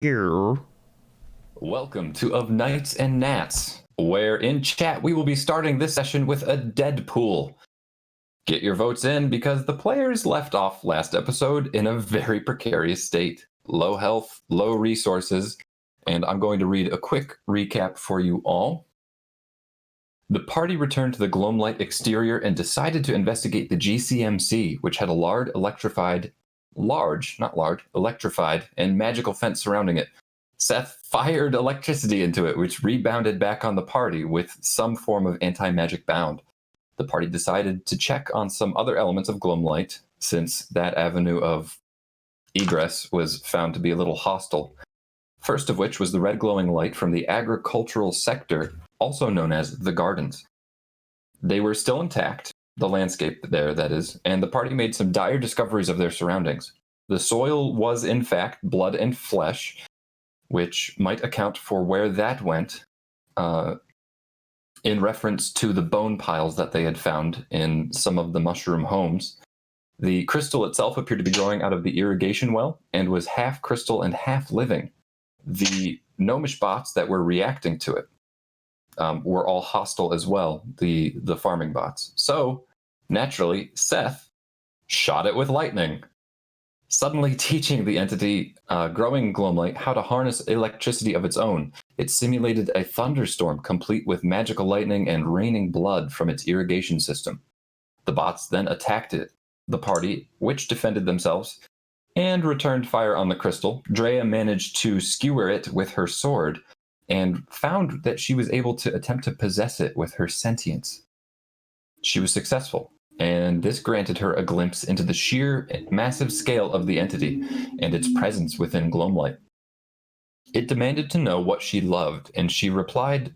Here. Welcome to Of Knights and Gnats, where in chat we will be starting this session with a Deadpool. Get your votes in because the players left off last episode in a very precarious state. Low health, low resources, and I'm going to read a quick recap for you all. The party returned to the Gloamlight exterior and decided to investigate the GCMC, which had a electrified and magical fence surrounding it. Seth fired electricity into it, which rebounded back on the party with some form of anti-magic bound. The party decided to check on some other elements of Gloamlight, since that avenue of egress was found to be a little hostile. First of which was the red glowing light from the agricultural sector, also known as the Gardens. They were still intact, the landscape there, that is, and the party made some dire discoveries of their surroundings. The soil was, in fact, blood and flesh, which might account for where that went, in reference to the bone piles that they had found in some of the mushroom homes. The crystal itself appeared to be growing out of the irrigation well and was half crystal and half living. The gnomish bots that were reacting to it were all hostile as well, the farming bots. So, naturally, Seth shot it with lightning, suddenly teaching the entity growing Gloamlight how to harness electricity of its own. It simulated a thunderstorm complete with magical lightning and raining blood from its irrigation system. The bots then attacked the party, which defended themselves and returned fire on the crystal. Drea managed to skewer it with her sword and found that she was able to attempt to possess it with her sentience. She was successful, and this granted her a glimpse into the sheer massive scale of the entity and its presence within Gloamlight. It demanded to know what she loved, and she replied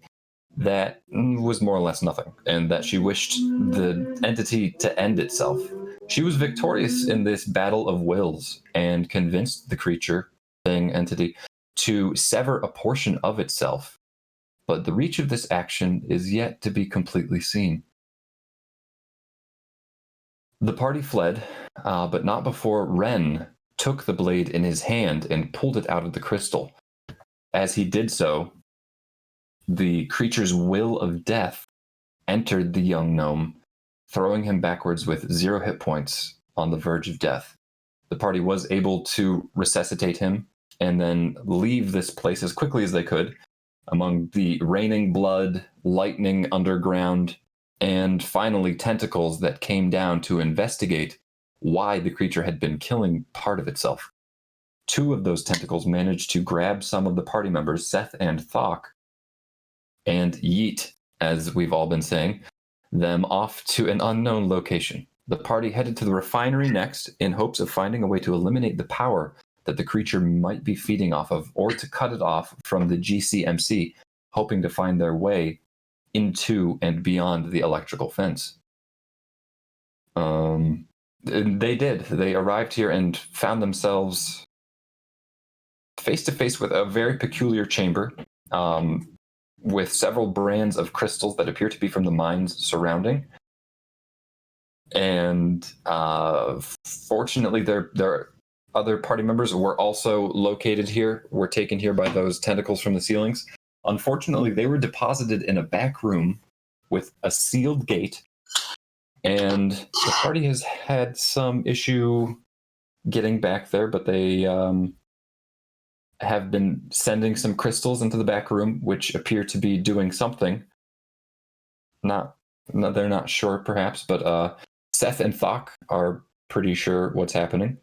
that was more or less nothing, and that she wished the entity to end itself. She was victorious in this battle of wills and convinced the creature, entity, to sever a portion of itself. But the reach of this action is yet to be completely seen. The party fled, but not before Ren took the blade in his hand and pulled it out of the crystal. As he did so, the creature's will of death entered the young gnome, throwing him backwards with 0 hit points on the verge of death. The party was able to resuscitate him and then leave this place as quickly as they could among the raining blood, lightning underground, and finally tentacles that came down to investigate why the creature had been killing part of itself. 2 of those tentacles managed to grab some of the party members, Seth and Thok, and yeet, as we've all been saying, them off to an unknown location. The party headed to the refinery next in hopes of finding a way to eliminate the power that the creature might be feeding off of, or to cut it off from the GCMC, hoping to find their way into and beyond the electrical fence. They did. They arrived here and found themselves face to face with a very peculiar chamber, with several brands of crystals that appear to be from the mines surrounding. And fortunately, their other party members were also located here, were taken here by those tentacles from the ceilings. Unfortunately, they were deposited in a back room with a sealed gate, and the party has had some issue getting back there, but they have been sending some crystals into the back room, which appear to be doing something. They're not sure, perhaps, but Seth and Thok are pretty sure what's happening.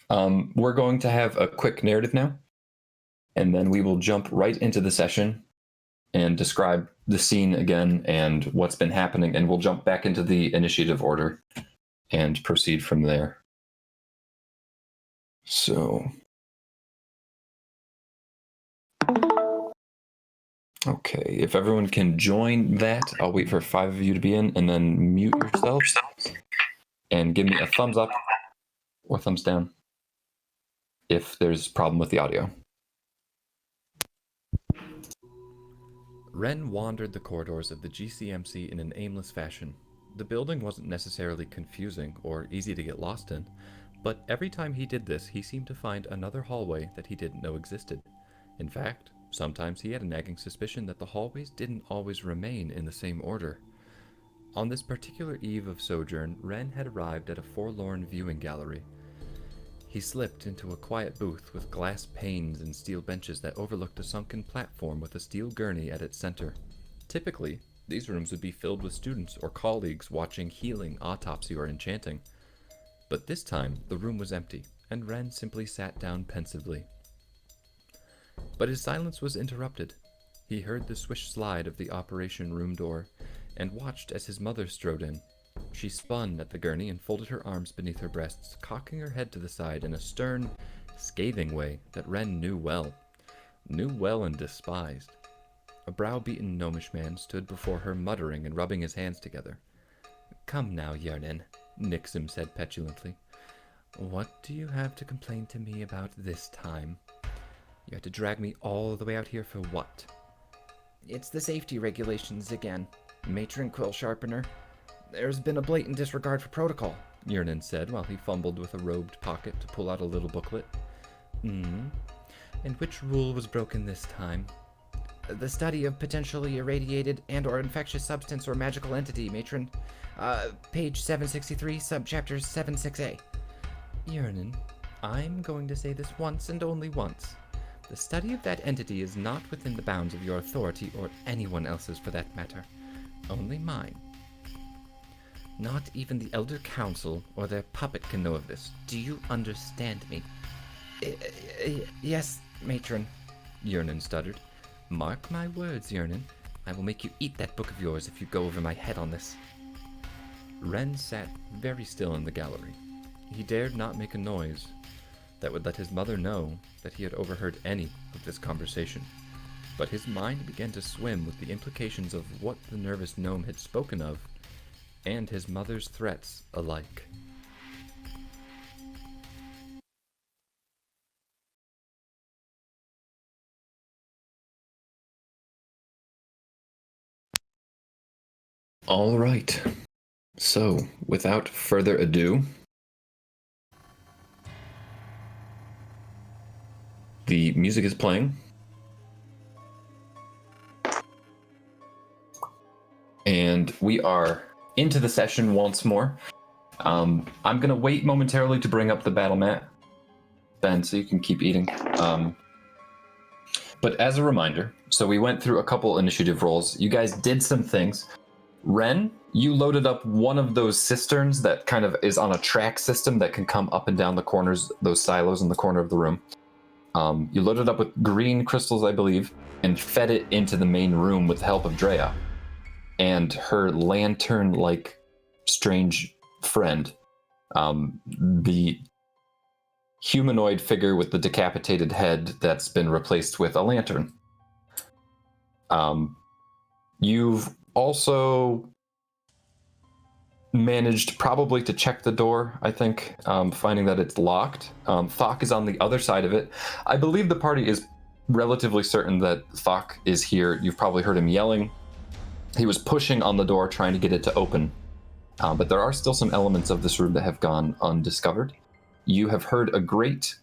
We're going to have a quick narrative now, and then we will jump right into the session and describe the scene again and what's been happening, and we'll jump back into the initiative order and proceed from there. So, okay, if everyone can join that, I'll wait for 5 of you to be in, and then mute yourselves and give me a thumbs up or thumbs down if there's a problem with the audio. Ren wandered the corridors of the GCMC in an aimless fashion. The building wasn't necessarily confusing or easy to get lost in, But every time he did this, he seemed to find another hallway that he didn't know existed. In fact, sometimes he had a nagging suspicion that the hallways didn't always remain in the same order. On this particular eve of sojourn, Ren had arrived at a forlorn viewing gallery. He slipped into a quiet booth with glass panes and steel benches that overlooked a sunken platform with a steel gurney at its center. Typically, these rooms would be filled with students or colleagues watching healing, autopsy, or enchanting. But this time, the room was empty, and Ren simply sat down pensively. But his silence was interrupted. He heard the swish slide of the operation room door, and watched as his mother strode in. She spun at the gurney and folded her arms beneath her breasts, cocking her head to the side in a stern, scathing way that Ren knew well and despised. A brow-beaten gnomish man stood before her, muttering and rubbing his hands together. "Come now, Yernin," Nixim said petulantly. "What do you have to complain to me about this time? You had to drag me all the way out here for what?" "It's the safety regulations again, Matron Quill Sharpener. There's been a blatant disregard for protocol," Yernin said while he fumbled with a robed pocket to pull out a little booklet. And which rule was broken this time?" "The study of potentially irradiated and or infectious substance or magical entity, Matron. Page 763, subchapter 76A. "Yernin, I'm going to say this once and only once. The study of that entity is not within the bounds of your authority or anyone else's for that matter. Only mine. Not even the Elder Council or their puppet can know of this. Do you understand me?" "Yes, Matron," Yernin stuttered. "Mark my words, Yernin. I will make you eat that book of yours if you go over my head on this." Ren sat very still in the gallery. He dared not make a noise that would let his mother know that he had overheard any of this conversation. But his mind began to swim with the implications of what the nervous gnome had spoken of, and his mother's threats alike. All right. So, without further ado, the music is playing. And we are into the session once more. I'm going to wait momentarily to bring up the battle mat, Ben, so you can keep eating. But as a reminder, so we went through a couple initiative rolls. You guys did some things. Ren, you loaded up one of those cisterns that kind of is on a track system that can come up and down the corners, those silos in the corner of the room. You loaded up with green crystals, I believe, and fed it into the main room with the help of Drea and her lantern-like strange friend, the humanoid figure with the decapitated head that's been replaced with a lantern. You've also managed probably to check the door, I think, finding that it's locked. Thok is on the other side of it. I believe the party is relatively certain that Thok is here. You've probably heard him yelling. He was pushing on the door, trying to get it to open. But there are still some elements of this room that have gone undiscovered. You have heard a great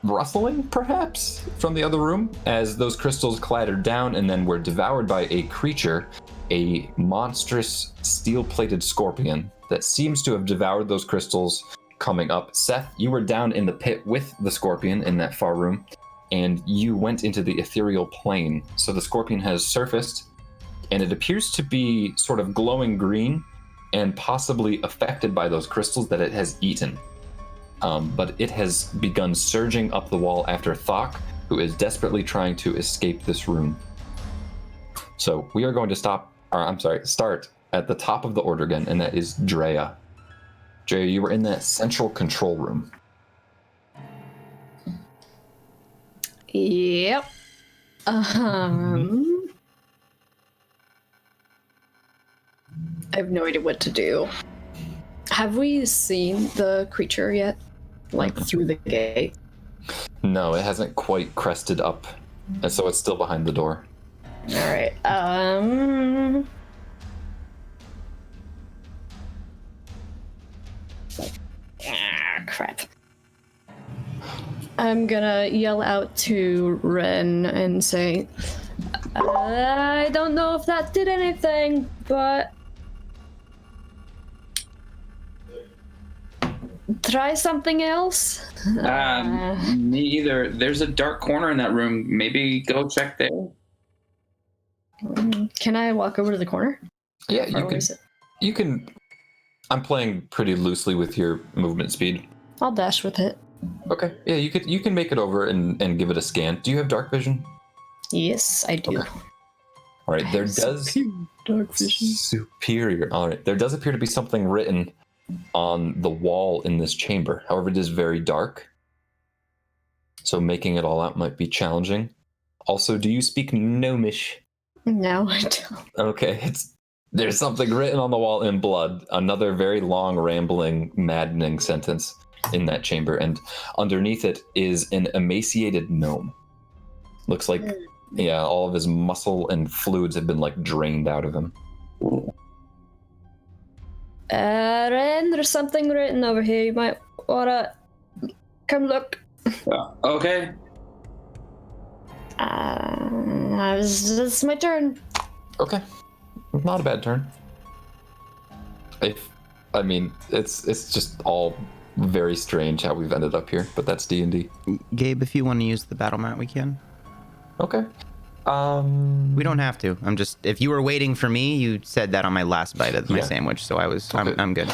rustling, perhaps, from the other room as those crystals clattered down and then were devoured by a creature, a monstrous steel-plated scorpion that seems to have devoured those crystals coming up. Seth, you were down in the pit with the scorpion in that far room, and you went into the ethereal plane. So the scorpion has surfaced, and it appears to be sort of glowing green and possibly affected by those crystals that it has eaten. But it has begun surging up the wall after Thok, who is desperately trying to escape this room. So we are going to start at the top of the order again, and that is Drea. Drea, you were in that central control room. Yep. I have no idea what to do. Have we seen the creature yet? Like through the gate? No, it hasn't quite crested up, and so it's still behind the door. Alright, crap. I'm gonna yell out to Ren and say, I don't know if that did anything, but try something else. Me either. There's a dark corner in that room. Maybe go check there. Can I walk over to the corner? Yeah, Or where is it? You can. I'm playing pretty loosely with your movement speed. I'll dash with it. Okay. Yeah, you can make it over and give it a scan. Do you have dark vision? Yes, I do. Okay. All right. There does dark vision. Superior. All right. There does appear to be something written on the wall in this chamber. However, it is very dark, so making it all out might be challenging. Also, do you speak Gnomish? No, I don't. Okay, there's something written on the wall in blood. Another very long, rambling, maddening sentence in that chamber, and underneath it is an emaciated gnome. Looks like, yeah, all of his muscle and fluids have been like drained out of him. Ren, there's something written over here. You might wanna come look. Okay. It's my turn. Okay, not a bad turn. It's just all very strange how we've ended up here, but that's D&D. Gabe, if you want to use the battle mat, we can. Okay. We don't have to. I'm just. If you were waiting for me, you said that on my last bite of my Yeah. sandwich, so Okay. I'm good.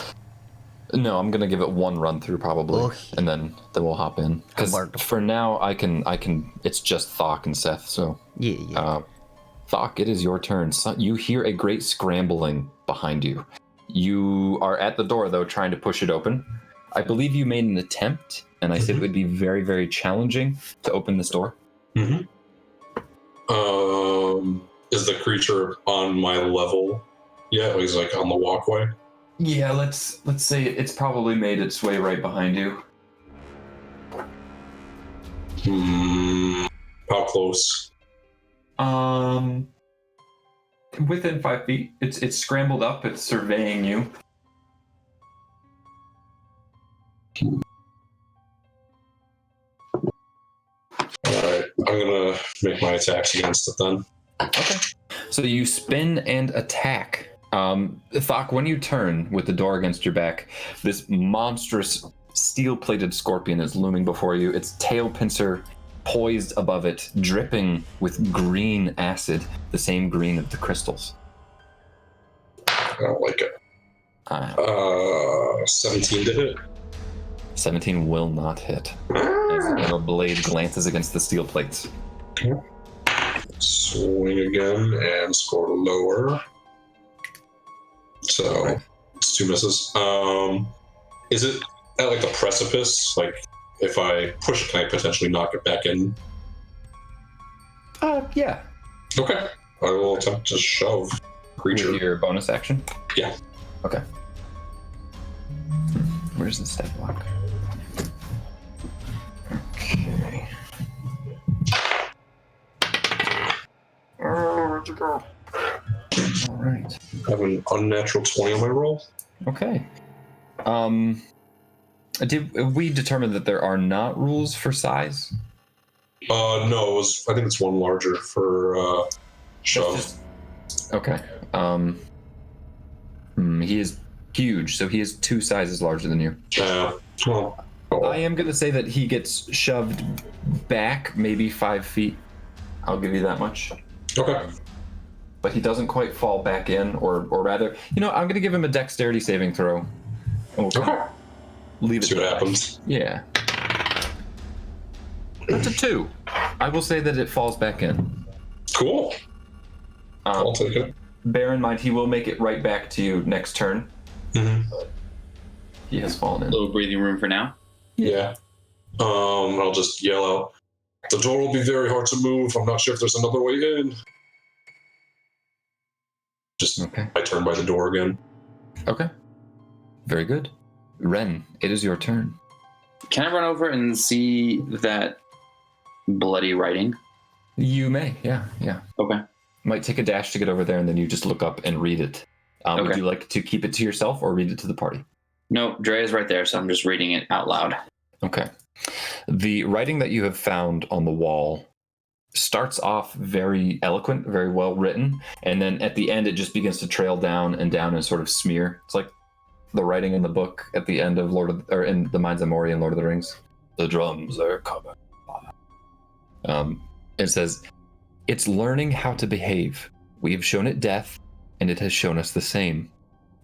No, I'm gonna give it one run through probably, Okay. and then we'll hop in. Because Alert. for now, I can. It's just Thok and Seth. So, Yeah. Thok, it is your turn. So you hear a great scrambling behind you. You are at the door though, trying to push it open. I believe you made an attempt, and I said it would be very, very challenging to open this door. Mm-hmm. Is the creature on my level? Yeah, he's like on the walkway. Yeah, let's say it's probably made its way right behind you. How close? Within 5 feet. It's scrambled up. It's surveying you. Alright, I'm gonna make my attacks against it then. Okay. So you spin and attack. Thok, when you turn with the door against your back, this monstrous steel-plated scorpion is looming before you. Its tail pincer poised above it, dripping with green acid, the same green of the crystals. I don't like it. 17 to hit. 17 will not hit. As the blade glances against the steel plates. Swing again and score lower. So it's 2 misses. Is it at like the precipice? Like if I push it, can I potentially knock it back in? Yeah. Okay. I will attempt to shove creature. With your bonus action? Yeah. Okay. Where's the stat block? Okay. Where'd you go? All right. I have an unnatural 20 on my roll. Okay. Did we determine that there are not rules for size? No, I think it's one larger for shove. Okay. He is huge, so he is 2 sizes larger than you. Well, I am going to say that he gets shoved back maybe 5 feet. I'll give you that much. okay. But he doesn't quite fall back in, or rather, I'm going to give him a dexterity saving throw. And we'll kind Okay. of leave it See what there. happens. Yeah. That's a 2. I will say that it falls back in. Cool. I'll take it. Bear in mind, he will make it right back to you next turn. Mm-hmm. He has fallen in. Little breathing room for now. Yeah. I'll just yell out, the door will be very hard to move. I'm not sure if there's another way in. Just Okay. I turn by the door again. Okay. Very good. Ren, it is your turn. Can I run over and see that bloody writing? You may, yeah. Okay. Might take a dash to get over there, and then you just look up and read it. Would Okay. you like to keep it to yourself or read it to the party? Nope, Drea's right there, so I'm just reading it out loud. Okay. The writing that you have found on the wall starts off very eloquent, very well written, and then at the end it just begins to trail down and sort of smear. It's like the writing in the book at the end of in the Mines of Moria and Lord of the Rings. The drums are coming. It says, "It's learning how to behave. We have shown it death, and it has shown us the same.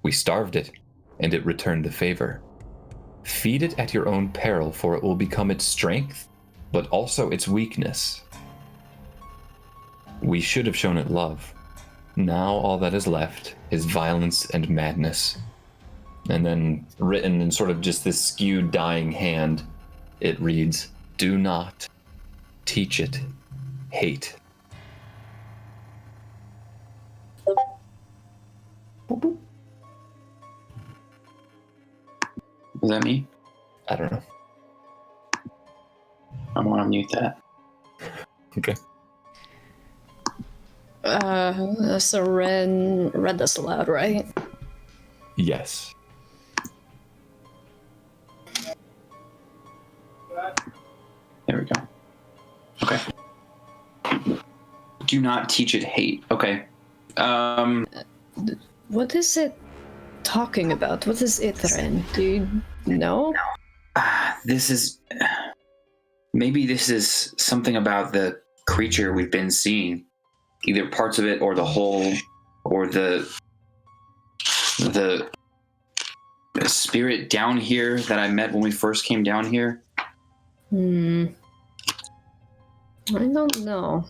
We starved it, and it returned the favor. Feed it at your own peril, for it will become its strength, but also its weakness. We should have shown it love. Now all that is left is violence and madness." And then written in sort of just this skewed dying hand, it reads, "Do not teach it hate." Was that me? I don't know. I want to mute that. Okay. So Ren read this aloud, right? Yes. There we go. Okay. Do not teach it hate. Okay. What is it talking about? What is it, Ren? Do you know? This is... Maybe this is something about the creature we've been seeing. Either parts of it or the whole, or the spirit down here that I met when we first came down here. I don't know.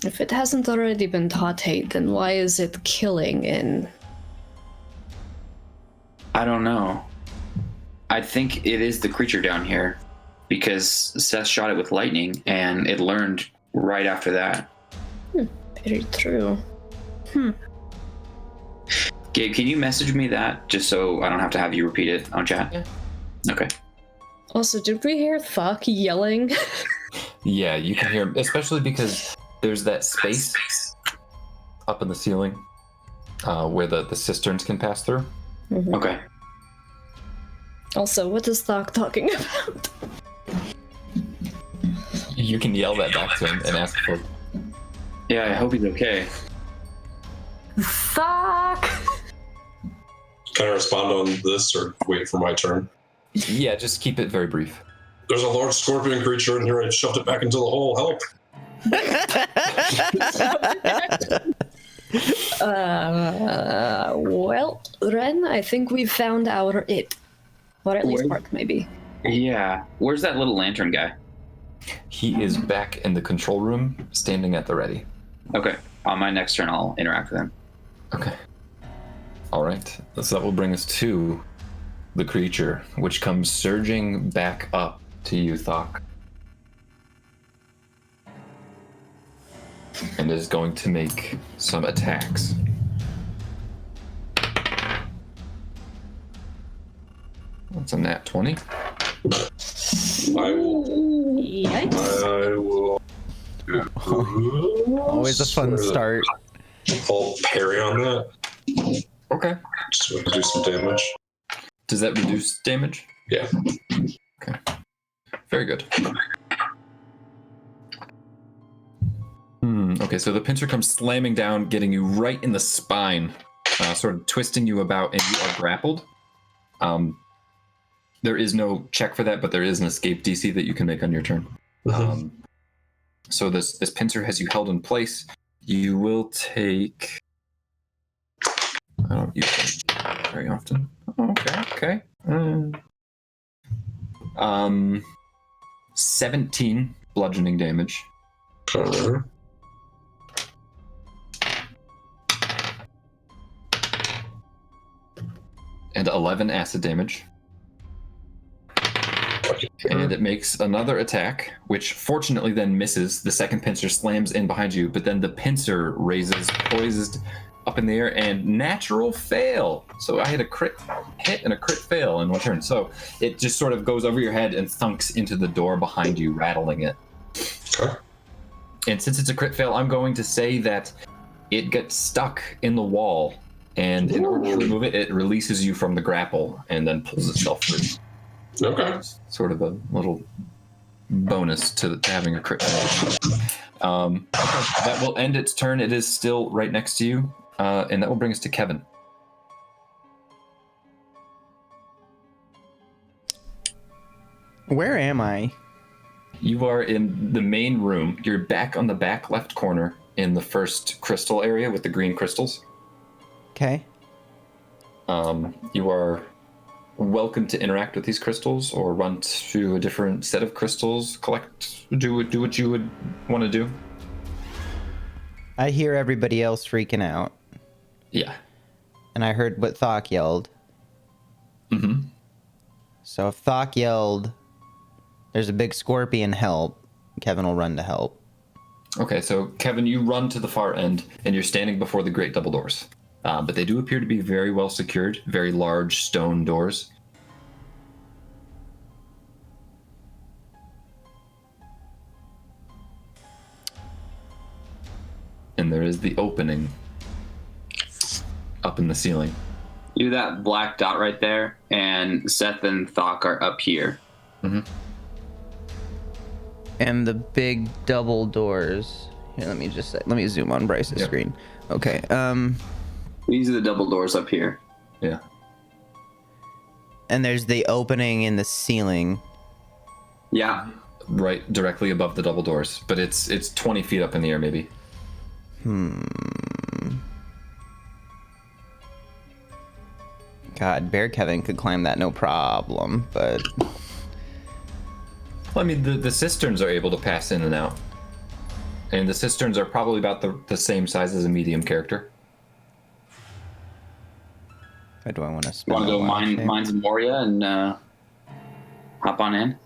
If it hasn't already been taught hate, then why is it killing in? I don't know. I think it is the creature down here, because Seth shot it with lightning and it learned right after that. Very true. Gabe, can you message me that just so I don't have to have you repeat it on chat? Yeah. Okay. Also, did we hear Thok yelling? Yeah, you can hear, especially because there's that space up in the ceiling where the cisterns can pass through. Okay. Also, what is Thok talking about? You can yell that back to him and ask for. Yeah, I hope he's okay. Thok! Can I respond on this or wait for my turn? Yeah, just keep it very brief. There's a large scorpion creature in here. I shoved it back into the hole. Help! Well, Ren, I think we've found our it. Or at least Where- part, maybe. Yeah. Where's that little lantern guy? He is back in the control room, standing at the ready. Okay. On my next turn, I'll interact with him. Okay. All right. So that will bring us to the creature, which comes surging back up to you, Thok. And is going to make some attacks. That's a nat 20. I will. Yikes. I will. Always a fun start. I'll parry on that. Okay. Just to do some damage. Does that reduce damage? Yeah. Okay. Very good. Okay, so the pincer comes slamming down, getting you right in the spine, sort of twisting you about, and you are grappled. There is no check for that, but there is an escape DC that you can make on your turn. So this pincer has you held in place. You will take. I don't use that very often. Oh, okay. 17 bludgeoning damage. Okay. And 11 acid damage. And it makes another attack, which fortunately then misses. The second pincer slams in behind you, but then the pincer raises, poised up in the air, and natural fail. So I had a crit hit and a crit fail in one turn. So it just sort of goes over your head and thunks into the door behind you, rattling it. Okay. And since it's a crit fail, I'm going to say that it gets stuck in the wall And in order to remove it, it releases you from the grapple and then pulls itself free. Okay. Sort of a little bonus to having a crit fail. Okay, that will end its turn. It is still right next to you, and that will bring us to Kevin. Where am I? You are in the main room. You're back on the back left corner in the first crystal area with the green crystals. Okay. You are welcome to interact with these crystals or run to a different set of crystals, do what you would want to do. I hear everybody else freaking out, Yeah. and I heard what Thok yelled. Mm-hmm. So if Thok yelled, there's a big scorpion, help, Kevin will run to help. Okay, so Kevin, you run to the far end, and you're standing before the great double doors. But they do appear to be very well secured, very large stone doors. And there is the opening up in the ceiling. Do that black dot right there, and Seth and Thok are up here. Mm-hmm. And the big double doors. Here, let me zoom on Bryce's Yep. screen. Okay. These are the double doors up here. Yeah. And there's the opening in the ceiling. Yeah. Right directly above the double doors, but it's 20 feet up in the air, maybe. God, Bear Kevin could climb that no problem, but Well, I mean, the cisterns are able to pass in and out. And the cisterns are probably about the same size as a medium character. why do I want to You spend want to a go wild shape? Mines of Moria and hop on in?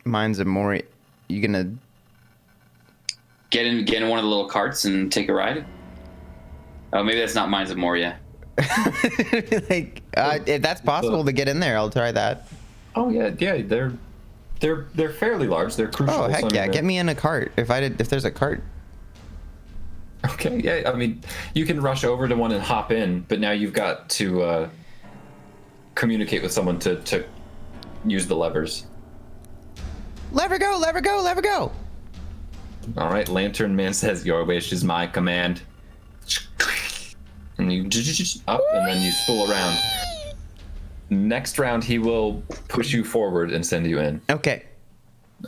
Mines of Moria. You gonna Get in one of the little carts and take a ride? Oh, maybe that's not Mines of Moria. like if that's possible to get in there, I'll try that. Oh yeah, they're fairly large. They're crucial. Oh heck so, I mean, yeah, they're- get me in a cart. If there's a cart. Okay, yeah. I mean, you can rush over to one and hop in, but now you've got to communicate with someone to use the levers. Lever go, lever go, lever go. All right, Lantern Man says, "Your wish is my command." And you up, and then you spool around. Next round, he will push you forward and send you in. Okay.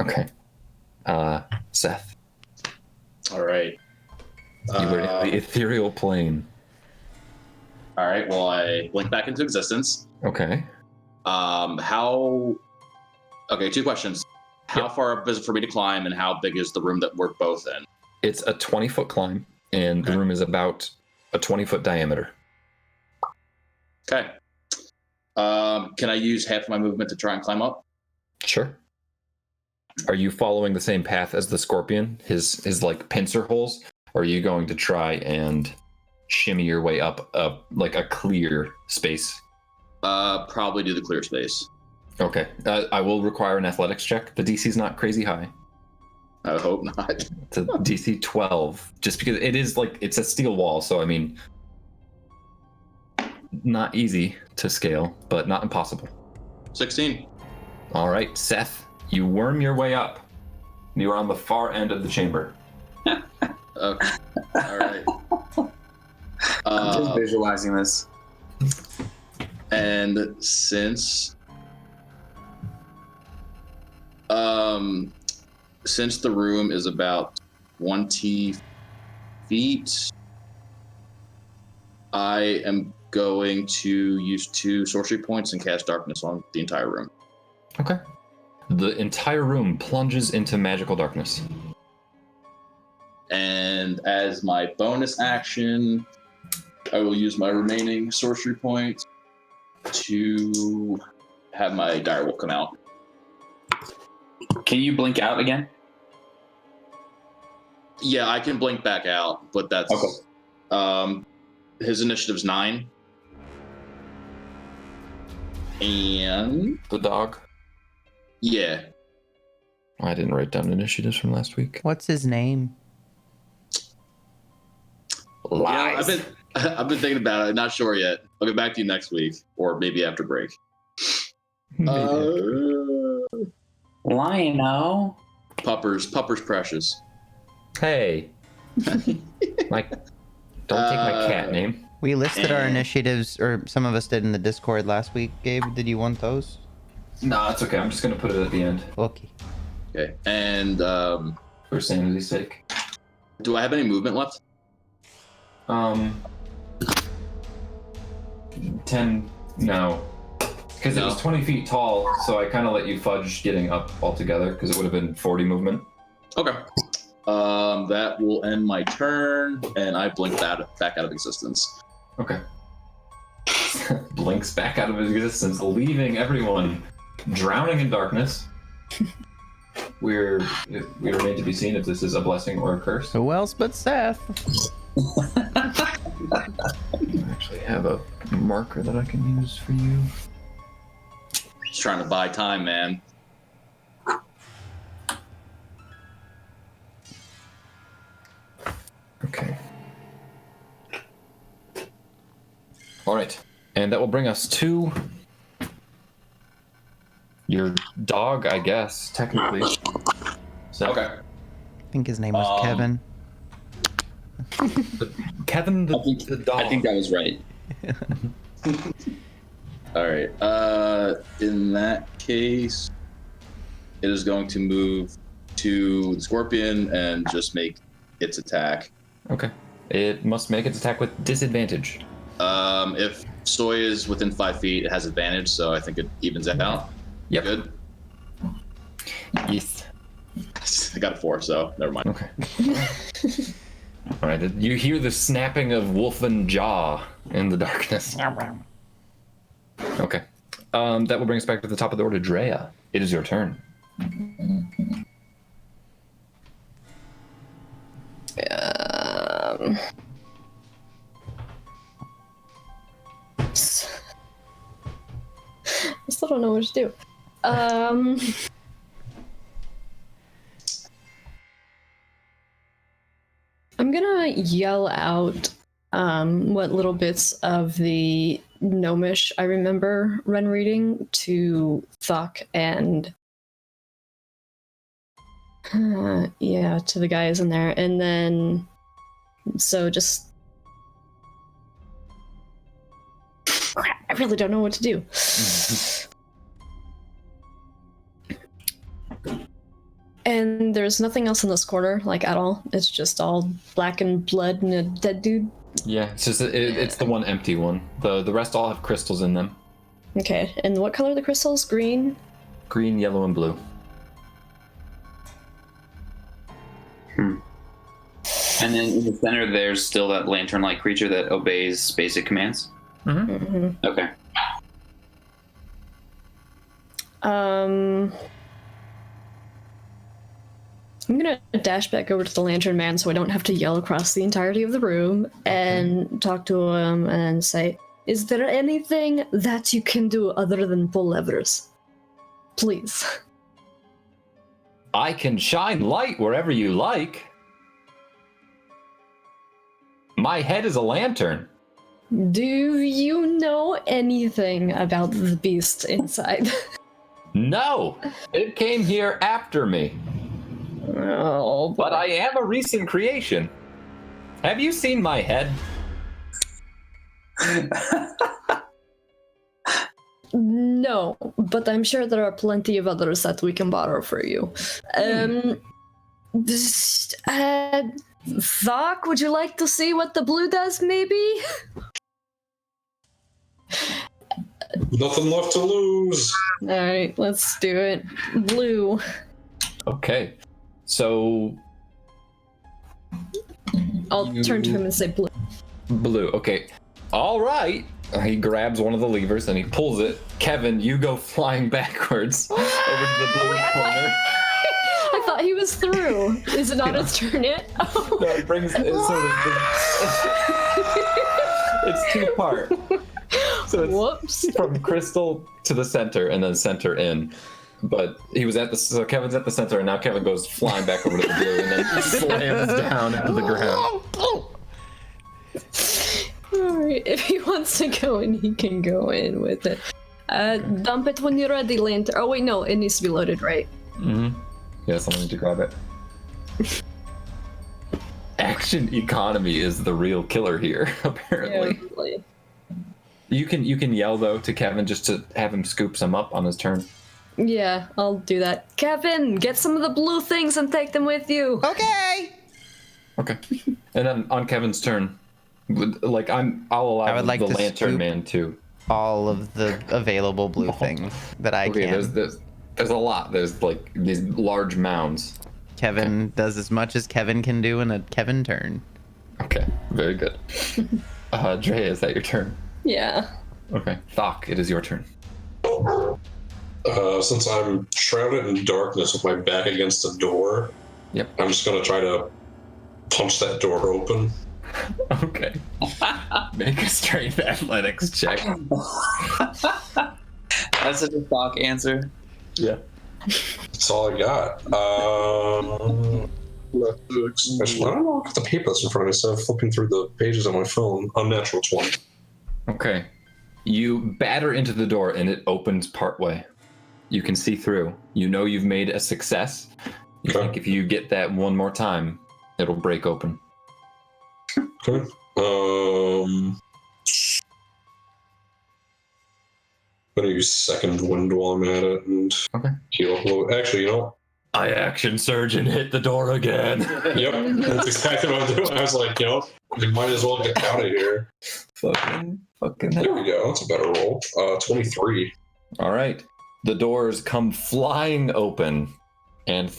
Okay. Seth, All right. you were in the ethereal plane. All right. Well, I blink back into existence. Okay. Okay, two questions. How far up is it for me to climb, and how big is the room that we're both in? It's a 20-foot climb, and the room is about a 20-foot diameter. Okay. Can I use half my movement to try and climb up? Sure. Are you following the same path as the scorpion? His like pincer holes? Or are you going to try and shimmy your way up like a clear space? Probably do the clear space. Okay. I will require an athletics check. The DC's not crazy high. I hope not. It's a DC 12. Just because it is like, it's a steel wall, so I mean, not easy to scale, but not impossible. 16. All right, Seth, you worm your way up. You are on the far end of the chamber. Okay. All right. I'm just visualizing this. And since the room is about 20 feet, I am going to use 2 sorcery points and cast darkness on the entire room. Okay. The entire room plunges into magical darkness. And as my bonus action, I will use my remaining sorcery points to have my direwolf come out. Can you blink out again? Yeah, I can blink back out, but that's Okay. His initiative's 9. And The dog. yeah, I didn't write down initiatives from last week. What's his name? I've been thinking about it. Not sure yet. I'll get back to you next week, or maybe after break. Lionel. Pupper's precious. Hey, Mike, don't take my cat name. We listed our initiatives, or some of us did in the Discord last week. Gabe, did you want those? No, it's okay. I'm just gonna put it at the end Okay. Okay. And for sanity's sake. do I have any movement left? 10. No, because it No. was 20 feet tall, so I kind of let you fudge getting up altogether because it would have been 40 movement. Okay. That will end my turn, and I blink that back out of existence. Okay. Blinks back out of existence, leaving everyone drowning in darkness. We remain to be seen if this is a blessing or a curse. Who else but Seth? I actually have a marker that I can use for you. Just trying to buy time, man. Okay. All right. And that will bring us to your dog, I guess, technically. So, Okay. I think his name was Kevin. Kevin the dog. I think that was right. All right. In that case, it is going to move to the scorpion and just make its attack. Okay. It must make its attack with disadvantage. If Soy is within 5 feet, it has advantage, so I think it evens it out. Yep. Good. Yes. I got a 4, so never mind. Okay. All right. You hear the snapping of wolfen jaw in the darkness. Okay. That will bring us back to the top of the order. Drea, it is your turn. I still don't know what to do. I'm gonna yell out what little bits of the gnomish I remember Ren reading to Thok and yeah, to the guys in there, and then so just crap, I really don't know what to do. And there's nothing else in this corner, like at all. It's just all black and blood and a dead dude. Yeah, it's just it's the one empty one. The rest all have crystals in them. Okay, and what color are the crystals? Green? Green, yellow, and blue. And then in the center, there's still that lantern-like creature that obeys basic commands. Mm-hmm. Okay. I'm gonna dash back over to the lantern man so I don't have to yell across the entirety of the room and talk to him and say, is there anything that you can do other than pull levers? Please. I can shine light wherever you like. My head is a lantern. Do you know anything about the beast inside? No, it came here after me. Oh, But I am a recent creation. Have you seen my head? no, but I'm sure there are plenty of others that we can borrow for you. Thok, would you like to see what the blue does, maybe? Nothing left to lose. Alright, let's do it. Blue. Okay, so I'll turn to him and say blue. blue. Okay, all right. He grabs one of the levers and he pulls it. Kevin, you go flying backwards over to the blue corner. I thought he was through. Is it not his turn yet? Oh. No, it brings it's two-part. So it's Whoops. from crystal to the center and then center in. But he was at so Kevin's at the center and now Kevin goes flying back over to the blue and then slams down into the ground. Alright, if he wants to go in, he can go in with it. Dump it when you're ready, Lantern. Oh wait, no, it needs to be loaded, right? Mm-hmm. Yeah, someone need to grab it. Action economy is the real killer here, apparently. Yeah, really. You can yell though to Kevin just to have him scoop some up on his turn. Yeah, I'll do that. Kevin, get some of the blue things and take them with you. Okay. Okay. And then on Kevin's turn, like I'll allow I would like the to lantern scoop man too. All of the available blue things that I Okay, can. there's a lot. There's like these large mounds. Kevin does as much as Kevin can do in a Kevin turn. Okay, very good. Drea, is that your turn? Yeah. Okay. Thok, it is your turn. Since I'm shrouded in darkness with my back against a door, Yep. I'm just gonna try to punch that door open. Okay. Make a strength athletics check. That's such a Thok answer. Yeah. That's all I got. Athletics. Actually, I don't know. I've got the paper that's in front of me, so I'm flipping through the pages on my phone. Unnatural 20. Okay. You batter into the door and it opens partway. You can see through. You know you've made a success. You Okay. think if you get that one more time, it'll break open. Okay. I'm gonna use second wind while I'm at it and Okay. heal up a little. Actually, you know what? I action surge and hit the door again. Yep, that's exactly what I'm doing. I was like, you know, we might as well get out of here. fucking. There we go. That's a better roll. 23. All right. The doors come flying open, and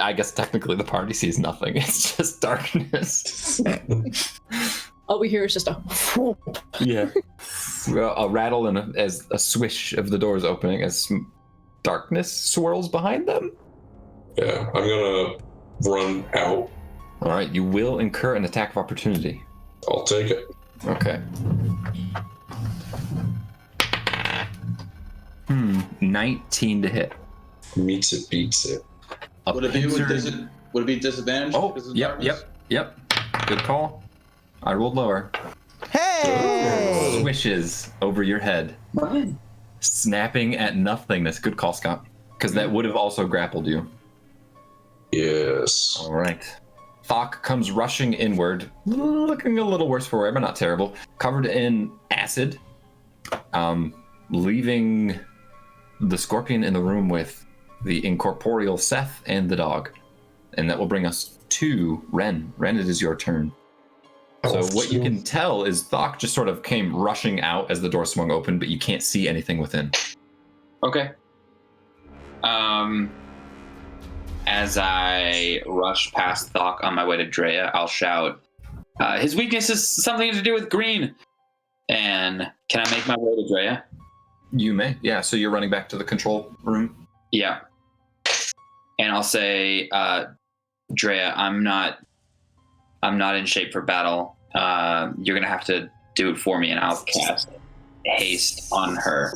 I guess technically the party sees nothing. It's just darkness. All we hear is just a whoop. Yeah. A rattle and as a swish of the doors opening as darkness swirls behind them. Yeah, I'm gonna run out. All right. You will incur an attack of opportunity. I'll take it. Okay. 19 to hit. Meets it, beats it. A Would it be with pincer- would it be disadvantage? Oh, because of yep, darkness? yep. Good call. I rolled lower. Hey! Swishes over your head, snapping at nothingness. Good call, Scott. Because that would have also grappled you. Yes. All right. Thok comes rushing inward, looking a little worse for wear, but not terrible. Covered in acid, leaving the scorpion in the room with the incorporeal Seth and the dog. And that will bring us to Ren. Ren, it is your turn. So what you can tell is Thok just sort of came rushing out as the door swung open, but you can't see anything within. Okay. As I rush past Thok on my way to Drea, I'll shout, his weakness is something to do with green. And can I make my way to Drea? You may. Yeah, so you're running back to the control room? Yeah. And I'll say, Drea, I'm not in shape for battle. You're gonna have to do it for me, and I'll cast haste on her.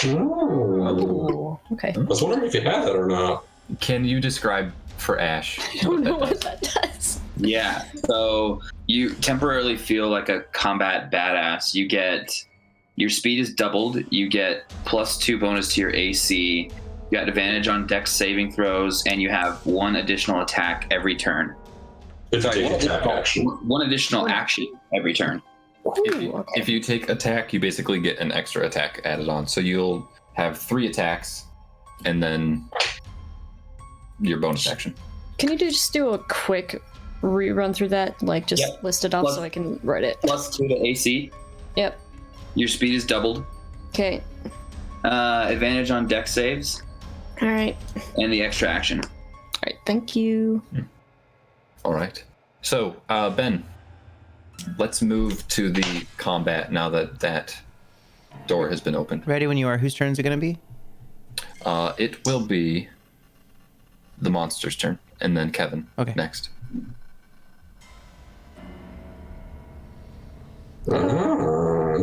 Oh. Okay. I was wondering if you had that or not. Can you describe for Ash? I don't know what that does. Yeah. So you temporarily feel like a combat badass. You get your speed is doubled. You get +2 bonus to your AC. You got advantage on dex saving throws, and you have one additional attack every turn. If you Sorry, take attack action. one additional action every turn. If you take attack, you basically get an extra attack added on. So you'll have 3 attacks, and then your bonus action. Can you just do a quick rerun through that? Like, just Yep. list it off so I can write it. +2 to AC. Yep. Your speed is doubled. Okay. Advantage on dex saves, All right. and the extra action. All right. Thank you. All right. So, Ben, let's move to the combat now that that door has been opened. Ready when you are. Whose turn is it going to be? It will be the monster's turn, and then Kevin Okay. next. Ah.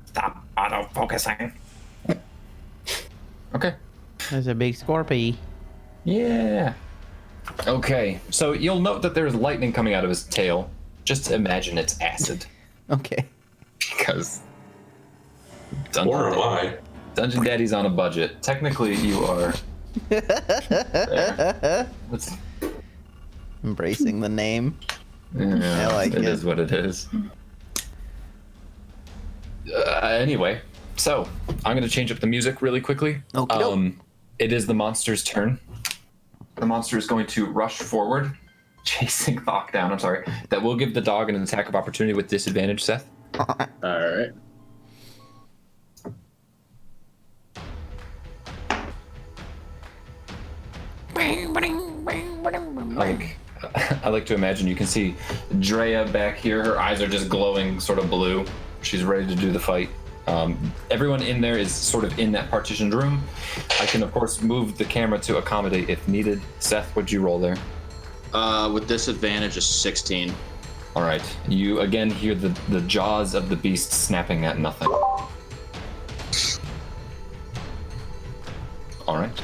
Stop auto-focusing. Okay. There's a big Scorpy. Yeah. Okay, so you'll note that there's lightning coming out of his tail, Just imagine it's acid. Okay. Because Or am I? Dungeon Daddy's on a budget. Technically, you are. There. Embracing the name. Yeah, I like it it. is what it is. Anyway, so I'm gonna change up the music really quickly. Okey-doke. It is the monster's turn. The monster is going to rush forward, chasing Thok down. I'm sorry. That will give the dog an attack of opportunity with disadvantage, Seth. All right. Like, I like to imagine you can see Drea back here. Her eyes are just glowing sort of blue. She's ready to do the fight. Everyone in there is sort of in that partitioned room. I can, of course, move the camera to accommodate if needed. Seth, what'd you roll there? With disadvantage is 16. All right. You again hear the jaws of the beast snapping at nothing. All right.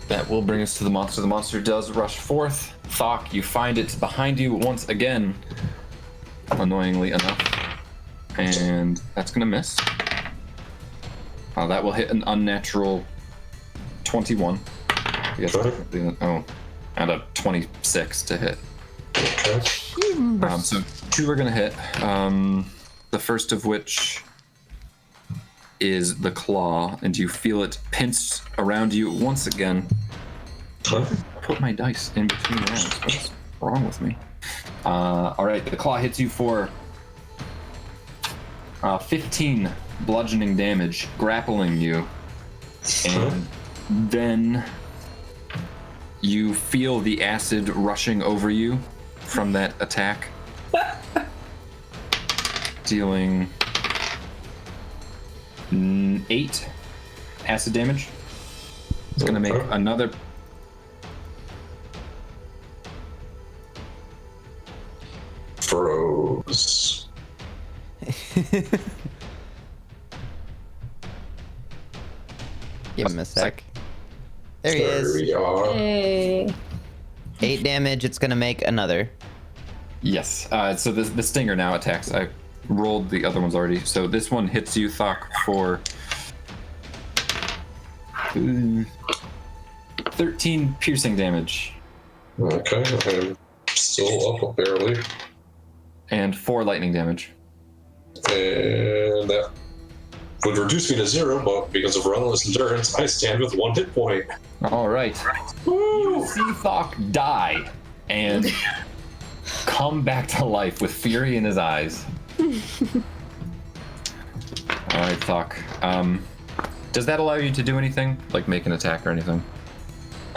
That will bring us to the monster. The monster does rush forth. Thok, you find it behind you once again, annoyingly enough. And that's going to miss. That will hit an unnatural 21. I guess and a 26 to hit. Okay. So 2 are going to hit. The first of which is the claw, and you feel it pinch around you once again. Huh? Put my dice in between rounds. What's wrong with me? All right, the claw hits you for 15 bludgeoning damage, grappling you, and then you feel the acid rushing over you from that attack, dealing 8 acid damage. It's gonna make another. Froze. Give him a sec. There he There is. we are. Hey. 8 damage. It's gonna make another. Yes. So the stinger now attacks. I rolled the other ones already. So this one hits you, Thok, for 13 piercing damage Okay, I'm still up barely. and 4 lightning damage. And that would reduce me to 0, but because of relentless endurance, I stand with 1 hit point. All right. You see Thok die and come back to life with fury in his eyes. All right, Thok. Does that allow you to do anything, like make an attack or anything?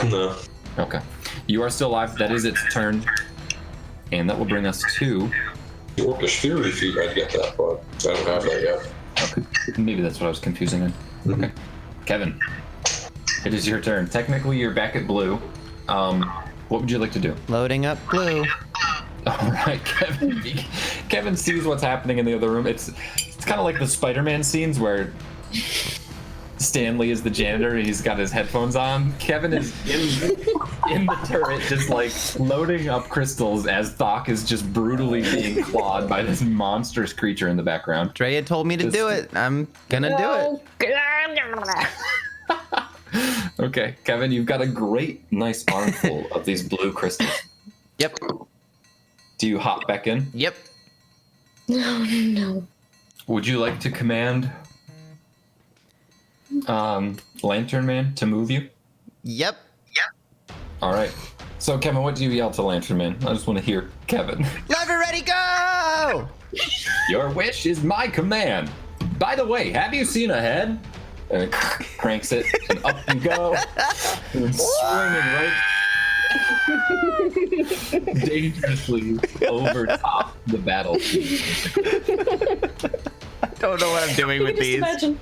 No. Okay. You are still alive. That is its turn. And that will bring us to... The Orcish Fury feat, I'd get that, but I don't have that yet. Okay. Maybe that's what I was confusing in. Okay. Kevin, it is your turn. Technically, you're back at blue. What would you like to do? Loading up blue. All right, Kevin. Kevin sees what's happening in the other room. It's kind of like the Spider-Man scenes where Stanley is the janitor and he's got his headphones on. Kevin is in the turret, just like loading up crystals as Thok is just brutally being clawed by this monstrous creature in the background. Drea told me to Just- do it. I'm gonna do it. Okay, Kevin, you've got a great, nice armful of these blue crystals. Yep. Do you hop back in? Yep. No. Would you like to command Lantern Man to move you? Yep. All right. So, Kevin, what do you yell to Lantern Man? I just want to hear Kevin. Lever ready, go! Your wish is my command. By the way, have you seen ahead? And it cranks it, and up you go. And swinging right dangerously over top the battlefield. I don't know what I'm doing with Just these. imagine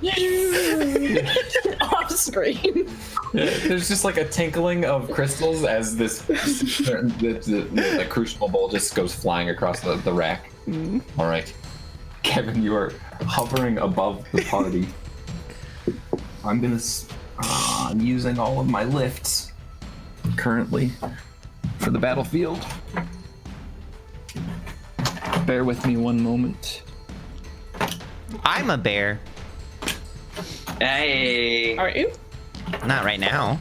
off screen. There's just like a tinkling of crystals as this the crucible bowl just goes flying across the rack. All right, Kevin, you are hovering above the party. I'm using all of my lifts currently. for the battlefield. Bear with me one moment. I'm a bear. Hey. Are you? Not right now.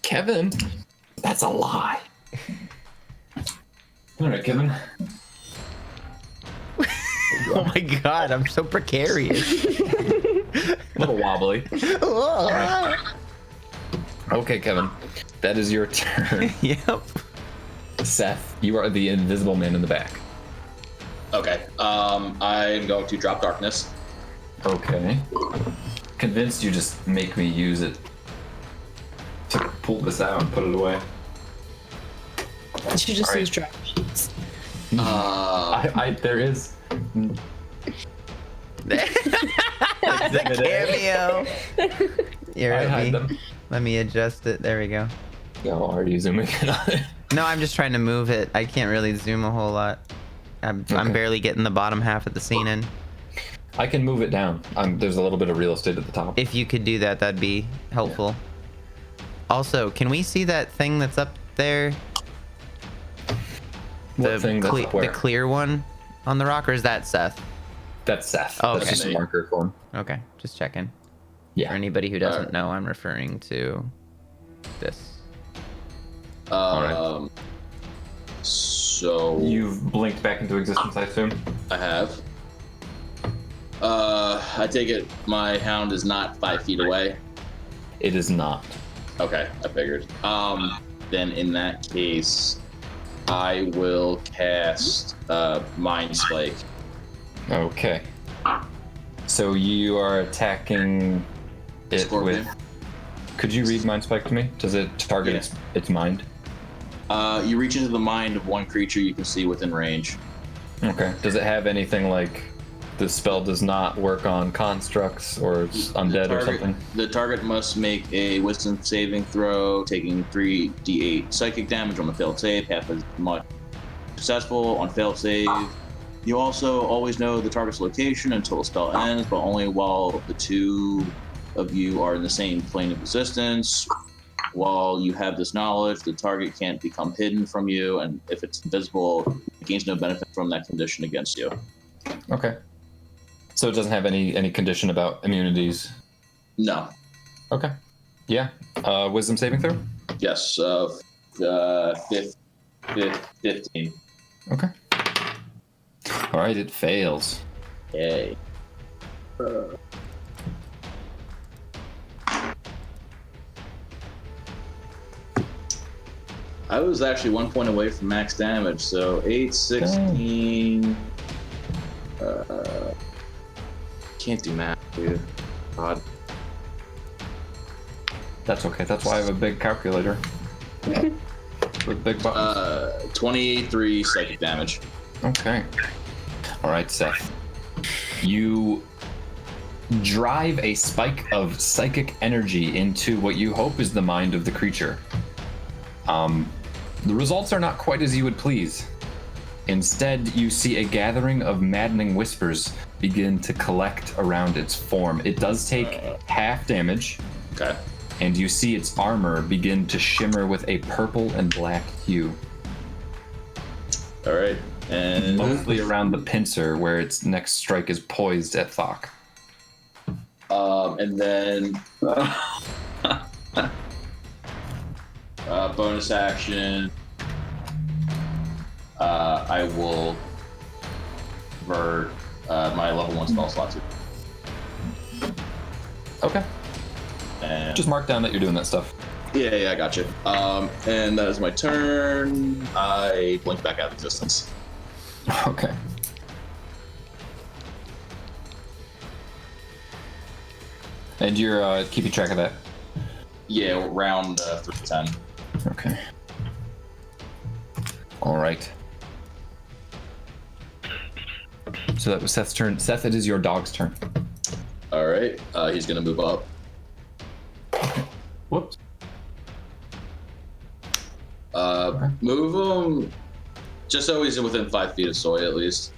Kevin, that's a lie. All right, Kevin. Oh my god, I'm so precarious. A little wobbly. Okay, Kevin, that is your turn. Yep. Seth, you are the invisible man in the back. Okay. I'm going to drop darkness. Okay. Convinced you just make me use it to pull this out and put it away. You should just Alright. use drop sheets. There is. The cameo. Here, I hide them. let me adjust it. There we go. No, are you zooming in on it? No, I'm just trying to move it. I can't really zoom a whole lot. I'm Okay. barely getting the bottom half of the scene in. I can move it down. There's a little bit of real estate at the top. If you could do that, that'd be helpful. Also, can we see that thing that's up there? What thing that's up where? The clear one on the rock, or is that Seth? That's Seth. Oh, That's okay. just a marker for him. Okay, just checking. For Yeah. anybody who doesn't know, I'm referring to this. Alright. So You've blinked back into existence, I assume? I have. I take it my hound is not 5 feet away. It is not. Okay, I figured. Then in that case, I will cast Mind Spike. Okay. So you are attacking it Scorpion. with. Could you read Mind Spike to me? Does it target Yeah. its mind? You reach into the mind of one creature you can see within range. Okay. Does it have anything like the spell does not work on constructs or undead or something? The target must make a Wisdom saving throw, taking 3d8 psychic damage on the failed save, half as much successful on failed save. You also always know the target's location until the spell ends, but only while the two of you are in the same plane of existence. While you have this knowledge, the target can't become hidden from you, and if it's invisible, it gains no benefit from that condition against you. Okay. So it doesn't have any condition about immunities. No. Okay. Yeah. Wisdom saving throw? Yes. 15. Okay. All right, it fails. Yay. I was actually 1 point away from max damage, so 8, 16. Can't do math, dude. God. That's okay. That's why I have a big calculator. With big buttons. 23 psychic damage. Okay. All right, Seth. You drive a spike of psychic energy into what you hope is the mind of the creature. The results are not quite as you would please. Instead, you see a gathering of maddening whispers begin to collect around its form. It does take half damage, Okay. and you see its armor begin to shimmer with a purple and black hue. All right. And Mostly around the pincer where its next strike is poised at Thok. and then bonus action. I will convert my level 1 spell slot to. Okay. And Just mark down that you're doing that stuff. yeah, I got you. And that is my turn. I blink back out of existence. Okay. And you're keeping track of that? Yeah, round 3 to 10. Okay. All right. So that was Seth's turn. Seth, it is your dog's turn. All right. He's gonna move up. Whoops. Move him just so he's within 5 feet of Soy at least.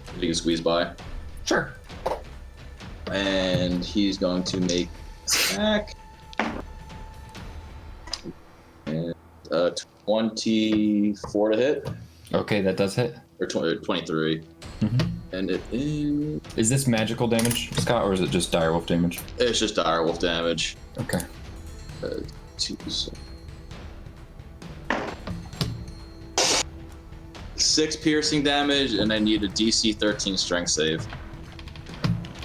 If he can squeeze by. Sure. And he's going to make attack. And 24 to hit, Okay, that does hit. or 23. Mhm. And it is... Is this magical damage, Scott, or is it just direwolf damage? It's just direwolf damage. Okay. 6 piercing damage, and I need a DC 13 strength save.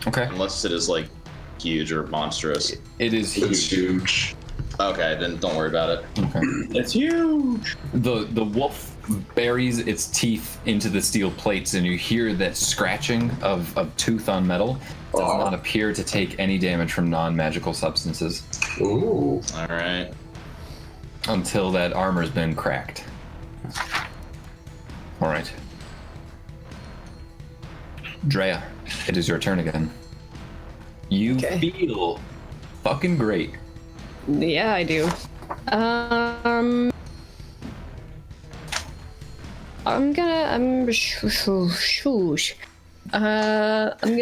Okay. Unless it is, like, huge or monstrous. It is It's huge. huge. Okay, then don't worry about it. Okay. It's huge. The wolf buries its teeth into the steel plates, and you hear that scratching of tooth on metal does not appear to take any damage from non-magical substances Ooh. Alright. until that armor's been cracked. All right. Drea, it is your turn again. You Okay. feel fucking great. Yeah, I do. I'm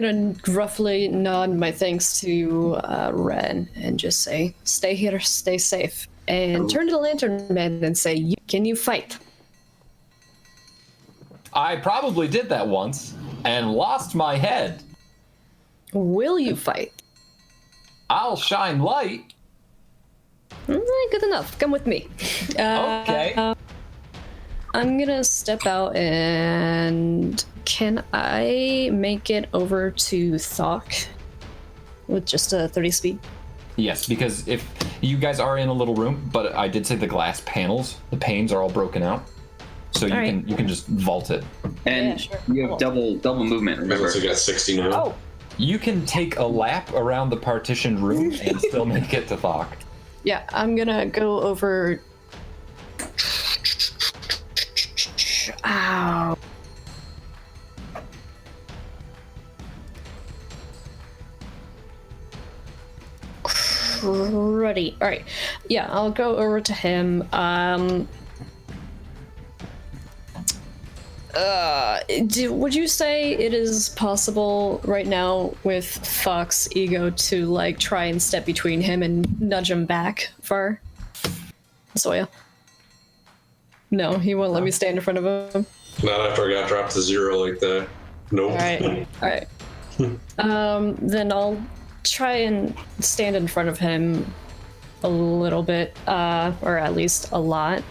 gonna gruffly nod my thanks to Ren and just say, "Stay here, stay safe," and turn to the Lantern Man and say, "Can you fight?" I probably did that once and lost my head. Will you fight? I'll shine light. Good enough. Come with me. Okay. I'm gonna step out and can I make it over to Thok with just a 30 speed? Yes, because if you guys are in a little room, but I did say the glass panels, the panes are all broken out, so you Alright. can just vault it. And Yeah, sure. you have double movement, remember? Remember, got 60 now. Oh, You can take a lap around the partitioned room and still make it to Thok. yeah, I'm gonna go over. Ow. Cruddy. Alright. Yeah, I'll go over to him. Would you say it is possible right now with Fox ego to like try and step between him and nudge him back for Soya? No, he won't let me stand in front of him. Not after I got dropped to 0 like that. Nope. Alright. Then I'll try and stand in front of him a little bit, or at least a lot.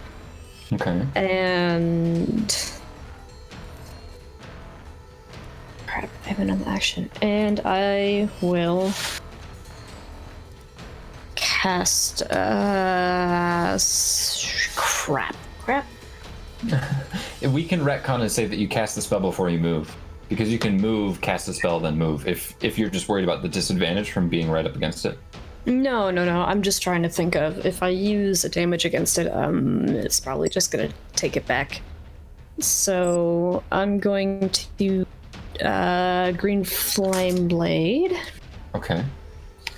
Okay. And crap, I have another action. And I will cast crap. We can retcon and say that you cast the spell before you move. Because you can move, cast a spell, then move. If you're just worried about the disadvantage from being right up against it. No. I'm just trying to think of if I use a damage against it, it's probably just gonna take it back. So I'm going to green flame blade Okay.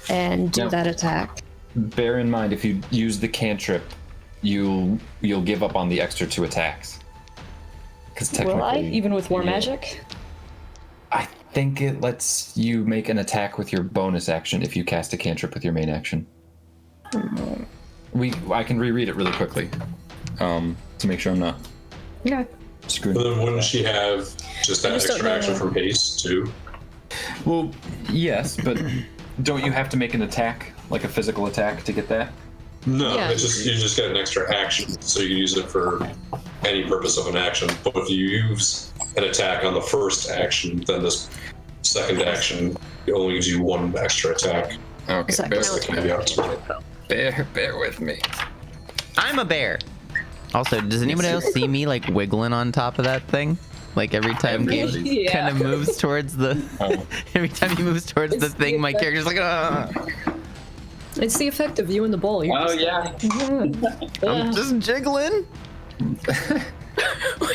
and do Now- that attack. Bear in mind, if you use the cantrip, you'll give up on the extra 2 attacks. Because technically, Will I, even with war yeah. magic? I think it lets you make an attack with your bonus action if you cast a cantrip with your main action. I can reread it really quickly, to make sure I'm not Okay. screwing. But then wouldn't she have just that just don't extra action know. from haste too? Well, yes, but don't you have to make an attack, like a physical attack, to get that? No, Yeah. it's just you just get an extra action, so you can use it for any purpose of an action. But if you use an attack on the first action, then this second action only gives you 1 extra attack. Okay, Is that bear count? with me. Bear with me. I'm a bear. Also, does anybody else see me like wiggling on top of that thing? Like every time Gabe Yeah. kind of moves towards the, Oh. every time he moves towards the It's thing, my the- character's like, ah. It's the effect of you and the ball. You're Oh yeah. I'm just jiggling.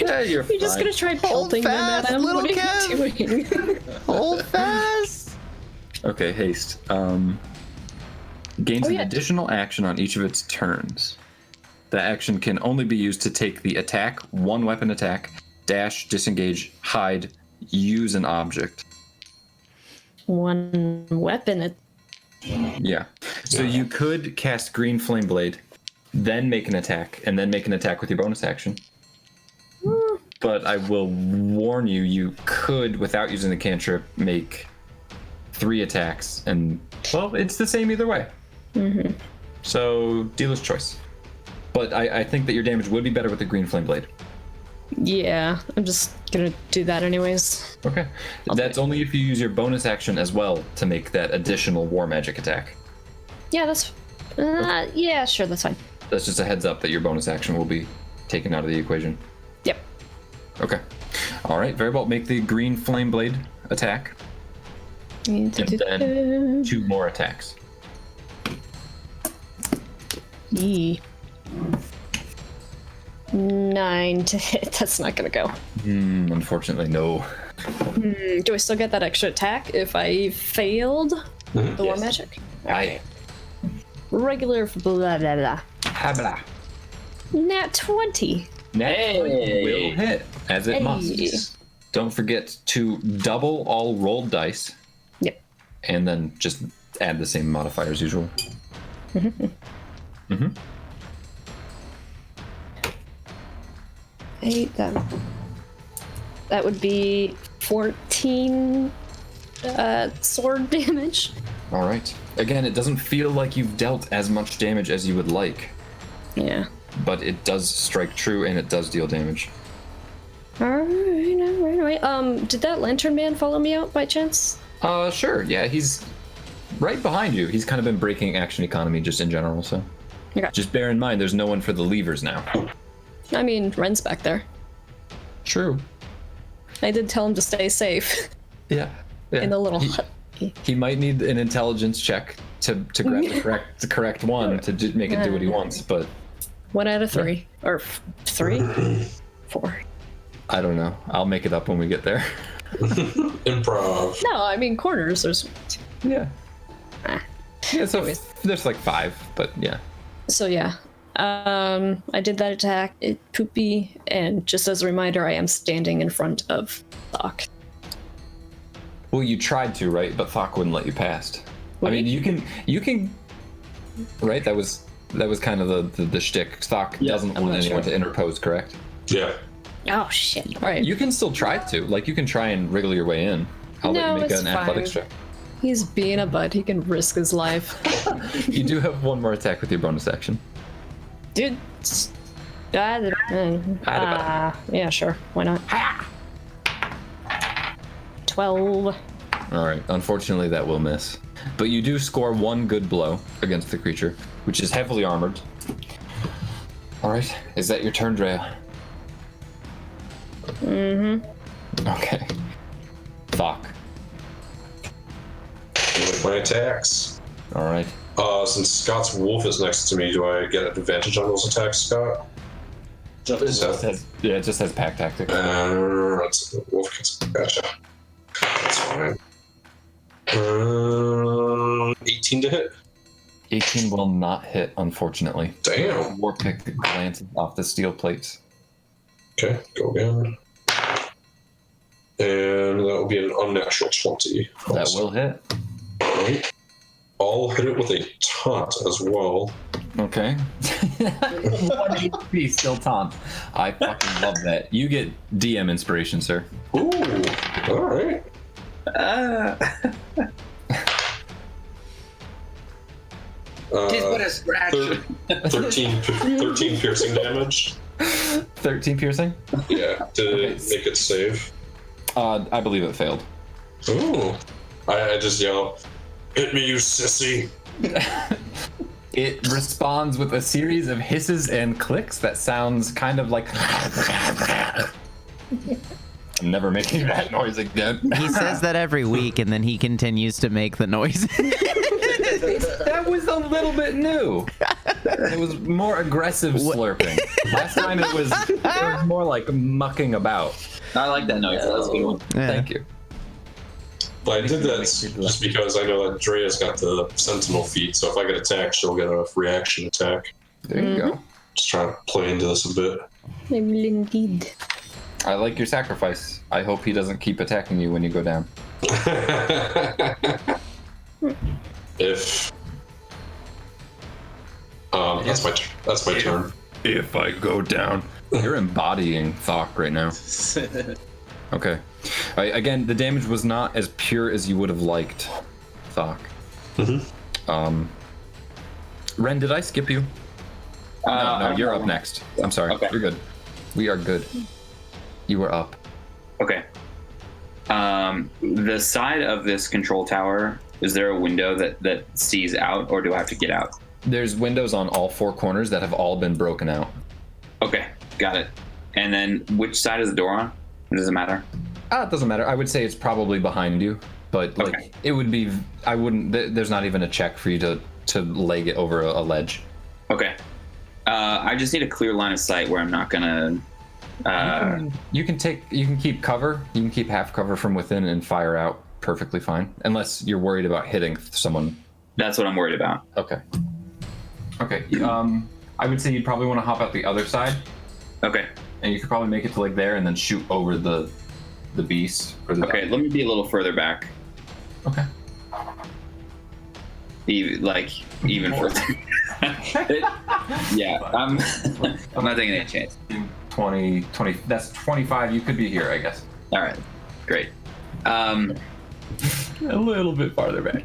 Yeah, you're just fine. gonna try Hold pelting them fast, at him? little What are Kev. you doing? Hold fast. Okay, haste. Gains Oh, an yeah. additional action on each of its turns. The action can only be used to take the attack, 1 weapon attack, dash, disengage, hide, use an object. One weapon. Yeah. So you could cast Green Flame Blade then make an attack, and then make an attack with your bonus action. But I will warn you, you could, without using the cantrip, make 3 attacks, and, well, it's the same either way. Mm-hmm. So, dealer's choice. But I think that your damage would be better with the green flame blade. Yeah, I'm just gonna do that anyways. Okay. That's only if you use your bonus action as well to make that additional war magic attack. Yeah, that's. Yeah, sure, that's fine. That's just a heads up that your bonus action will be taken out of the equation. Yep. Okay. All right, very well. Make the green flame blade attack. And then 2 more attacks. Yee. 9 to hit. That's not gonna go. Unfortunately, no. Do I still get that extra attack if I failed the war magic? Aye. Regular blah blah blah. Habla. Nat 20. Hey. Will hit, as it Hey. must. Don't forget to double all rolled dice. Yep. And then just add the same modifier as usual. Mm-hmm. 8. That would be 14 sword damage. All right. Again, it doesn't feel like you've dealt as much damage as you would like, Yeah. but it does strike true and it does deal damage. Alright. Did that lantern man follow me out by chance? Sure. Yeah, he's right behind you. He's kind of been breaking action economy just in general, so. Okay. Just bear in mind, there's no one for the levers now. I mean, Ren's back there. True. I did tell him to stay safe Yeah. in the little hut. He might need an intelligence check to grab the correct one to make it do what he wants, but 1 out of 3. Or 3? 4. I don't know. I'll make it up when we get there. Improv. No, I mean corners. There's. Yeah. Ah. Yeah, so there's like 5, but yeah. So yeah. I did that attack. It poopy, and just as a reminder, I am standing in front of Thok. Well, you tried to, right? But Thok wouldn't let you past. I mean, you can. Right? That was kind of the shtick. Thok doesn't I'm want not anyone sure. to interpose, correct? Yeah. Oh shit! All right. You can still try to. Like, you can try and wriggle your way in. I'll let No, you make it's an athletics fine. check. He's being a bud. He can risk his life. You do have 1 more attack with your bonus action. Dude. Yeah, sure. Why not? 12. All right. Unfortunately, that will miss. But you do score 1 good blow against the creature, which is heavily armored. All right. Is that your turn, Drea? Mm-hmm. Okay. Thok. With my attacks. All right. Since Scott's wolf is next to me, do I get advantage on those attacks, Scott? It just says pack tactic. That's wolf gets gotcha. That's fine. 18 to hit. 18 will not hit, unfortunately. Damn. Warpick glances off the steel plates. Okay, go again. And that will be an unnatural 20. That will hit. Right. I'll hit it with a taunt as well. Okay. 1 HP, still taunt. I fucking love that. You get DM inspiration, sir. Ooh, alright. Just put a scratch. 13 piercing damage. 13 piercing? Yeah, did it make it save? I believe it failed. Ooh. I just yell, hit me, you sissy. It responds with a series of hisses and clicks that sounds kind of like... I'm never making that noise again. He says that every week, and then he continues to make the noise. That was a little bit new. It was more aggressive slurping. Last time it was more like mucking about. I like that noise. That's a good one. Thank you. But I did that just because I know that Drea's got the sentinel feat, so if I get attacked, she'll get a reaction attack. There you go. Just trying to play into this a bit. Indeed. I like your sacrifice. I hope he doesn't keep attacking you when you go down. If That's my turn. If I go down. You're embodying Thok right now. Okay. All right, again, the damage was not as pure as you would have liked, Thok. Ren, did I skip you? No, you're up next. I'm sorry. Okay. You're good. We are good. You are up. Okay. The side of this control tower, is there a window that sees out, or do I have to get out? There's windows on all four corners that have all been broken out. Okay, got it. And then which side is the door on? Does it matter? It doesn't matter. I would say it's probably behind you, but like Okay. it would be. I wouldn't. There's not even a check for you to leg it over a ledge. Okay. I just need a clear line of sight where I'm not gonna. You can keep cover. You can keep half cover from within and fire out perfectly fine, unless you're worried about hitting someone. That's what I'm worried about. Okay. Okay. I would say you'd probably want to hop out the other side, Okay. and you could probably make it to like there, and then shoot over the beast. Or the Okay. Let me be a little further back. Okay. Even further. Yeah. I'm not taking any chance. 20. That's 25. You could be here, I guess. All right. Great. A little bit farther back.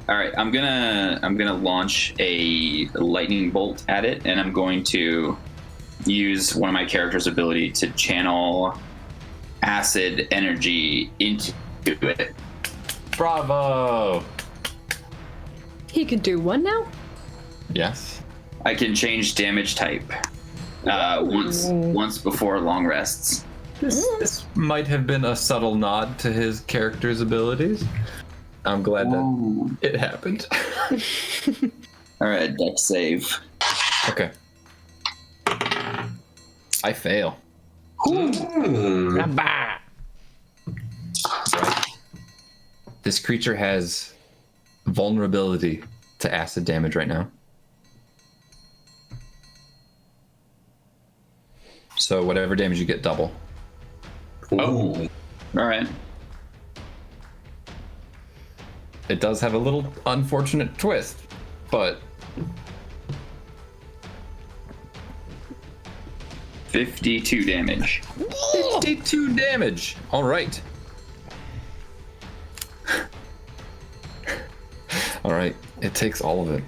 All right, I'm gonna launch a lightning bolt at it, and I'm going to use one of my character's ability to channel acid energy into it. Bravo. He could do one now? Yes. I can change damage type once before long rests. This might have been a subtle nod to his character's abilities. I'm glad that it happened. All right, dex save. Okay. I fail. Hmm. Right. This creature has vulnerability to acid damage right now. So whatever damage you get, double. Oh. All right. It does have a little unfortunate twist, but 52 damage. 52 damage. All right. All right. It takes all of it.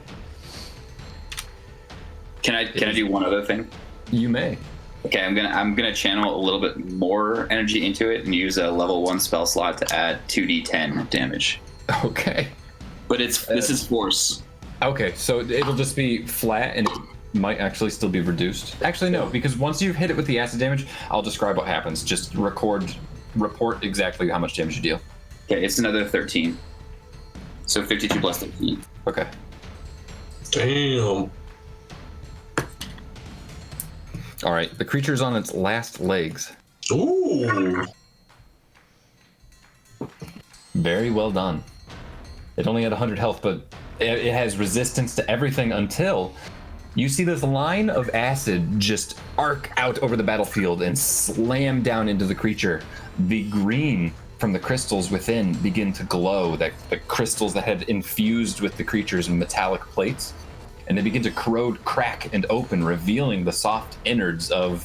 Can I do one other thing? You may. Okay, I'm gonna channel a little bit more energy into it and use a level 1 spell slot to add 2d10 damage. Okay. But this is force. Okay, so it'll just be flat and it might actually still be reduced. Actually, no, because once you've hit it with the acid damage, I'll describe what happens. Just report exactly how much damage you deal. Okay, it's another 13. So 52 plus 13. Okay. Damn. All right, the creature's on its last legs. Ooh. Very well done. It only had 100 health, but it has resistance to everything until you see this line of acid just arc out over the battlefield and slam down into the creature. The green from the crystals within begin to glow, the crystals that had infused with the creature's metallic plates, and they begin to corrode, crack, and open, revealing the soft innards of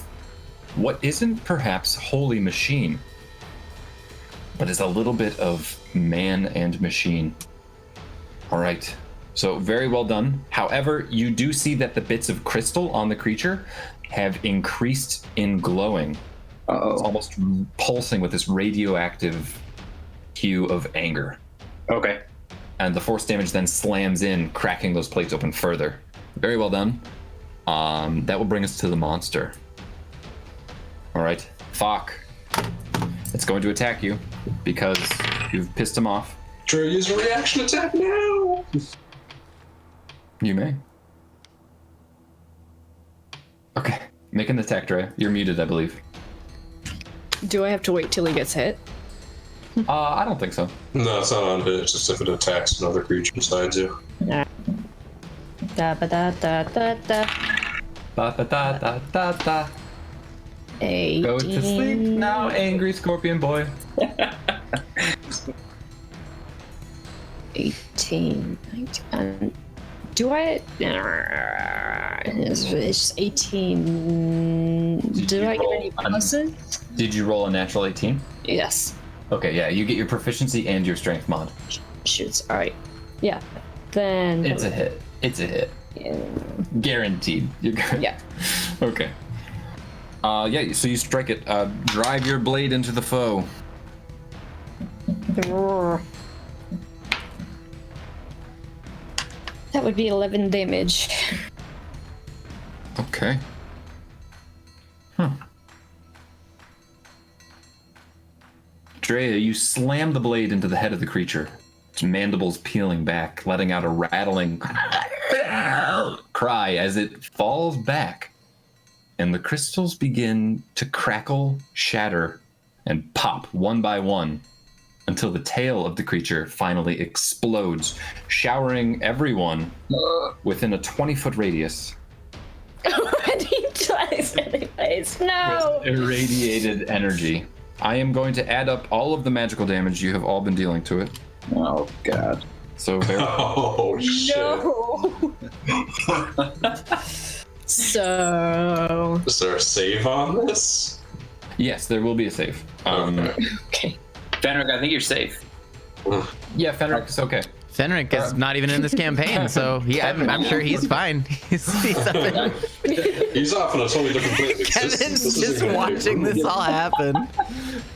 what isn't perhaps holy machine, but is a little bit of man and machine. All right, so very well done. However, you do see that the bits of crystal on the creature have increased in glowing. It's almost pulsing with this radioactive hue of anger. Okay. And the force damage then slams in, cracking those plates open further. Very well done. That will bring us to the monster. All right, Thok. It's going to attack you because you've pissed him off. Try to use a reaction attack now. You may. Okay, make an attack, Dre. You're muted, I believe. Do I have to wait till he gets hit? I don't think so. No, it's not on hit. It's just if it attacks another creature besides you. Da ba da da da da. Da da da da da da. 18. Go to sleep now, angry scorpion boy. 18, 19. Do I? It's 18. Do I get any pluses? Did you roll a natural 18? Yes. Okay, yeah, you get your proficiency and your strength mod. Shoots. All right. Yeah. Then. It's a hit. It's a hit. Yeah. Guaranteed. You're good. Yeah. Okay. Yeah, so you strike it. Drive your blade into the foe. That would be 11 damage. Okay. Drea, you slam the blade into the head of the creature. Its mandibles peeling back, letting out a rattling cry as it falls back. And the crystals begin to crackle, shatter, and pop one by one until the tail of the creature finally explodes, showering everyone within a 20-foot radius. Already twice anyways. No! With irradiated energy. I am going to add up all of the magical damage you have all been dealing to it. Oh god. So bear Oh shit! No! So. Is there a save on this? Yes, there will be a save. Okay. Fenric, I think you're safe. Yeah, Fenric is okay. Fenric is not even in this campaign, so I'm sure he's fine. He's up in, He's off on a totally different plane of existence. Kevin's This just isn't gonna watching be- this all happen.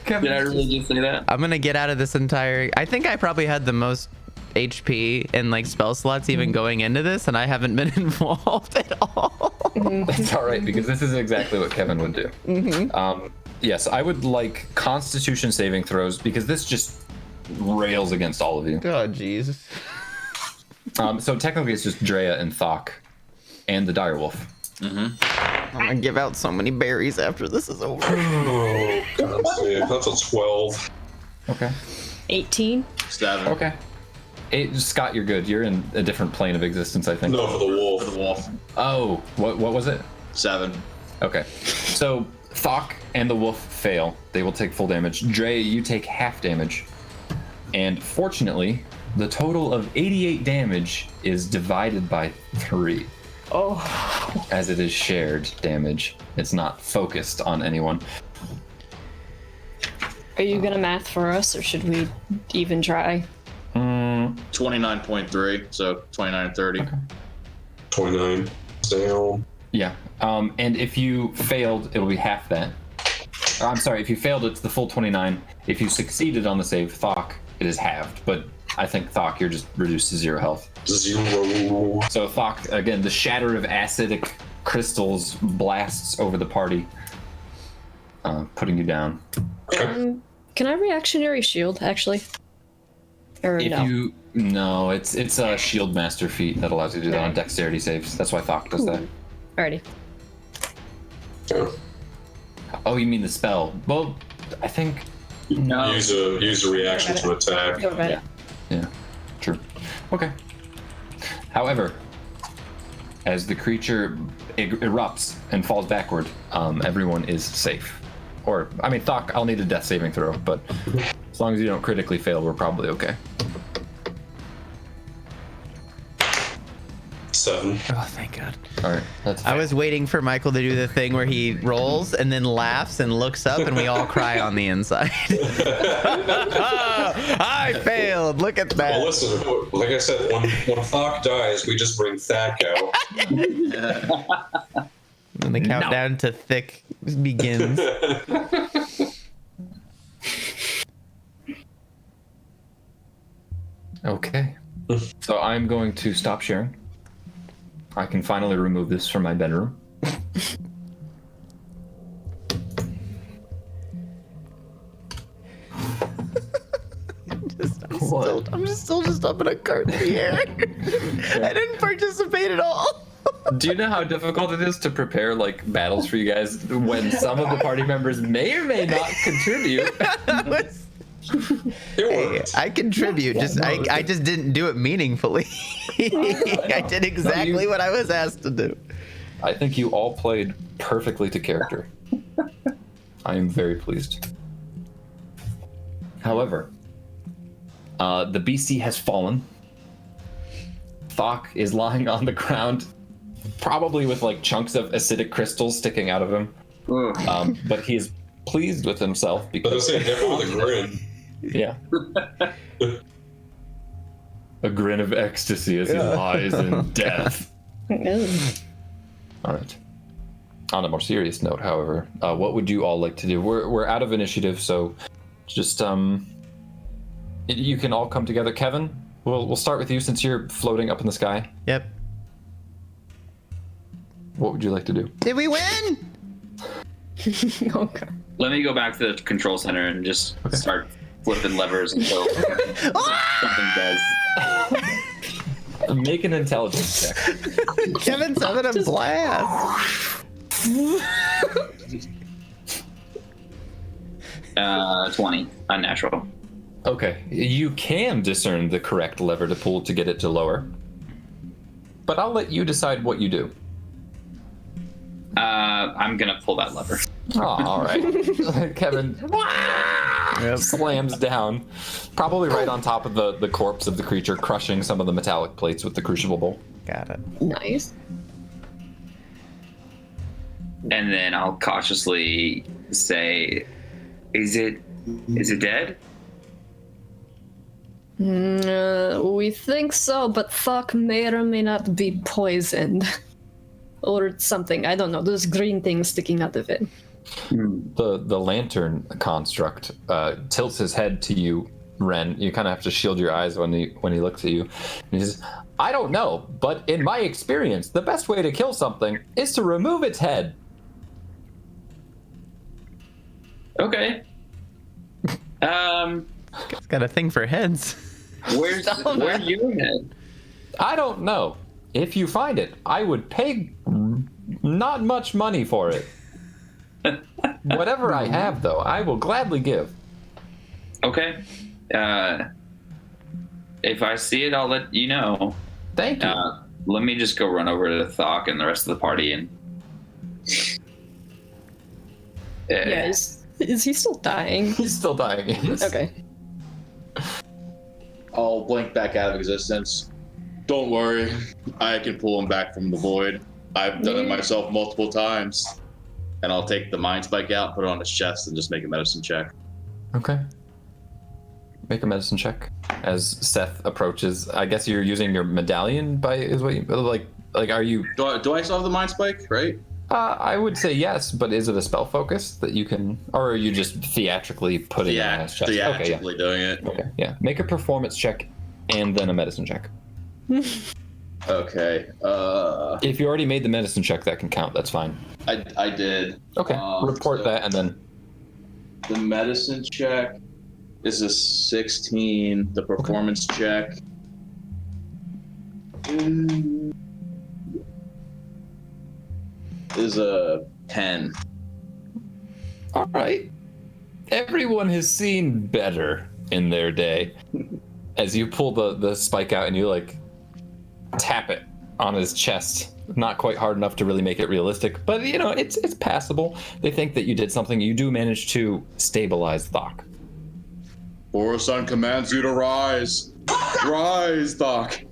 Did I really just say that? I'm gonna get out of this entire. I think I probably had the most HP and like spell slots even going into this, and I haven't been involved at all. It's all right because this is exactly what Kevin would do. Yes, I would like Constitution saving throws because this just rails against all of you. Oh jeez. So technically, it's just Drea and Thok, and the direwolf. I'm gonna give out so many berries after this is over. Oh, God, save. That's a 12. Okay. 18. 7. Okay. Scott, you're good. You're in a different plane of existence, I think. No, for the wolf. For the wolf. Oh, what was it? 7. Okay. So Thok and the wolf fail. They will take full damage. Dre, you take half damage. And fortunately, the total of 88 damage is divided by 3. Oh. As it is shared damage. It's not focused on anyone. Are you gonna math for us, or should we even try? 29.3, so 29 and 30. 29. Down. Yeah. And if you failed, it'll be half that. I'm sorry, if you failed, it's the full 29. If you succeeded on the save, Thok, it is halved. But I think, Thok, you're just reduced to 0 health. 0. So, Thok, again, the shatter of acidic crystals blasts over the party, putting you down. Okay. Can I reactionary shield, actually? Or If no? No, it's a shield master feat that allows you to do that on Okay. dexterity saves. That's why Thok does that. Alrighty. Yeah. Oh, you mean the spell? Well, I think No. Use a reaction to attack. Go about it. yeah, true. Okay. However, as the creature erupts and falls backward, everyone is safe. Or, I mean, Thok, I'll need a death saving throw, but as long as you don't critically fail, we're probably okay. 7. Oh, thank God. All right, that's I was waiting for Michael to do the thing where he rolls and then laughs and looks up, and we all cry on the inside. I failed. Look at that. Well, listen, like I said, when Thok dies, we just bring Thak out. And the countdown to thick begins. Okay. So I'm going to stop sharing. I can finally remove this from my bedroom. I'm still just up in a cart in the air. I didn't participate at all. Do you know how difficult it is to prepare like battles for you guys when some of the party members may or may not contribute? It worked. I contribute. I just didn't do it meaningfully. I did exactly what I was asked to do. I think you all played perfectly to character. I am very pleased. However, The BC has fallen. Thok is lying on the ground, probably with like chunks of acidic crystals sticking out of him. But he is pleased with himself I was because saying, definitely with a grin. yeah. A grin of ecstasy as he lies in death. All right. On a more serious note, however, what would you all like to do? We're out of initiative, so just you can all come together. Kevin, we'll start with you since you're floating up in the sky. Yep. What would you like to do? Did we win? Okay. Let me go back to the control center and just start flipping levers until something does. Make an intelligence check. Kevin's having a blast. 20, unnatural. Okay, you can discern the correct lever to pull to get it to lower, but I'll let you decide what you do. I'm gonna pull that lever. Oh, all right. Kevin slams down, probably right on top of the corpse of the creature, crushing some of the metallic plates with the crucible bowl. Got it. Nice. And then I'll cautiously say, is it dead? We think so, but Thok may or may not be poisoned. Or something, I don't know. There's green things sticking out of it. The lantern construct tilts his head to you, Ren. You kind of have to shield your eyes when he looks at you. And he says, I don't know, but in my experience, the best way to kill something is to remove its head. Okay. It's got a thing for heads. Where's your head? I don't know. If you find it, I would pay not much money for it. Whatever I have, though, I will gladly give. Okay. If I see it, I'll let you know. Thank you. Let me just go run over to Thok and the rest of the party and. Yeah, is he still dying? He's still dying. Yes. Okay. I'll blink back out of existence. Don't worry, I can pull him back from the void. I've done it myself multiple times. And I'll take the mind spike out, put it on his chest, and just make a medicine check. Okay. Make a medicine check. As Seth approaches, I guess you're using your medallion is what you like are you Do I still have the mind spike, right? I would say yes, but is it a spell focus that you can, or are you just theatrically putting it on his chest? Theatrically doing it. Okay, yeah. Make a performance check and then a medicine check. Okay. If you already made the medicine check, that can count. That's fine. I did. Okay. Report so that and then. The medicine check is a 16. The performance check is a 10. All right. Everyone has seen better in their day. As you pull the spike out and you like tap it on his chest. Not quite hard enough to really make it realistic, but you know, it's passable. They think that you did something. You do manage to stabilize Thok. Borosan commands you to rise. Rise, Thok.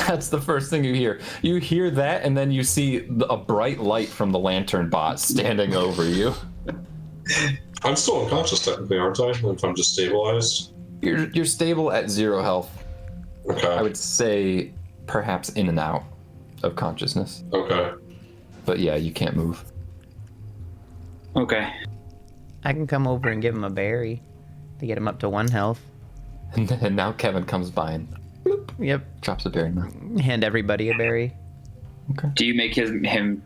That's the first thing you hear. You hear that, and then you see a bright light from the lantern bot standing over you. I'm still unconscious technically, aren't I? If I'm just stabilized. You're stable at 0 health. Okay. I would say perhaps in and out of consciousness. Okay. But yeah, you can't move. Okay. I can come over and give him a berry to get him up to 1 health. And now Kevin comes by and Yep. drops a berry in mouth. Hand everybody a berry. Do you make him?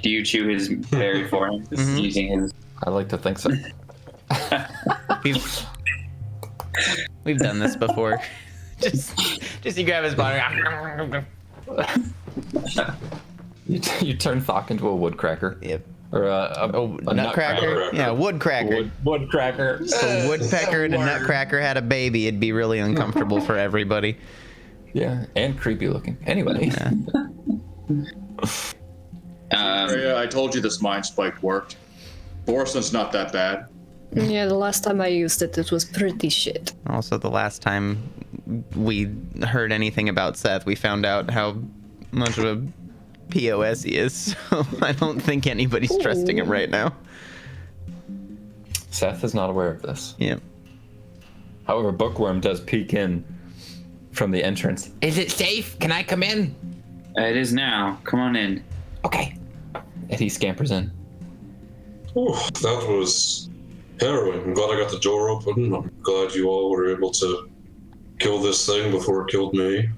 Do you chew his berry for him using his? I like to think so. We've done this before. just you grab his body. You turn Thok into a woodcracker. Yep. Or a Nutcracker? Yeah, woodcracker. Woodcracker. If a woodpecker and a nutcracker had a baby, it'd be really uncomfortable for everybody. Yeah, and creepy looking. Anyway. I told you this mind spike worked. Borosan's not that bad. Yeah, the last time I used it, it was pretty shit. Also, the last time we heard anything about Seth, we found out how much of a POS he is. So I don't think anybody's trusting him right now. Seth is not aware of this. Yeah. However, Bookworm does peek in from the entrance. Is it safe? Can I come in? It is now. Come on in. Okay. And he scampers in. Ooh, that was harrowing. I'm glad I got the door open. I'm glad you all were able to kill this thing before it killed me.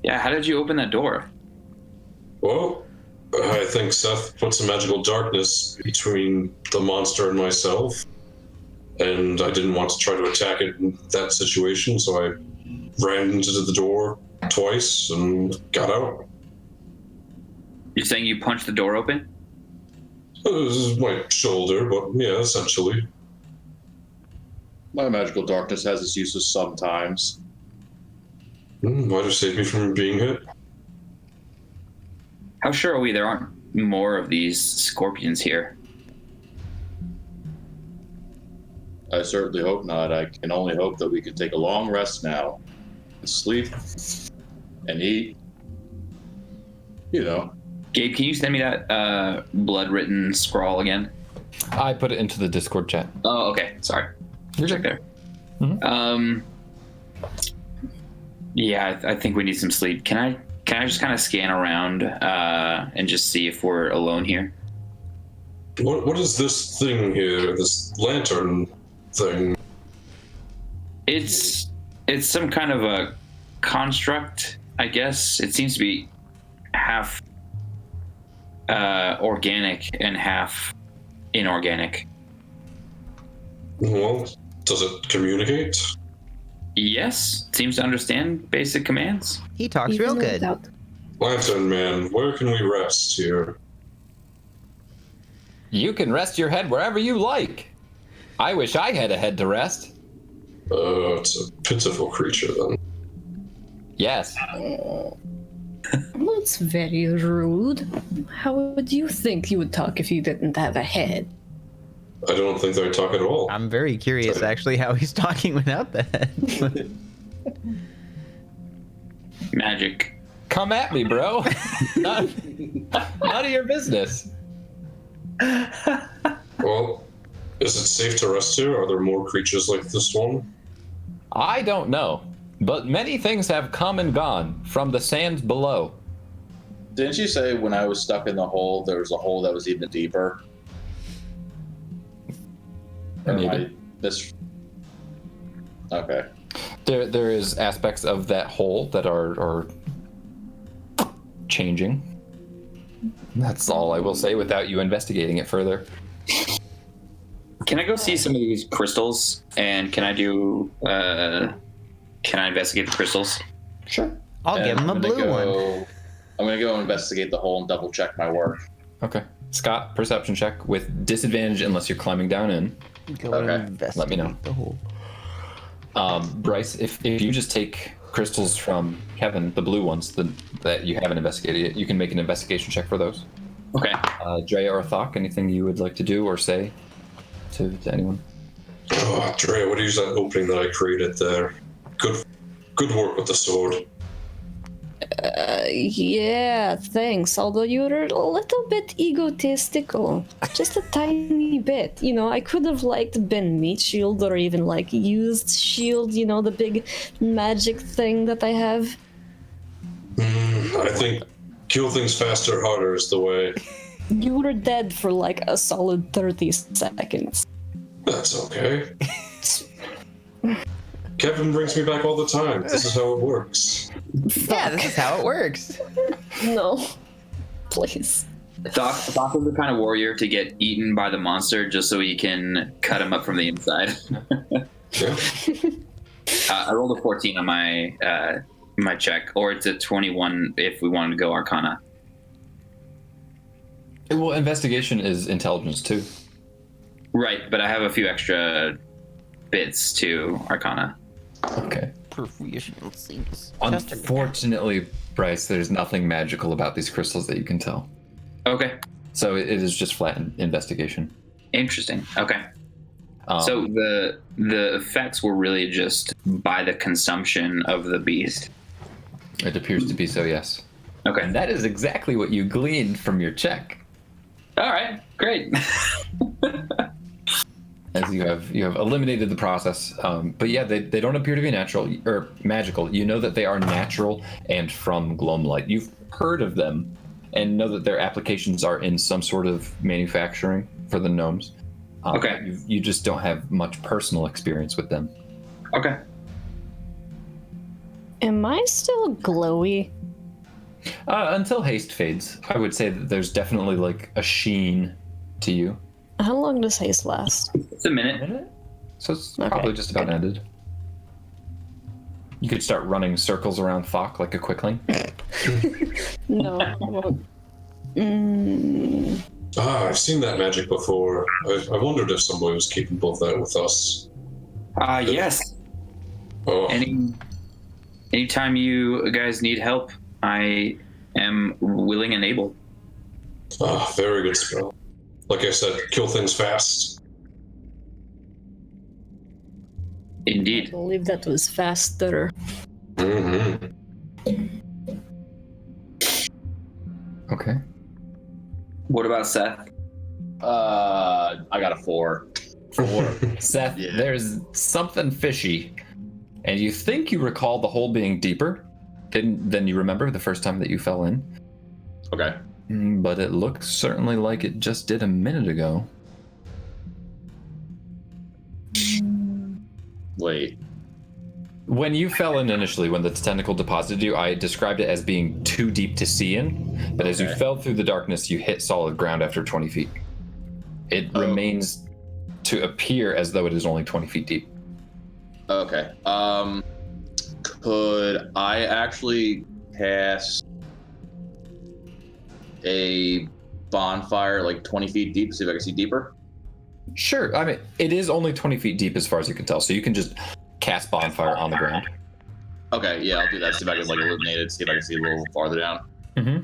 Yeah, how did you open that door? Well, I think Seth put some magical darkness between the monster and myself, and I didn't want to try to attack it in that situation, so I ran into the door twice and got out. You're saying you punched the door open? This is my shoulder, but yeah, essentially. My magical darkness has its uses sometimes. Might have saved me from being hit. How sure are we there aren't more of these scorpions here? I certainly hope not. I can only hope that we can take a long rest now. And sleep. And eat. You know. Gabe, can you send me that blood-written scrawl again? I put it into the Discord chat. Oh, okay. Sorry. You're Check there. Mhm. Yeah, I think we need some sleep. Can I just kind of scan around and just see if we're alone here? What is this thing here? This lantern thing? It's some kind of a construct, I guess. It seems to be half organic and half inorganic. Well, does it communicate? Yes, seems to understand basic commands. He talks real good. without- Lantern Man, where can we rest here? You can rest your head wherever you like. I wish I had a head to rest. It's a pitiful creature then. Yes. That's very rude. How would you think you would talk if you didn't have a head? I don't think they talk at all. I'm very curious, actually, how he's talking without the head. Magic. Come at me, bro. None of your business. Well, is it safe to rest here? Are there more creatures like this one? I don't know, but many things have come and gone from the sands below. Didn't you say when I was stuck in the hole, there was a hole that was even deeper? Or am Maybe. I this? Okay. There is aspects of that hole that are changing. That's all I will say without you investigating it further. Can I go see some of these crystals? And can I investigate the crystals? Sure. I'll give him a blue one. I'm gonna go investigate the hole and double check my work. Okay. Scott, perception check with disadvantage unless you're climbing down in. Go Okay. and investigate Let me know. the hole. Bryce, if you just take crystals from Kevin, the blue ones that you haven't investigated yet, you can make an investigation check for those. Okay. Drea or Thok, anything you would like to do or say to anyone? Oh, Dre, what do you use that opening that I created there? Good work with the sword. Yeah, thanks. Although you're a little bit egotistical. Just a tiny bit. You know, I could have been meat shield or even used shield, you know, the big magic thing that I have. I think kill things faster, harder is the way. You were dead for a solid 30 seconds. That's okay. Kevin brings me back all the time. This is how it works. Yeah, this is how it works. No. Please. Doc is the kind of warrior to get eaten by the monster just so he can cut him up from the inside. Yeah. I rolled a 14 on my check, or it's a 21 if we wanted to go Arcana. Well, investigation is intelligence too. Right, but I have a few extra bits to Arcana. Okay. Proficiency. Unfortunately, Bryce, there's nothing magical about these crystals that you can tell. Okay, So it is just flat investigation. interesting. Okay. So the effects were really just by the consumption of the beast. It appears to be so, yes. Okay. And that is exactly what you gleaned from your check. All right. Great. As you have eliminated the process, but yeah, they don't appear to be natural or magical. You know that they are natural and from Gloamlight. You've heard of them and know that their applications are in some sort of manufacturing for the gnomes. Okay. You just don't have much personal experience with them. Okay. Am I still glowy? Until haste fades, I would say that there's definitely like a sheen to you. How long does haste last? It's a minute. So it's Okay, probably just about good. ended. You could start running circles around Falk like a quickling. No. I won't. Mm, I've seen that magic before. I wondered if somebody was capable of that with us. Yes. Oh, Anytime you guys need help, I am willing and able. very good spell. Like I said, kill things fast. I Indeed. believe that was faster. Mm-hmm. Okay. What about Seth? I got a 4. Seth, Yeah. there's something fishy, and you think you recall the hole being deeper than you remember the first time that you fell in. Okay. But it looks certainly like it just did a minute ago. Wait. When you fell in initially, when the tentacle deposited you, I described it as being too deep to see in. But as you Okay. fell through the darkness, you hit solid ground after 20 feet. It Oh. remains to appear as though it is only 20 feet deep. Okay. Could I actually cast a bonfire like 20 feet deep, see if I can see deeper? Sure. I mean, it is only 20 feet deep as far as you can tell, so you can just cast bonfire on the ground. Okay, yeah, I'll do that. See if I can like illuminate it, see if I can see a little farther down. Mm-hmm.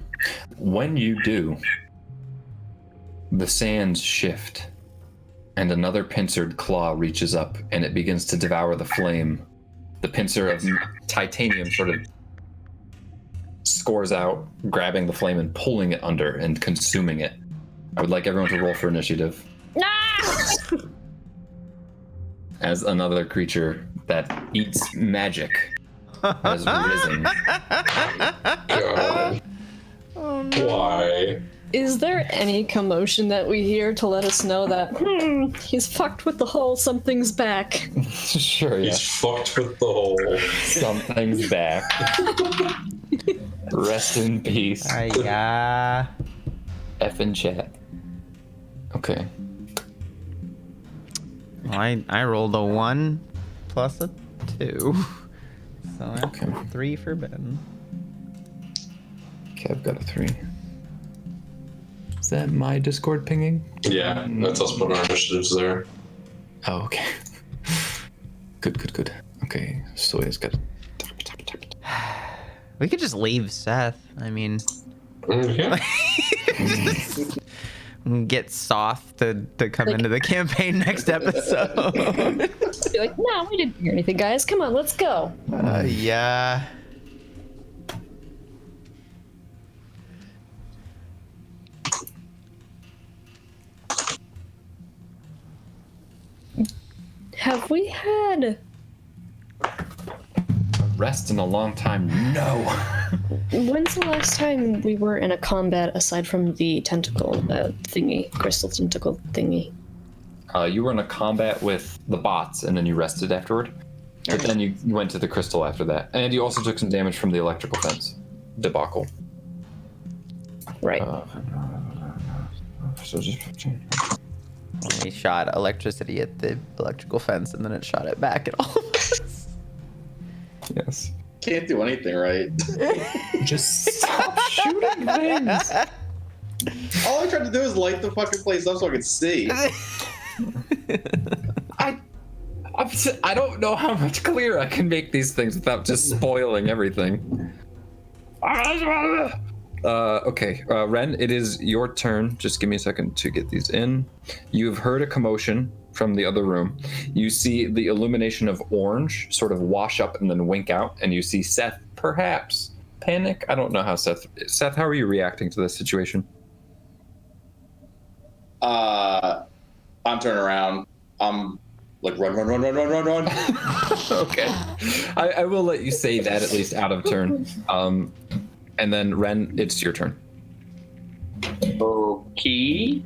When you do, the sands shift, and another pincered claw reaches up, and it begins to devour the flame. The pincer of titanium sort of scores out, grabbing the flame and pulling it under and consuming it. I would like everyone to roll for initiative. As another creature that eats magic has risen. God. Oh, no. Why? Is there any commotion that we hear to let us know that, he's fucked with the hole, something's back? Sure, He's yes. fucked with the hole. Something's back. Rest in peace. Yeah. F in chat. Okay. Well, I rolled a 1 plus a 2. So that's Okay. 3 for Ben. Okay, I've got a 3. Is that my Discord pinging? Yeah, that's us putting our initiatives there. Oh, okay. Good. Okay, Soya's got. We could just leave Seth. I mean, Yeah. get Soth to come into the campaign next episode. Be like, no, we didn't hear anything, guys. Come on, let's go. Yeah. Have we had... Rest in a long time. No. When's the last time we were in a combat aside from the tentacle thingy, crystal tentacle thingy? You were in a combat with the bots, and then you rested afterward. But then you went to the crystal after that, and you also took some damage from the electrical fence debacle. Right. So just We shot electricity at the electrical fence, and then it shot it back at all of us. yes. Can't do anything right. Just stop shooting things. All I tried to do is light the fucking place up so I could see. I don't know how much clearer I can make these things without just spoiling everything. Okay, Ren, it is your turn. Just give me a second to get these in. You've heard a commotion from the other room, you see the illumination of orange sort of wash up and then wink out, and you see Seth perhaps panic. I don't know how Seth, how are you reacting to this situation? I'm turning around. I'm like, run. Okay. I will let you say that at least out of turn. And then Ren, it's your turn. Okay.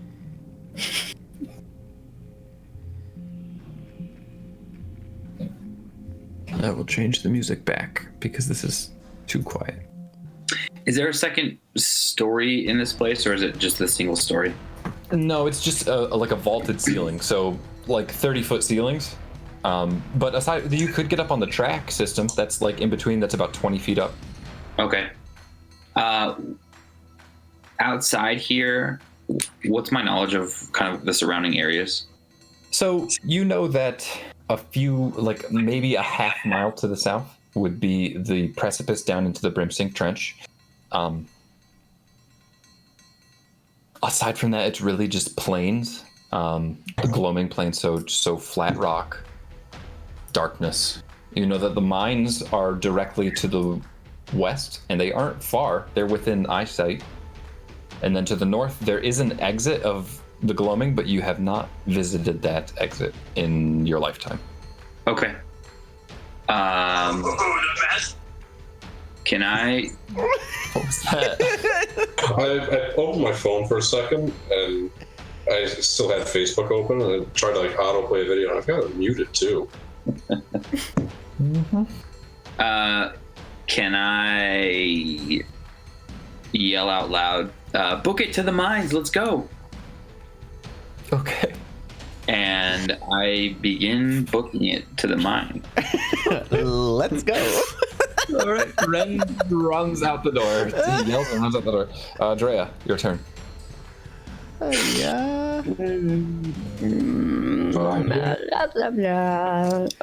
I will change the music back because this is too quiet. Is there a second story in this place, or is it just a single story? No, it's just like a vaulted ceiling, so like 30-foot ceilings. But aside, you could get up on the track system. That's like in between. That's about 20 feet up. Okay. Outside here, what's my knowledge of kind of the surrounding areas? So you know that a few, like maybe a half mile to the south, would be the precipice down into the Brimsink Trench. Aside from that, it's really just plains, the gloaming plains, so flat rock, darkness. You know that the mines are directly to the west, and they aren't far. They're within eyesight. And then to the north, there is an exit of the gloaming, but you have not visited that exit in your lifetime. Okay. Can I? What was that? I opened my phone for a second, and I still had Facebook open, and I tried to like autoplay a video, and I've got to mute it too. Can I yell out loud, book it to the mines, let's go. Okay. And I begin booking it to the mine. Let's go. All right. Ren runs out the door. He yells and runs out the door. Drea, your turn. Yeah.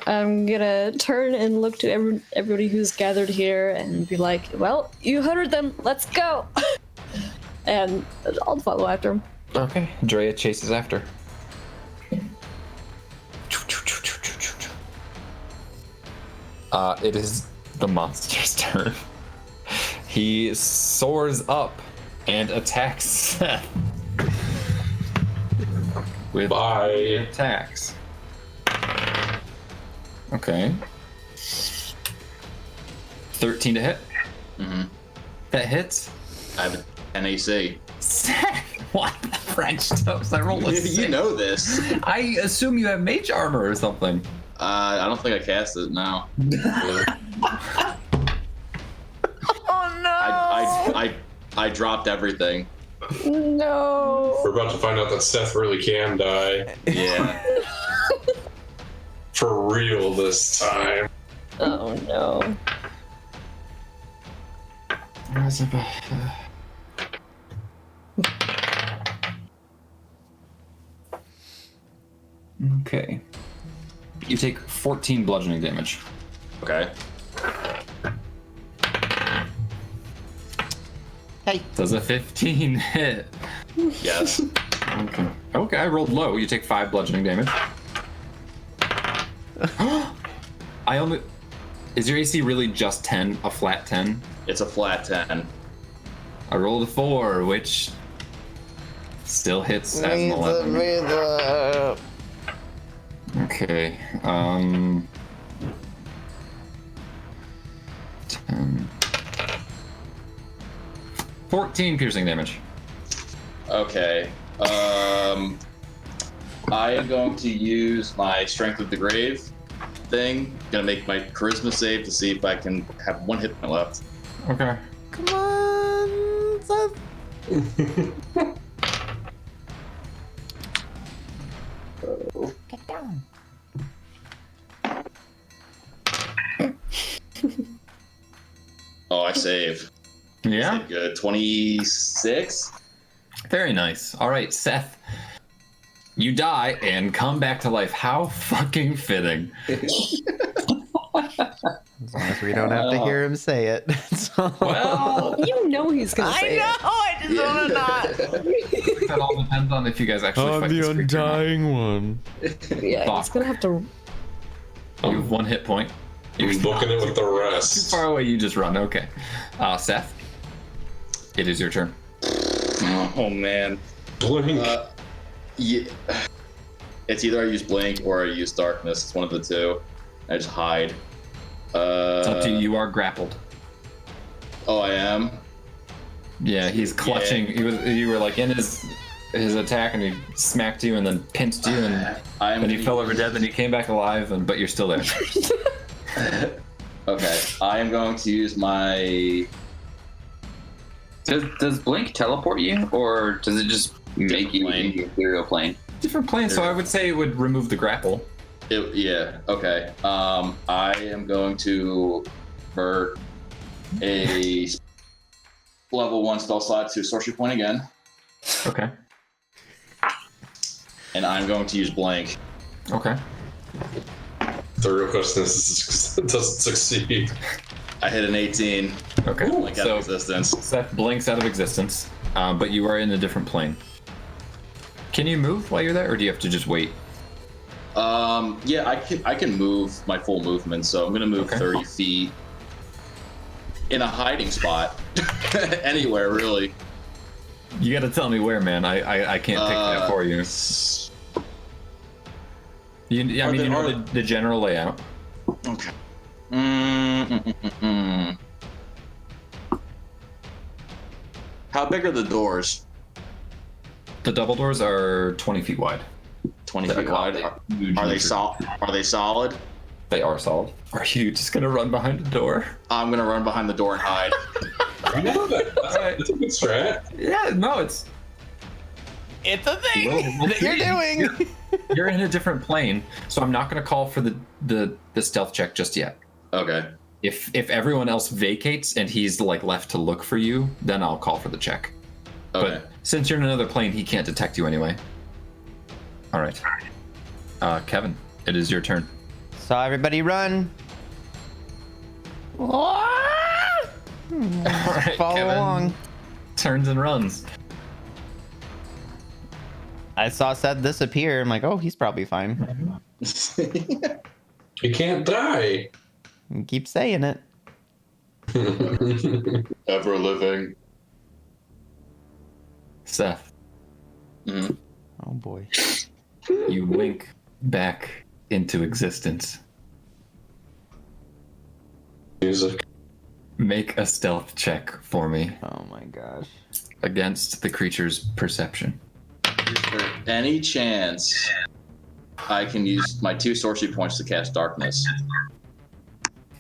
I'm gonna turn and look to everybody who's gathered here and be like, well, you heard them, let's go. And I'll follow after him. Okay. Drea chases after. It is the monster's turn. He soars up and attacks Seth. With Bye. attacks. Okay. 13 to hit. Mm-hmm. That hits. I have an AC. What the French toast? I rolled a six. You know this. I assume you have mage armor or something. I don't think I cast it. No. Oh no! I dropped everything. No. We're about to find out that Seth really can die. Yeah. For real this time. Oh no. Okay. You take 14 bludgeoning damage. Okay. Does a 15 hit? Yes. Okay. Okay, I rolled low. You take 5 bludgeoning damage. I only... Is your AC really just 10? A flat 10? It's a flat 10. I rolled a 4, which still hits as an 11. Okay. 10. 14 piercing damage. Okay. I am going to use my Strength of the Grave thing. Gonna make my charisma save to see if I can have 1 hit point left. Okay. Come on, Seth. Get down. Oh, I save. Yeah? Save good. 26? Very nice. All right, Seth. You die and come back to life. How fucking fitting. As long as we don't have to hear him say it. So... Well, You know he's gonna say I just want to not. that all depends on if you guys actually fight this creature or not. one. it. Yeah, he's gonna have to. You have 1 hit point. He's booking it with the Too rest. far away, you just run. Okay. Seth, it is your turn. Oh man. Blink. Yeah. It's either I use blink or I use darkness. It's one of the two. I just hide. It's up to you. You are grappled. Oh, I am. Yeah, he's clutching. You were like in his attack, and he smacked you, and then pinched you, and then he fell over dead. Then he came back alive, but you're still there. Okay, I am going to use my. Does Blink teleport you, or does it just make you in the ethereal plane? Different plane, so I would say it would remove the grapple. Yeah. Okay. I am going to convert a level 1 spell slot to a sorcery point again, Okay. and I'm going to use blank. Okay. The real question is, does it succeed? I hit an 18. Okay. Blink out of So existence. Seth blinks out of existence, but you are in a different plane. Can you move while you're there, or do you have to just wait? Yeah, I can move my full movement, so I'm gonna move Okay. 30 feet in a hiding spot, anywhere really. You got to tell me where, man. I can't pick that for you. I mean, you know the general layout. Okay. How big are the doors? The double doors are 20 feet wide. 20 That feet wide. accommodate huge Are they creatures. Are they solid? They are solid. Are you just gonna run behind the door? I'm gonna run behind the door and hide. That's a good strat. Yeah, no, it's It's a thing We'll that you're see. doing. you're in a different plane, so I'm not gonna call for the stealth check just yet. Okay. If everyone else vacates and he's like left to look for you, then I'll call for the check. Okay. But since you're in another plane, he can't detect you anyway. All right. Kevin, it is your turn. So everybody run. All right, Follow Kevin along. turns and runs. I saw Seth disappear. I'm like, oh, he's probably fine. He can't die. You keep saying it. Ever living. Seth, Mhm. Oh boy. you wink back into existence. Music. Make a stealth check for me Oh my gosh. against the creature's perception. Is there any chance I can use my 2 sorcery points to cast darkness?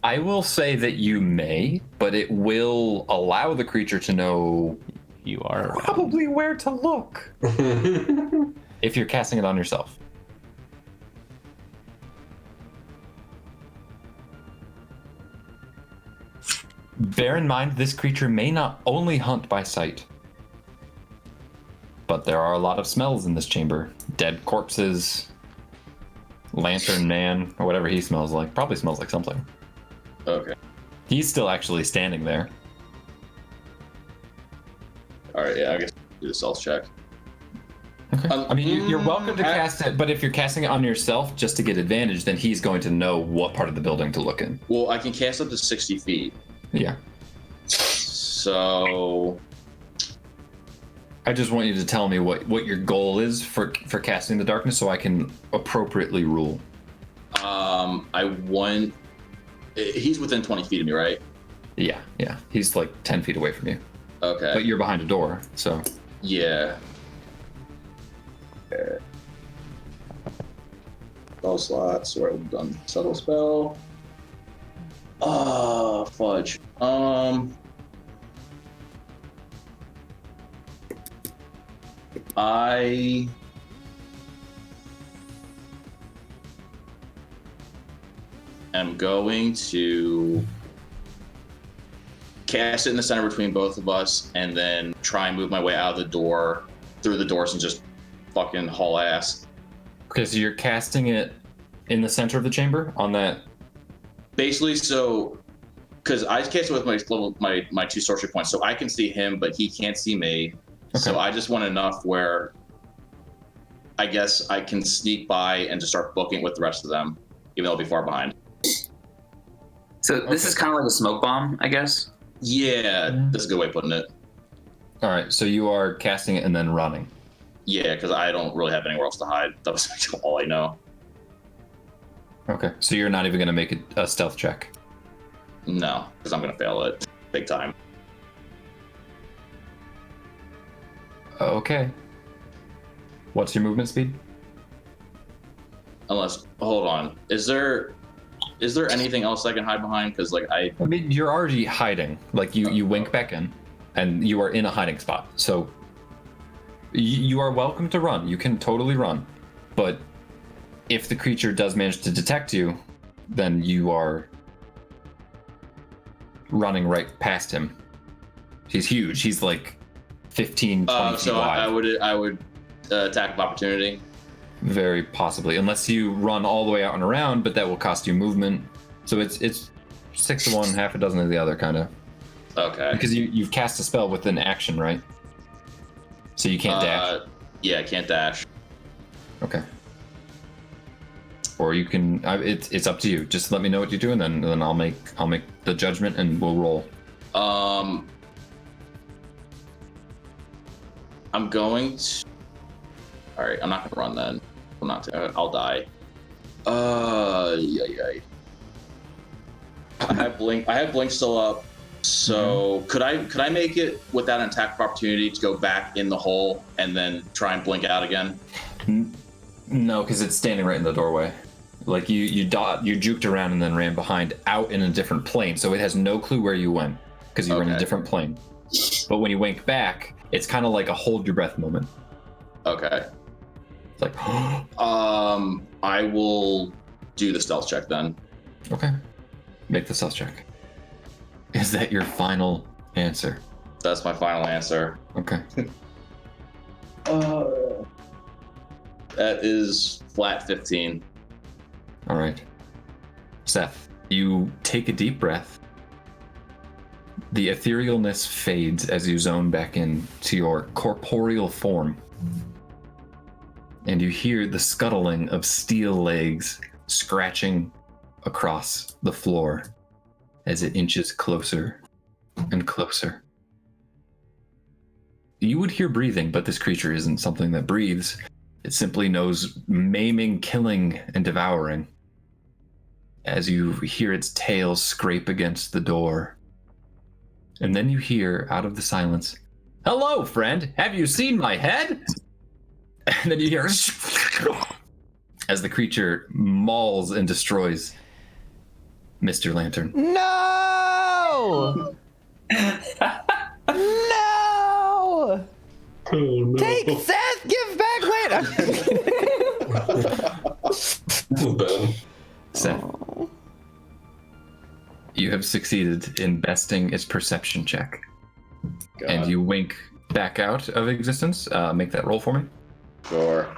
I will say that you may, but it will allow the creature to know You are around. probably where to look if you're casting it on yourself. Bear in mind, this creature may not only hunt by sight, but there are a lot of smells in this chamber. Dead corpses, lantern man, or whatever he smells like. Probably smells like something. Okay. He's still actually standing there. Alright, yeah, I guess I'll do the stealth check. Okay. I mean, you're welcome to I- cast it, but if you're casting it on yourself just to get advantage, then he's going to know what part of the building to look in. Well, I can cast up to 60 feet. Yeah. So I just want you to tell me what your goal is for casting the darkness so I can appropriately rule. I want. He's within 20 feet of me, right? Yeah. He's like 10 feet away from you. Okay. But you're behind a door, so. Yeah. Spell slots. Where I've done subtle spell. Fudge. I am going to cast it in the center between both of us and then try and move my way out of the door, through the doors, and just fucking haul ass. Okay, so you're casting it in the center of the chamber on that basically, so because I cast it with my 2 sorcery points, so I can see him, but he can't see me. So I just want enough where I guess I can sneak by and just start booking with the rest of them, even though I'll be far behind. So this is kind of like a smoke bomb, I guess. Yeah, that's a good way of putting it. All right, so you are casting it and then running. Yeah, because I don't really have anywhere else to hide. That was all I know. Okay, so you're not even going to make a stealth check. No, because I'm going to fail it big time. Okay. What's your movement speed? Unless, hold on, is there anything else I can hide behind? Because like I mean, you're already hiding. Like you wink back in, and you are in a hiding spot. So you are welcome to run. You can totally run, but if the creature does manage to detect you, then you are running right past him. He's huge. He's like 15, 20 feet so wide. I would attack of opportunity. Very possibly, unless you run all the way out and around, but that will cost you movement. So it's 6 of one, half a dozen of the other, kind of. Okay. Because you've cast a spell with an action, right? So you can't dash. Yeah, I can't dash. Okay. Or you can. It's up to you. Just let me know what you're doing, then I'll make the judgment and we'll roll. I'm going to. All right, I'm not gonna run then. I'm not. I'll die. Yeah. I have blink still up. So could I make it without an attack of opportunity to go back in the hole and then try and blink out again? No, because it's standing right in the doorway. Like you juked around and then ran behind out in a different plane, so it has no clue where you went because you were in a different plane. But when you wink back, it's kind of like a hold your breath moment. Okay. It's like I will do the stealth check then. Okay. Make the stealth check. Is that your final answer? That's my final answer. Okay. That is flat 15. All right. Seth, you take a deep breath. The etherealness fades as you zone back into your corporeal form. And you hear the scuttling of steel legs scratching across the floor as it inches closer and closer. You would hear breathing, but this creature isn't something that breathes. It simply knows maiming, killing, and devouring. As you hear its tail scrape against the door. And then you hear, out of the silence, "Hello, friend! Have you seen my head?" And then you hear as the creature mauls and destroys Mr. Lantern. No! No! Oh, no. Take Seth! Give back Lantern! Ben. Seth, you have succeeded in besting its perception check. God. And you wink back out of existence. Make that roll for me. Sure.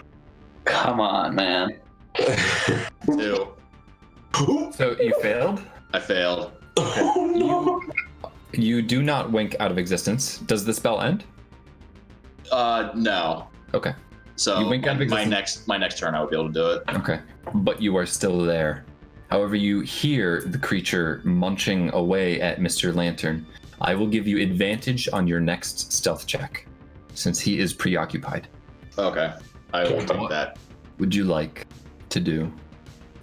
Come on, man. 2. So you failed? I failed. Oh, no. You do not wink out of existence. Does the spell end? No. Okay. So You wink out of my existence. next turn I would be able to do it. Okay. But you are still there. However, you hear the creature munching away at Mr. Lantern. I will give you advantage on your next stealth check, since he is preoccupied. Okay. I will take that. Would you like to do?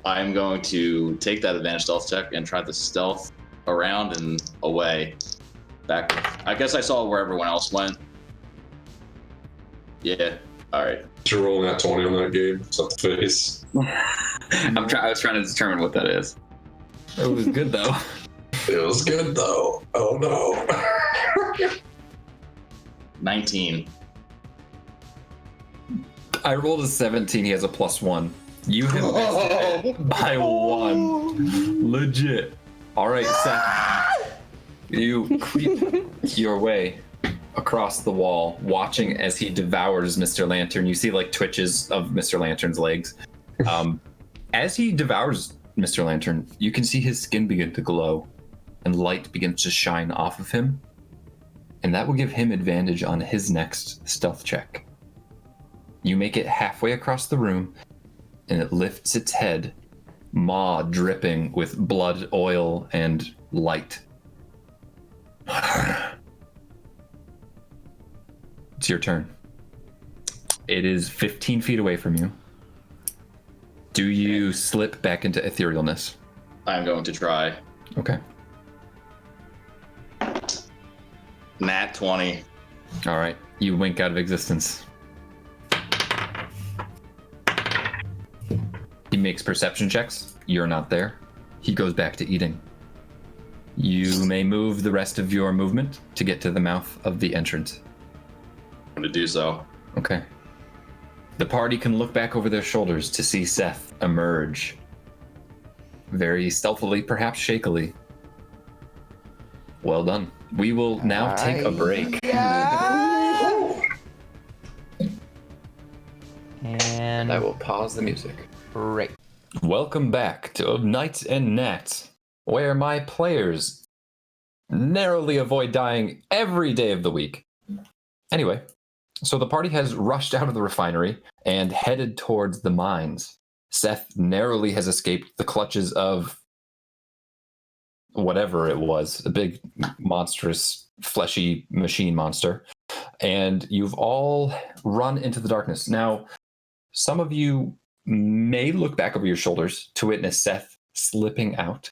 I'm going to take that advantage stealth check and try to stealth around and away. Back. I guess I saw where everyone else went. Yeah. All right. You're rolling that 20 on that game. It's up the face. I was trying to determine what that is. It was good though. It was good though. Oh no. 19. I rolled a 17. He has a +1. You have missed it by 1. Legit. All right, Seth. You creep your way across the wall, watching as he devours Mr. Lantern. You see like twitches of Mr. Lantern's legs. As he devours Mr. Lantern, you can see his skin begin to glow, and light begins to shine off of him, and that will give him advantage on his next stealth check. You make it halfway across the room, and it lifts its head, maw dripping with blood, oil, and light. It's your turn. It is 15 feet away from you. Do you slip back into etherealness? I'm going to try. Okay. Nat 20. All right. You wink out of existence. He makes perception checks. You're not there. He goes back to eating. You may move the rest of your movement to get to the mouth of the entrance. I'm going to do so. Okay. The party can look back over their shoulders to see Seth emerge. Very stealthily, perhaps shakily. Well done. We will now take a break. And I will pause the music. break. Welcome back to Knights and Gnats, where my players narrowly avoid dying every day of the week. Anyway, so the party has rushed out of the refinery and headed towards the mines. Seth narrowly has escaped the clutches of whatever it was, a big, monstrous, fleshy machine monster. And you've all run into the darkness. Now, some of you may look back over your shoulders to witness Seth slipping out.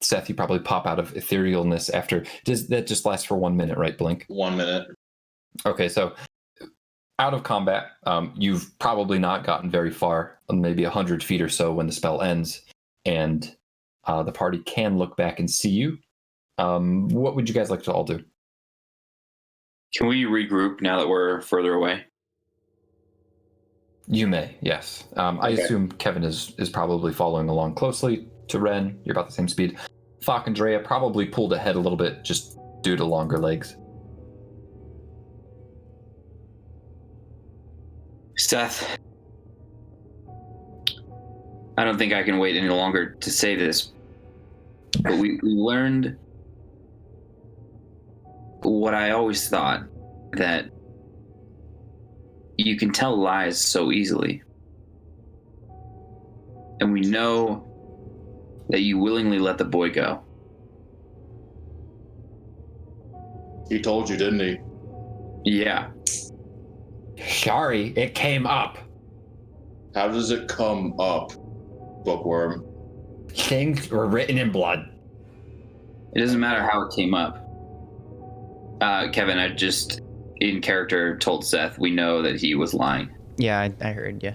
Seth, you probably pop out of etherealness after. Does that just last for 1 minute, right, Blink? 1 minute. Okay, so out of combat, you've probably not gotten very far, maybe 100 feet or so when the spell ends, and the party can look back and see you. What would you guys like to all do? Can we regroup now that we're further away? You may, yes. I Okay. assume Kevin is probably following along closely to Ren. You're about the same speed. Falk and Drea probably pulled ahead a little bit just due to longer legs. Seth, I don't think I can wait any longer to say this, but we learned what I always thought, that you can tell lies so easily. And we know that you willingly let the boy go. He told you, didn't he? Yeah. Sorry, it came up. How does it come up, Bookworm? Things were written in blood. It doesn't matter how it came up. Kevin, I just, in character, told Seth we know that he was lying. Yeah, I heard you.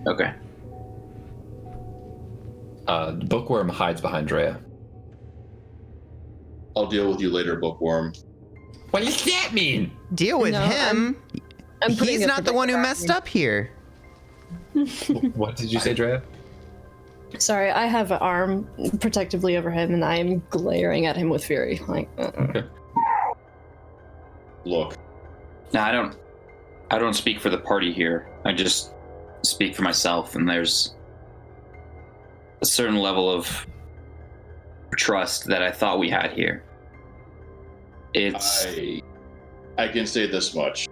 Okay. Bookworm hides behind Drea. I'll deal with you later, Bookworm. What does that mean? Deal with No, him. I'm putting He's a not the one who protector messed on up here. What did you say, Drea? you. Sorry, I have an arm protectively over him, and I am glaring at him with fury. Like, Okay. Look, No, I don't speak for the party here. I just speak for myself, and there's a certain level of trust that I thought we had here. It's I can say this much.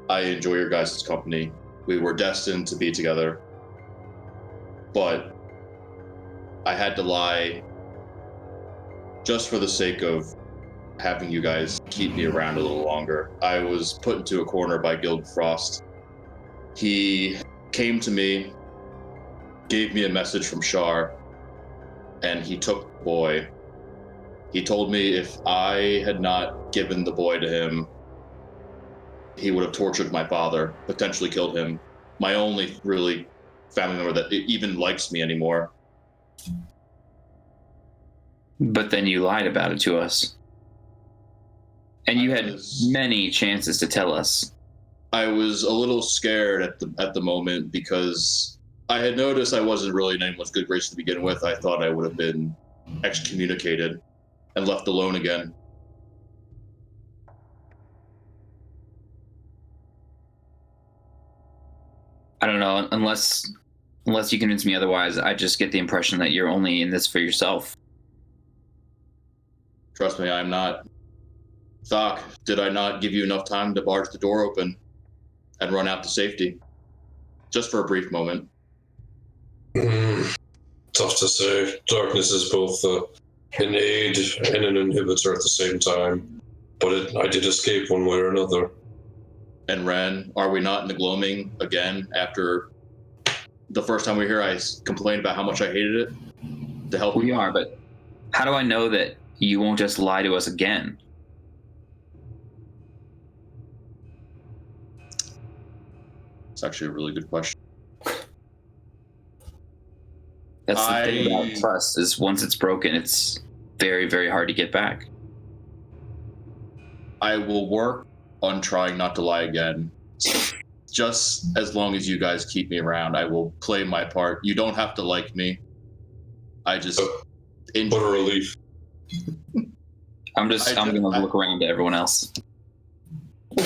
I enjoy your guys' company. We were destined to be together. But I had to lie just for the sake of having you guys keep me around a little longer. I was put into a corner by Guild Frost. He came to me, gave me a message from Shar, and he took the boy. He told me if I had not given the boy to him, he would have tortured my father, potentially killed him. My only really family member that even likes me anymore. But then you lied about it to us. And you had was- many chances to tell us. I was a little scared at the moment because I had noticed I wasn't really in anyone's good grace to begin with. I thought I would have been excommunicated and left alone again. I don't know, unless Unless you convince me otherwise, I just get the impression that you're only in this for yourself. Trust me, I'm not. Thok, did I not give you enough time to barge the door open and run out to safety? Just for a brief moment. Tough to say. Darkness is both an aid and an inhibitor at the same time. But I did escape one way or another. And Ren, are we not in the gloaming again after the first time we were here? I complained about how much I hated it. To help We you. are, but how do I know that you won't just lie to us again? It's actually a really good question. That's the thing about trust, is once it's broken, it's very, very hard to get back. I will work on trying not to lie again. Just as long as you guys keep me around, I will play my part. You don't have to like me. I just What a enjoy. relief. I'm gonna look around to everyone else.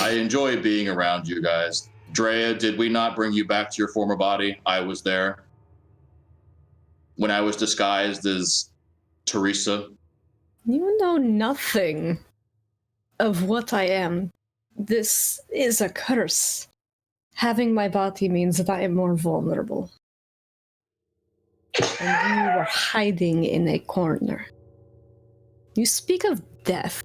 I enjoy being around you guys. Drea, did we not bring you back to your former body? I was there. When I was disguised as Teresa. You know nothing of what I am. This is a curse. Having my body means that I am more vulnerable. And you were hiding in a corner. You speak of death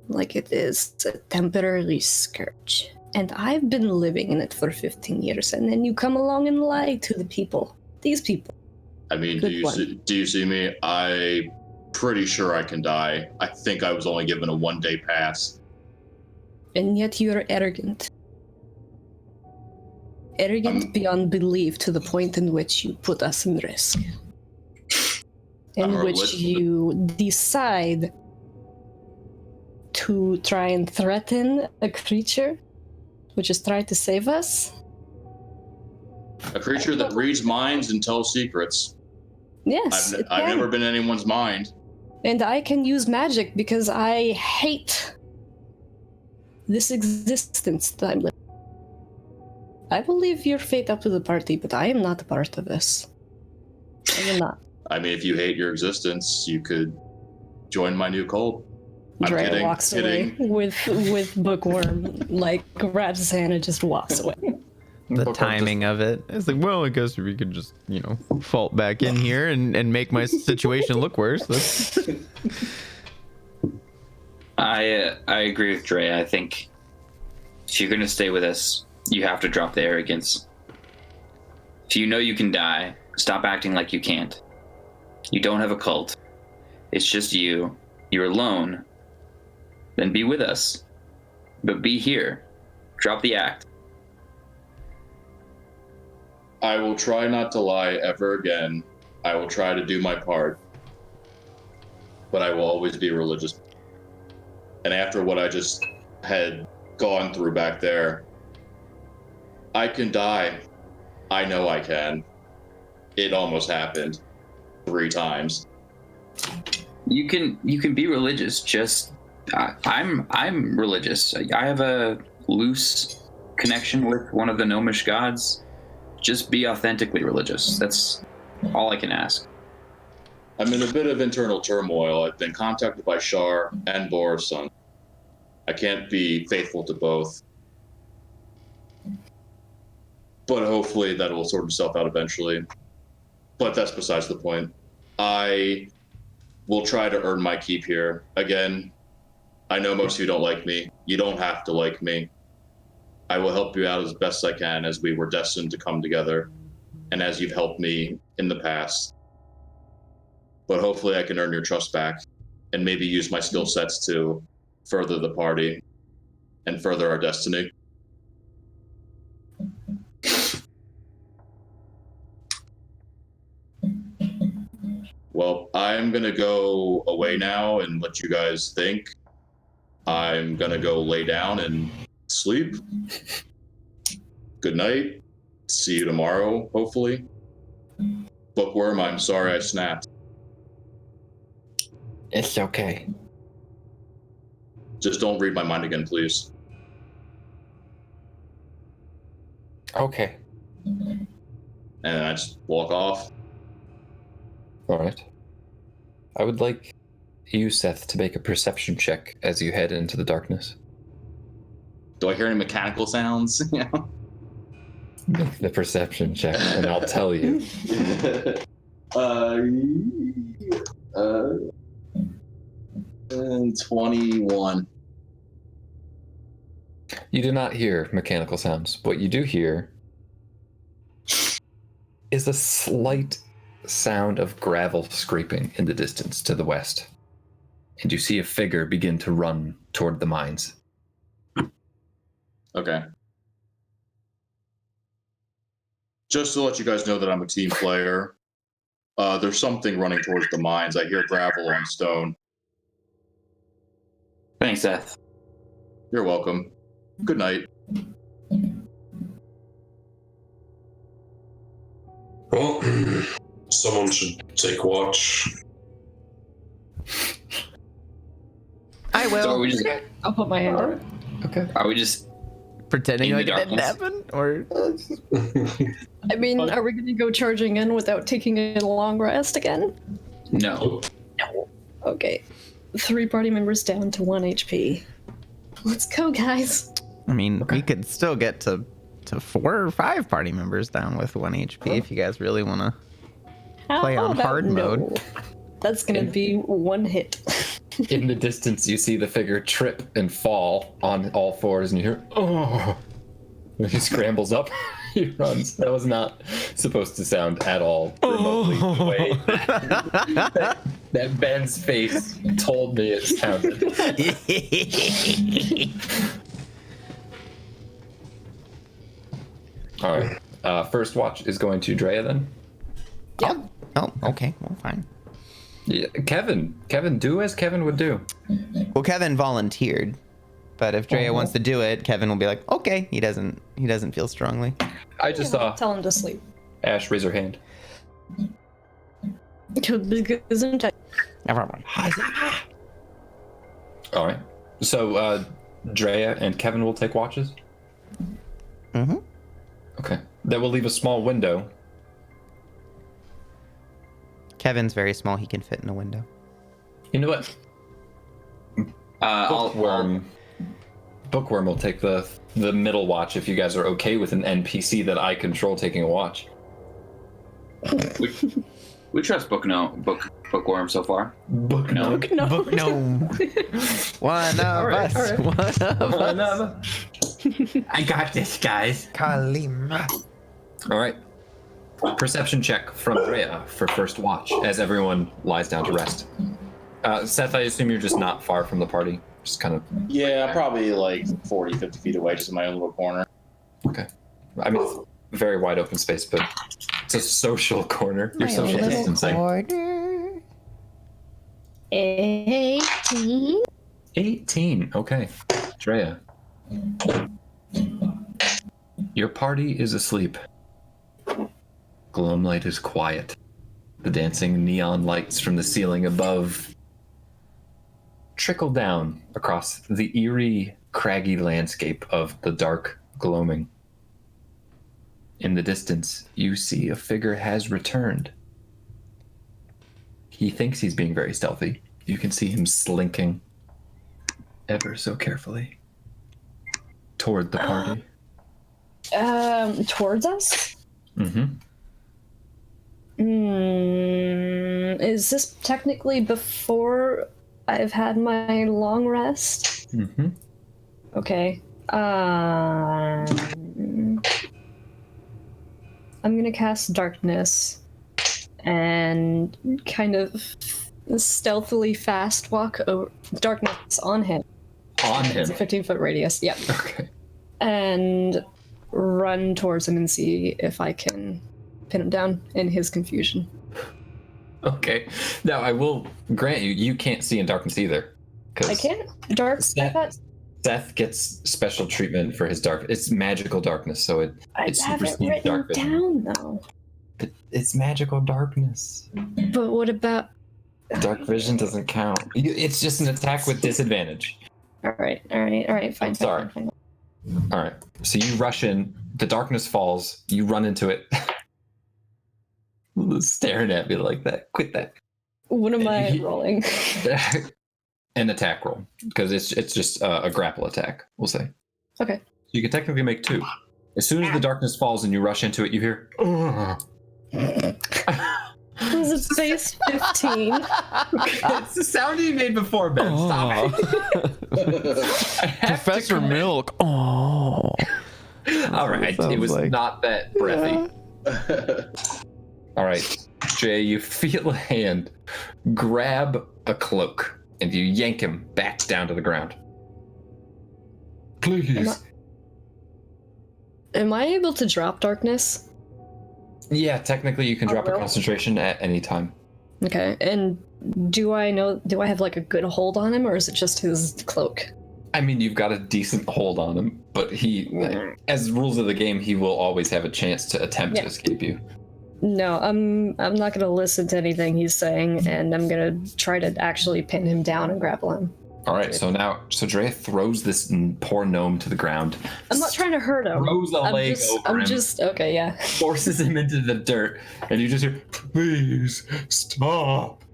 like it is a temporary scourge. And I've been living in it for 15 years, and then you come along and lie to the people. These people. I mean, Good do you see me? I'm pretty sure I can die. I think I was only given a 1-day pass. And yet you're arrogant. Arrogant beyond belief, to the point in which you put us in risk. In which you decide to try and threaten a creature which is trying to save us. A creature that reads minds and tells secrets. Yes, I've never been in anyone's mind. And I can use magic because I hate this existence that I'm living. I will leave your fate up to the party, but I am not a part of this. I am not. I mean, if you hate your existence, you could join my new cult. I'm Dre kidding, walks kidding. away with Bookworm, like grabs his hand and just walks away. The timing of it. It's like, well, I guess we could just, fall back in here and make my situation look worse. I agree with Dre. I think if you're gonna stay with us, you have to drop the arrogance. If you know you can die, stop acting like you can't. You don't have a cult. It's just you. You're alone. Then be with us. But be here. Drop the act. I will try not to lie ever again. I will try to do my part. But I will always be religious. And after what I just had gone through back there, I can die. I know I can. It almost happened 3 times. You can be religious. Just I'm religious. I have a loose connection with one of the gnomish gods. Just be authentically religious. That's all I can ask. I'm in a bit of internal turmoil. I've been contacted by Shar and Borisson. I can't be faithful to both. But hopefully that will sort itself out eventually. But that's besides the point. I will try to earn my keep here. Again, I know most of you don't like me. You don't have to like me. I will help you out as best I can, as we were destined to come together, and as you've helped me in the past. But hopefully I can earn your trust back, and maybe use my skill sets to further the party and further our destiny. Well, I'm going to go away now and let you guys think. I'm going to go lay down and sleep. Good night. See you tomorrow, hopefully. Bookworm, I'm sorry I snapped. It's okay. Just don't read my mind again, please. Okay. and I just walk off. All right. I would like you, Seth, to make a perception check as you head into the darkness. Do I hear any mechanical sounds? You know? Make the perception check, and I'll tell you. And 21. You do not hear mechanical sounds. What you do hear is a slight sound of gravel scraping in the distance to the west. And you see a figure begin to run toward the mines. Okay. Just to let you guys know that I'm a team player, there's something running towards the mines. I hear gravel on stone. Thanks, Seth. You're welcome. Good night. Well, someone should take watch. I will. So are we just I'll put my hand up. Okay. are we just Pretending in like the it didn't darkness? happen? Or I mean, are we gonna go charging in without taking a long rest again? no? Okay. 3 party members down to 1 HP. Let's go, guys. I mean, we could still get to 4 or 5 party members down with 1 HP if you guys really want to. Play How on about hard mode. That's gonna be 1 hit. In the distance, you see the figure trip and fall on all fours, and you hear, oh. When he scrambles up, he runs. That was not supposed to sound at all remotely the way that Ben's face told me it sounded. All right. First watch is going to Drea then. Oh, okay. Well, fine. Yeah, Kevin, do as Kevin would do. Well, Kevin volunteered, but if Drea wants to do it, Kevin will be like, okay. He doesn't feel strongly. I just saw Tell him to sleep. Ash raise her hand. Isn't it? All right. So Drea and Kevin will take watches. Mm-hmm. Okay. That will leave a small window. Kevin's very small. He can fit in a window. You know what? Bookworm will take the middle watch if you guys are okay with an NPC that I control taking a watch. We trust Bookworm so far. Book No. Book no. One of right, us. all right. One of us. I got this, guys. Kalima. All right. Perception check from Drea for first watch as everyone lies down to rest. Seth, I assume you're just not far from the party. Just kind of. Yeah, I'm probably like 40, 50 feet away, just in my own little corner. Okay. I mean, it's a very wide open space, but it's a social corner. You're social distancing. 18. 18. Okay. Drea. Your party is asleep. Gloamlight is quiet. The dancing neon lights from the ceiling above trickle down across the eerie, craggy landscape of the dark gloaming. In the distance, you see a figure has returned. He thinks he's being very stealthy. You can see him slinking ever so carefully toward the party. Towards us? Mm-hmm. Is this technically before I've had my long rest? Mm-hmm. Okay. I'm gonna cast darkness and kind of stealthily fast walk over darkness on him. On him. It's a 15-foot radius. Yep. Okay. And run towards him and see if I can pin him down in his confusion. Okay. Now, I will grant you can't see in darkness either. I can't? Dark? Seth gets special treatment for his dark. It's magical darkness, so it I have it supersedes written dark vision. down, though. It's magical darkness. But what about... Dark vision doesn't count. It's just an attack with disadvantage. Alright, fine. Sorry. Fine. All right. So you rush in. The darkness falls. You run into it. staring at me like that. Quit that. What am I rolling? An attack roll, because it's just a grapple attack, we'll say. Okay. You can technically make 2. As soon as the darkness falls and you rush into it, you hear. It was a base 15. It's the sound you made before, Ben. Stop it. Professor Milk. Oh. All right, it was not that breathy. All right, Jay, you feel a hand grab a cloak and you yank him back down to the ground. Please. Am I able to drop darkness? Yeah, technically you can drop a really? concentration at any time. Okay, and do I have like a good hold on him, or is it just his cloak? I mean, you've got a decent hold on him, but as rules of the game, he will always have a chance to attempt to escape you. No, I'm not gonna listen to anything he's saying, and I'm gonna try to actually pin him down and grapple him. All right, so Drea throws this poor gnome to the ground. I'm not trying to hurt him. Throws a leg over him. Okay, yeah. Forces him into the dirt, and you just hear, "Please stop."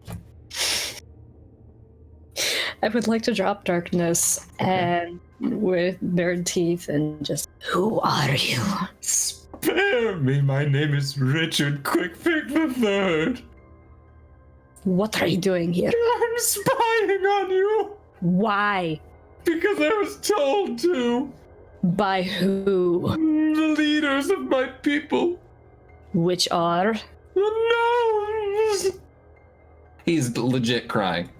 I would like to drop darkness and with bared teeth and just, who are you? Spare me. My name is Richard Quickpick III. What are you doing here? I'm spying on you Why? because I was told to. By who? The leaders of my people. Which are? The gnomes. He's legit crying.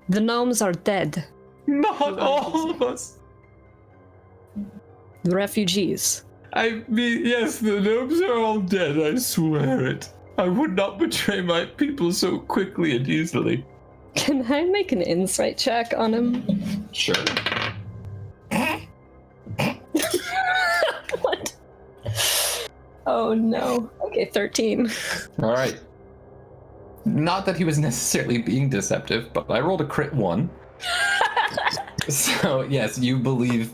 The gnomes are dead. Not all of us. The refugees. I mean, yes, the gnomes are all dead, I swear it. I would not betray my people so quickly and easily. Can I make an insight check on him? Sure. What? Oh no. Okay, 13. All right. Not that he was necessarily being deceptive, but I rolled a crit 1. So, yes, you believe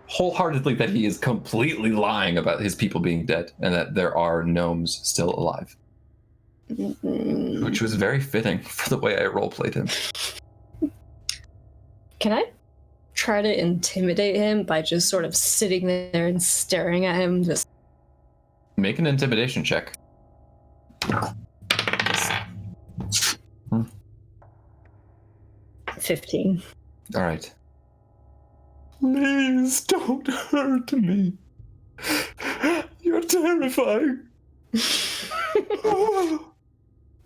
wholeheartedly that he is completely lying about his people being dead and that there are gnomes still alive. Which was very fitting for the way I roleplayed him. Can I try to intimidate him by just sort of sitting there and staring at him? Just Make an intimidation check. 15. All right. Please don't hurt me. You're terrifying.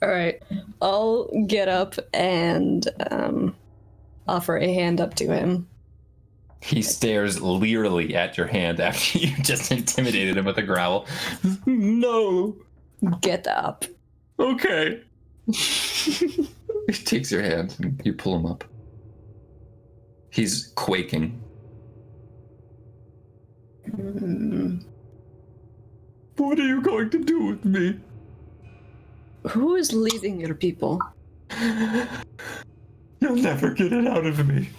All right, I'll get up and offer a hand up to him. He stares leerily at your hand after you just intimidated him with a growl. No. Get up. Okay. He takes your hand and you pull him up. He's quaking. What are you going to do with me? Who is leading your people? You'll never get it out of me.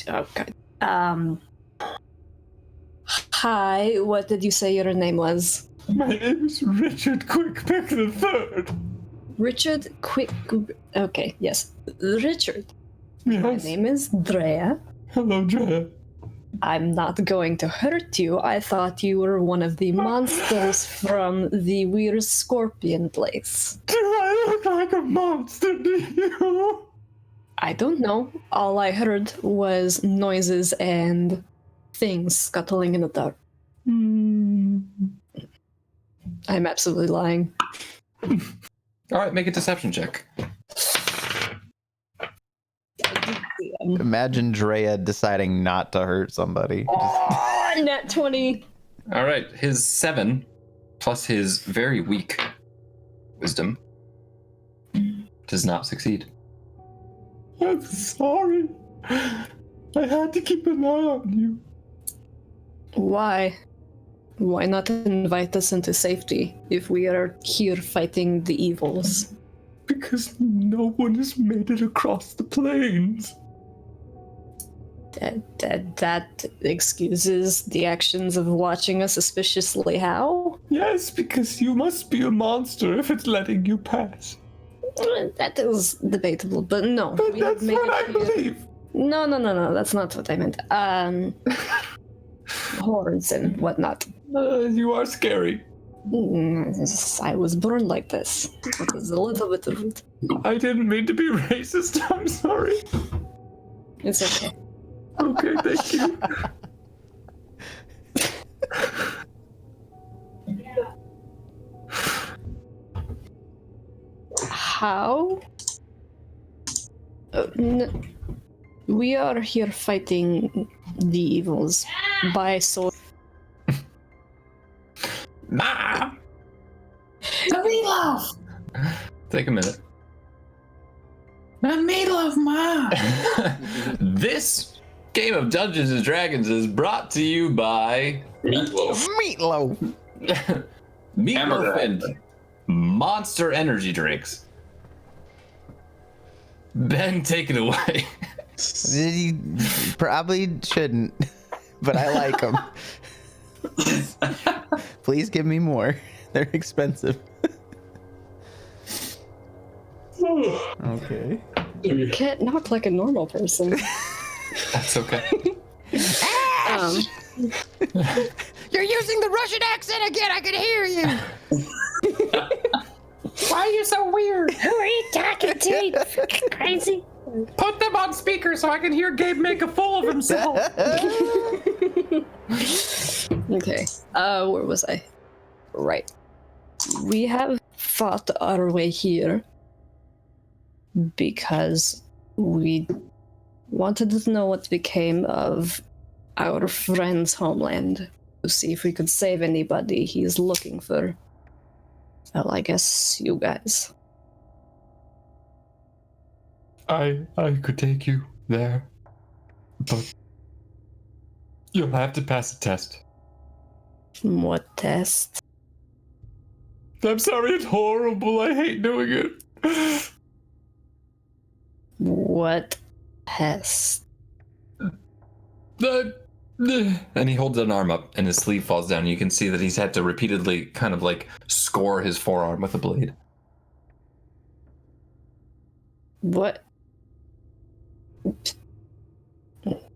Oh God. Hi, what did you say your name was? My name is Richard Quickpick III. Richard Okay, yes. Richard. My Yes. name is Drea. Hello, Drea. I'm not going to hurt you. I thought you were one of the monsters from the weird scorpion place. Do I look like a monster to you? I don't know. All I heard was noises and things scuttling in the dark. I'm absolutely lying. All right, make a deception check. Imagine Drea deciding not to hurt somebody. Oh, net 20. All right, his 7 plus his very weak wisdom does not succeed. I'm sorry. I had to keep an eye on you. Why? Why not invite us into safety if we are here fighting the evils? Because no one has made it across the plains. That excuses the actions of watching us suspiciously. How? Yes, because you must be a monster if it's letting you pass. That is debatable, but no. But we have that's made what it I clear- believe. No, that's not what I meant. Horns and whatnot. You are scary. I was born like this. There's a little bit of it. I didn't mean to be racist. I'm sorry. It's okay. Okay, thank you. How? We are here fighting the evils by sword. Mom! The meatloaf! Take a minute. The meatloaf, Mom! This game of Dungeons and Dragons is brought to you by Meatloaf. Meatloaf. Meatloaf Hamburger. and Monster Energy drinks. Ben, take it away. You probably shouldn't, but I like them. Please give me more. They're expensive. Okay. You can't knock like a normal person. That's okay. You're using the Russian accent again. I can hear you. Why are you so weird? Who are you talking to? You fucking crazy? Put them on speaker so I can hear Gabe make a fool of himself. Okay. Where was I? Right. We have fought our way here because we wanted to know what became of our friend's homeland, to see if we could save anybody he's looking for. Well, I guess you guys. I could take you there, but you'll have to pass a test. What test? I'm sorry, it's horrible. I hate doing it. What test? And he holds an arm up and his sleeve falls down. You can see that he's had to repeatedly kind of like score his forearm with a blade. What?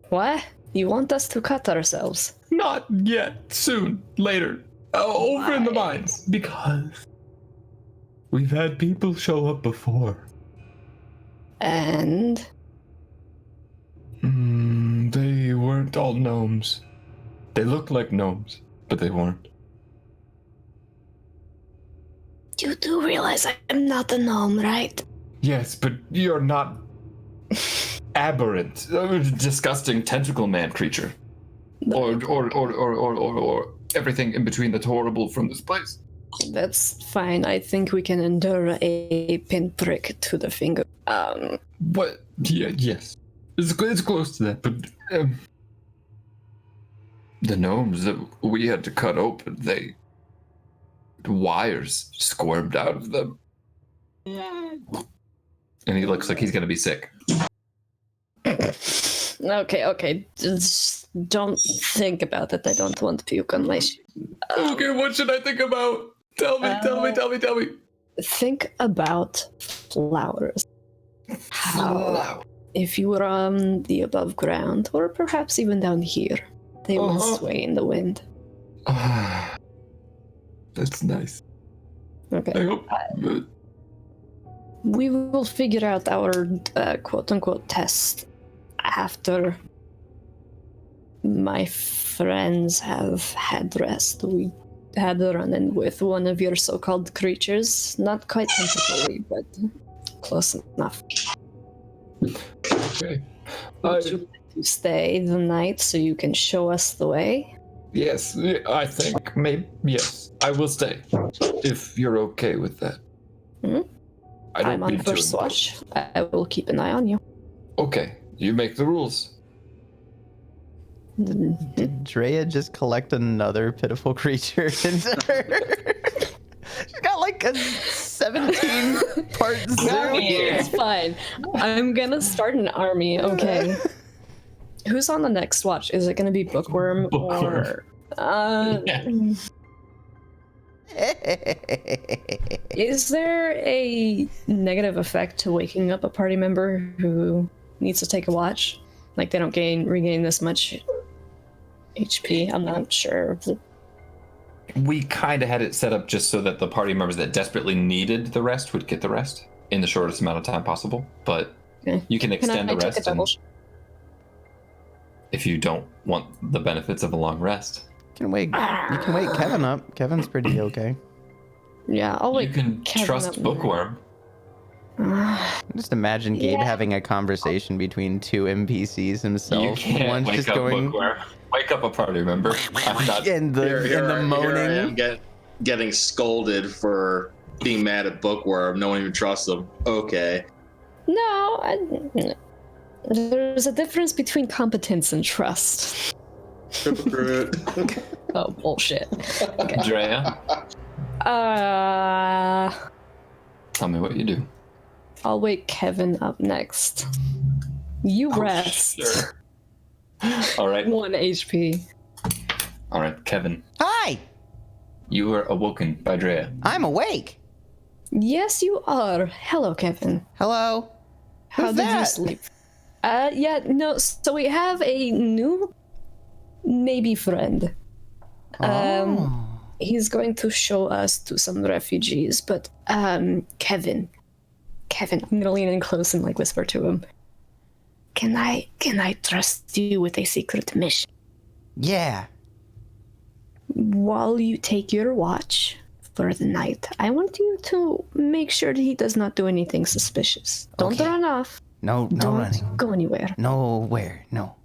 What? You want us to cut ourselves? Not yet. Soon. Later. Over in the Why? mines. Because we've had people show up before. And They weren't all gnomes. They looked like gnomes, but they weren't. you do realize I'm not a gnome, right? Yes, but you're not aberrant, disgusting tentacle man creature, or everything in between that's horrible from this place. That's fine. I think we can endure a pinprick to the finger. What? Yeah, yes, it's close to that, but the gnomes that we had to cut open, the wires squirmed out of them, and he looks like he's gonna be sick. Okay. Just don't think about it. I don't want to puke on my Okay, what should I think about? Tell me. Think about flowers. How, if you were on the above ground, or perhaps even down here, they will sway in the wind. That's nice. Okay. I hope. We will figure out our quote-unquote test after my friends have had rest. We had a run-in with one of your so-called creatures. Not quite tentacly, but close enough. Okay. Would you like to stay the night so you can show us the way? Yes, I think maybe. Yes, I will stay if you're okay with that. Mhm. I don't I'm on mean to first impose. watch. I will keep an eye on you. Okay, you make the rules. Did Drea just collect another pitiful creature into her? She's got like a 17-part zoo. It's fine. I'm gonna start an army, okay? Who's on the next watch? Is it going to be Bookworm, Bookworm. or? Is there a negative effect to waking up a party member who needs to take a watch? Like they don't regain this much HP? I'm not sure. We kind of had it set up just so that the party members that desperately needed the rest would get the rest in the shortest amount of time possible. But Okay. you can extend I the take a rest double and if you don't want the benefits of a long rest. You can wake Kevin up. Kevin's pretty okay. Yeah, I'll wake You can Kevin trust up. Bookworm. Just imagine Gabe Yeah. having a conversation between two NPCs himself. You can't One's wake just up going Bookworm. Wake up a party member. I'm not. and the I moaning. am getting scolded for being mad at Bookworm. No one even trusts him. Okay. No, there's a difference between competence and trust. Oh, bullshit. Okay. Drea, tell me what you do. I'll wake Kevin up next. You rest. Sure. All right. 1 HP. All right, Kevin. Hi, You were awoken by Drea. I'm awake. Yes, you are. Hello, Kevin. Hello. How Who's did you that? sleep? Yeah, no, so we have a new maybe friend. Oh. He's going to show us to some refugees, but Kevin, I'm gonna lean in close and like whisper to him. Can I trust you with a secret mission? Yeah. While you take your watch for the night, I want you to make sure that he does not do anything suspicious. Don't Okay. run off. No Don't running. go anywhere. Nowhere. No.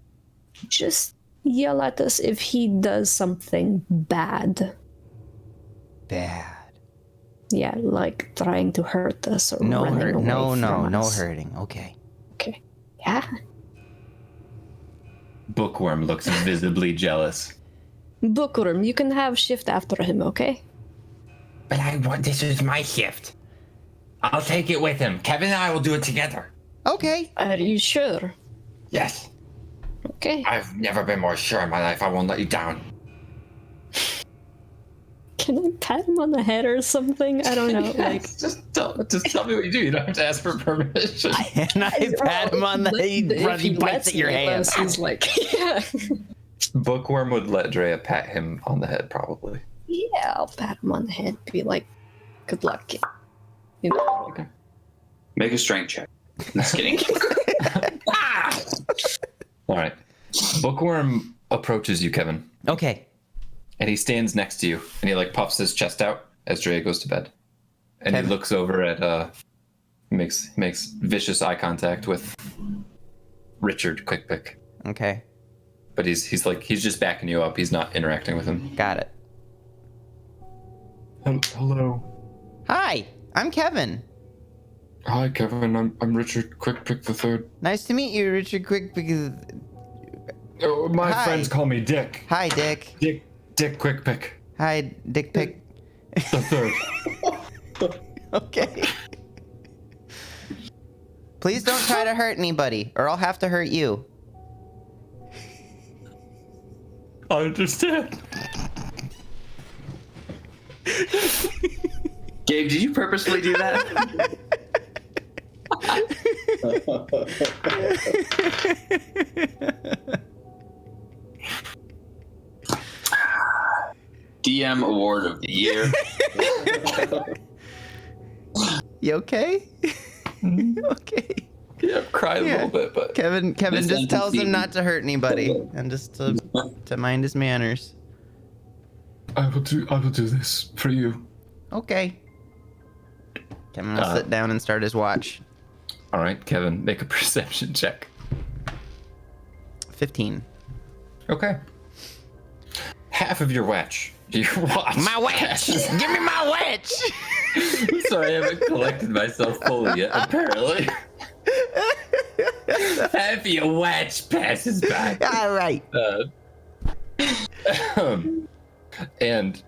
Just yell at us if he does something bad. Bad. Yeah, like trying to hurt us or No running hurt. away No from us. hurting. Okay. Okay. Yeah. Bookworm looks visibly jealous. Bookworm, you can have shift after him, okay? But this is my shift. I'll take it with him. Kevin and I will do it together. Okay. Are you sure? Yes. Okay. I've never been more sure in my life. I won't let you down. Can I pat him on the head or something? I don't know. Like, Just tell me what you do. You don't have to ask for permission. And I pat him on the head. He bites at your hand. He's like, yeah. Bookworm would let Drea pat him on the head, probably. Yeah, I'll pat him on the head. Be like, good luck, kid. You know. Make a strength check. Just kidding. All right. Bookworm approaches you, Kevin, Okay. and he stands next to you, and he like puffs his chest out as Drea goes to bed, and Kevin. he looks over at makes vicious eye contact with Richard Quickpick, Okay. but he's just backing you up. He's not interacting with him. Got it. Hello. Hi. I'm Kevin. Hi, Kevin. I'm Richard Quickpick III. Nice to meet you, Richard Quick. Oh, my Hi. friends call me Dick. Hi, Dick. Dick Quickpick Hi, Dick Pick. III. Okay. Please don't try to hurt anybody, or I'll have to hurt you. I understand. Gabe, did you purposefully do that? DM Award of the Year. You okay? Okay. Yeah, I've cried a Yeah. little bit, but Kevin This just tells him NPC. not to hurt anybody and just to mind his manners. I will do this for you. Okay. Kevin will sit down and start his watch. All right, Kevin, make a perception check. 15. Okay. Half of your watch. Your watch. My watch! Give me my watch! Sorry, I haven't collected myself fully yet, apparently. Half of your watch passes by. All right. And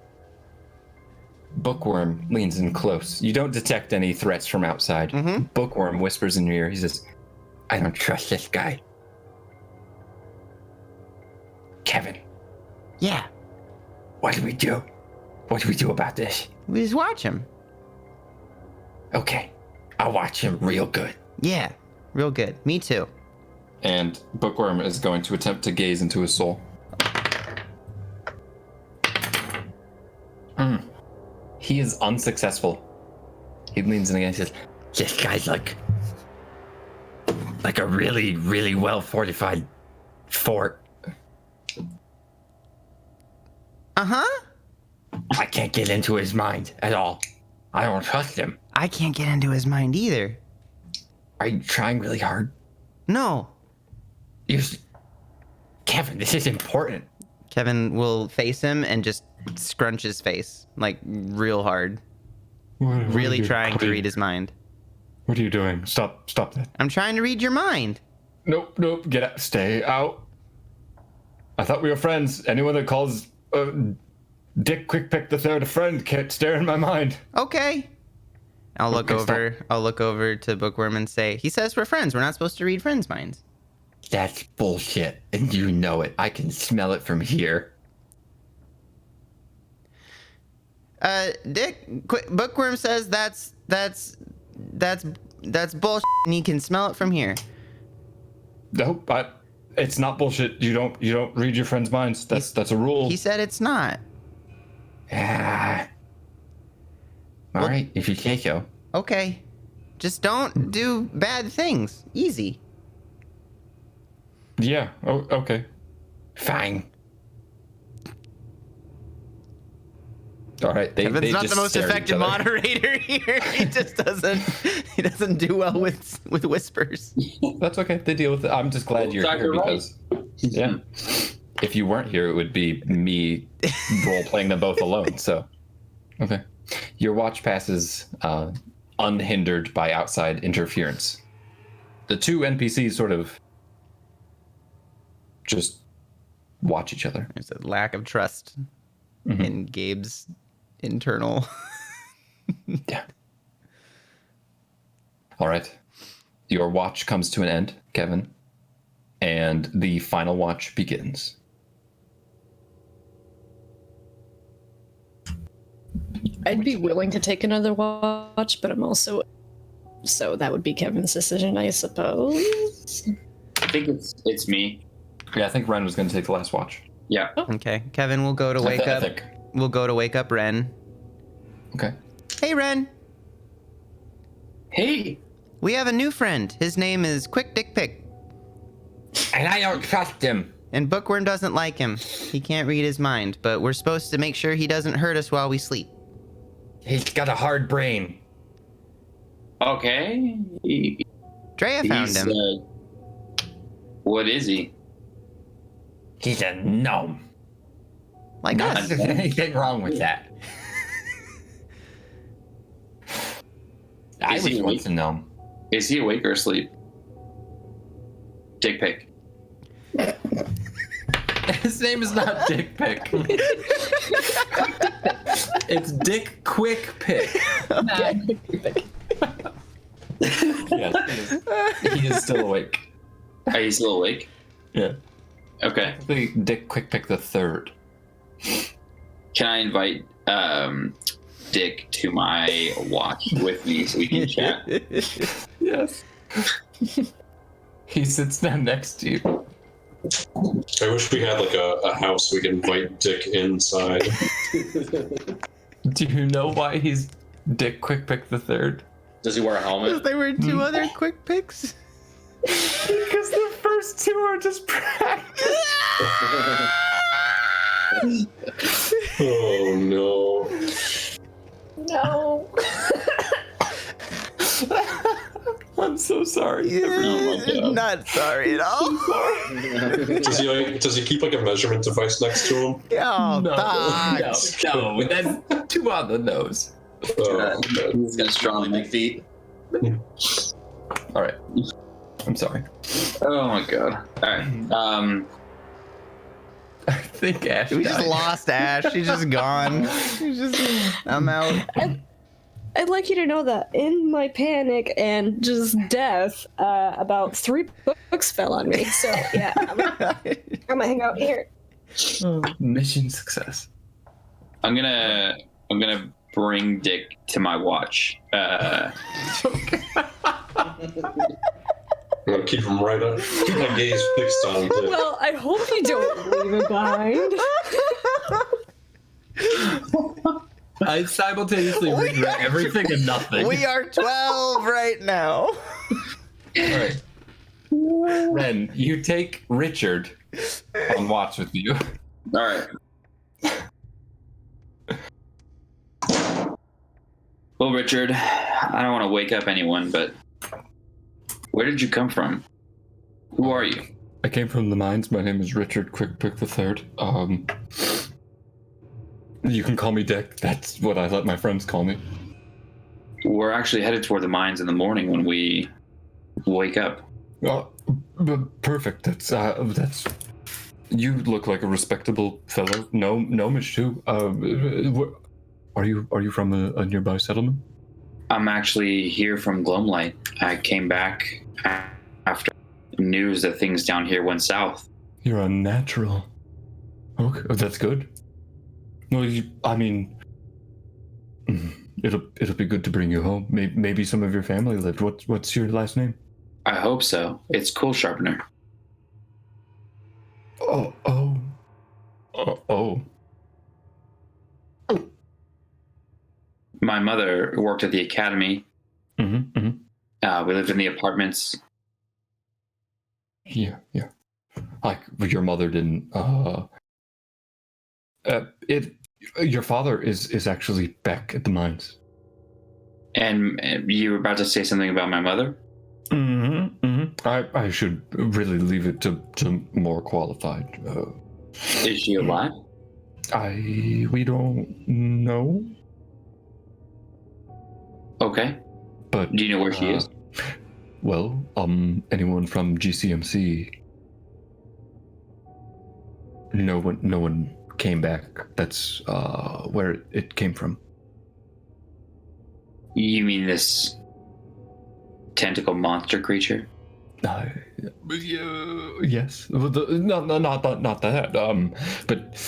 Bookworm leans in close. You don't detect any threats from outside. Mhm. Bookworm whispers in your ear. He says, I don't trust this guy. Yeah. What do we do? What do we do about this? We just watch him. Okay. I'll watch him real good. Yeah. Real good. Me too. And Bookworm is going to attempt to gaze into his soul. He is unsuccessful. He leans in again and says, this guy's like a really, really well fortified fort. Uh-huh. I can't get into his mind at all. I don't trust him. I can't get into his mind either. Are you trying really hard? No. Kevin, this is important. Kevin will face him and just scrunch his face, like real hard. Really trying to read his mind. What are you doing? Stop that. I'm trying to read your mind. Nope, get out. Stay out. I thought we were friends. Anyone that calls Dick Quickpick the Third a friend can't stare in my mind. Okay. I'll look over to Bookworm and say, he says we're friends. We're not supposed to read friends' minds. That's bullshit, and you know it. I can smell it from here. Bookworm says that's bullshit, and he can smell it from here. Nope, it's not bullshit. You don't read your friends' minds. That's a rule. He said it's not. All right, if you say so. Okay. Just don't do bad things. Easy. Yeah. Oh, okay. Fine. All right. Kevin's not the most effective moderator here. He just doesn't do well with whispers. That's okay. They deal with it. I'm just glad you're here because yeah. If you weren't here, it would be me role playing them both alone. So, okay. Your watch passes unhindered by outside interference. The two NPCs sort of just watch each other. There's a lack of trust in Gabe's internal. Yeah. All right. Your watch comes to an end, Kevin, and the final watch begins. I'd be willing to take another watch, but I'm also... So that would be Kevin's decision, I suppose. I think it's me. Yeah, I think Ren was going to take the last watch. Yeah. Okay, Kevin will go to wake up. We'll go to wake up Ren. Okay. Hey, Ren. Hey. We have a new friend. His name is Quick Dick Pick. And I don't trust him. And Bookworm doesn't like him. He can't read his mind, but we're supposed to make sure he doesn't hurt us while we sleep. He's got a hard brain. Okay. Drea found him. What is he? He's a gnome. Like us. There's anything wrong with that. I was once a gnome. Is he awake or asleep? Dick Pick. His name is not Dick Pick. It's Dick Quick Pick. Yes, he is still awake. Are you still awake? Yeah. Okay. Dick Quick Pick the Third. Can I invite Dick to my watch with me so we can chat? Yes. He sits down next to you. I wish we had like a house we can invite Dick inside. Do you know why he's Dick Quick Pick the Third? Does he wear a helmet? There were two other Quick Picks. Because the first two are just practice. Oh no. No. I'm so sorry. Not sorry at all. Does he keep like a measurement device next to him? Oh, No, thanks. no, that's too on the nose. Oh, He's got strong Big feet. All right. I'm sorry. Oh my god. Alright. I think Ash We just died. lost Ash. She's just gone. I'm out. I'd like you to know that in my panic and just death, about 3 books fell on me. So yeah, I'm gonna hang out here. Mission success. I'm gonna bring Dick to my watch. I'm gonna keep him right up. Keep my gaze fixed on him. Too. Well, I hope you don't leave it behind. I simultaneously regret everything and nothing. We are 12 right now. All right. Ren, you take Richard on watch with you. All right. Well, Richard, I don't want to wake up anyone, but where did you come from? Who are you? I came from the mines. My name is Richard Quickpick III. You can call me Dick. That's what I let my friends call me. We're actually headed toward the mines in the morning when we wake up. Perfect. That's. You look like a respectable fellow. Gnomish too. Are you from a nearby settlement? I'm actually here from Gloamlight. I came back after news that things down here went south. You're unnatural. Okay, that's good. Well, it'll be good to bring you home. Maybe some of your family lived. What's your last name? I hope so. It's Cool Sharpener. Oh. My mother worked at the academy. Mm-hmm. We lived in the apartments. Yeah. Like your mother didn't. Your father is actually back at the mines. And you were about to say something about my mother? I should really leave it to more qualified. Is she alive? We don't know. Okay. But do you know where she is? Well, anyone from GCMC? No one came back. That's where it came from. You mean this tentacle monster creature? Yes. Not that. But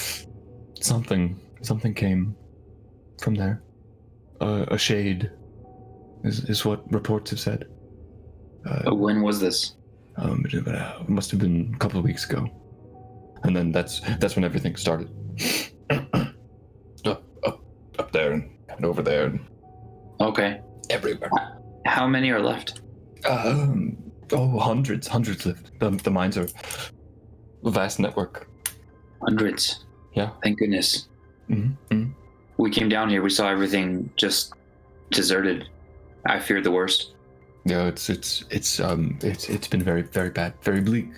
something came from there. A shade is what reports have said. When was this? It must have been a couple of weeks ago. And then that's when everything started. up there and over there. And okay. Everywhere. How many are left? Hundreds left. The mines are a vast network. Hundreds. Yeah. Thank goodness. Mm-hmm. We came down here. We saw everything just deserted. I feared the worst. Yeah, it's been very, very bad, very bleak.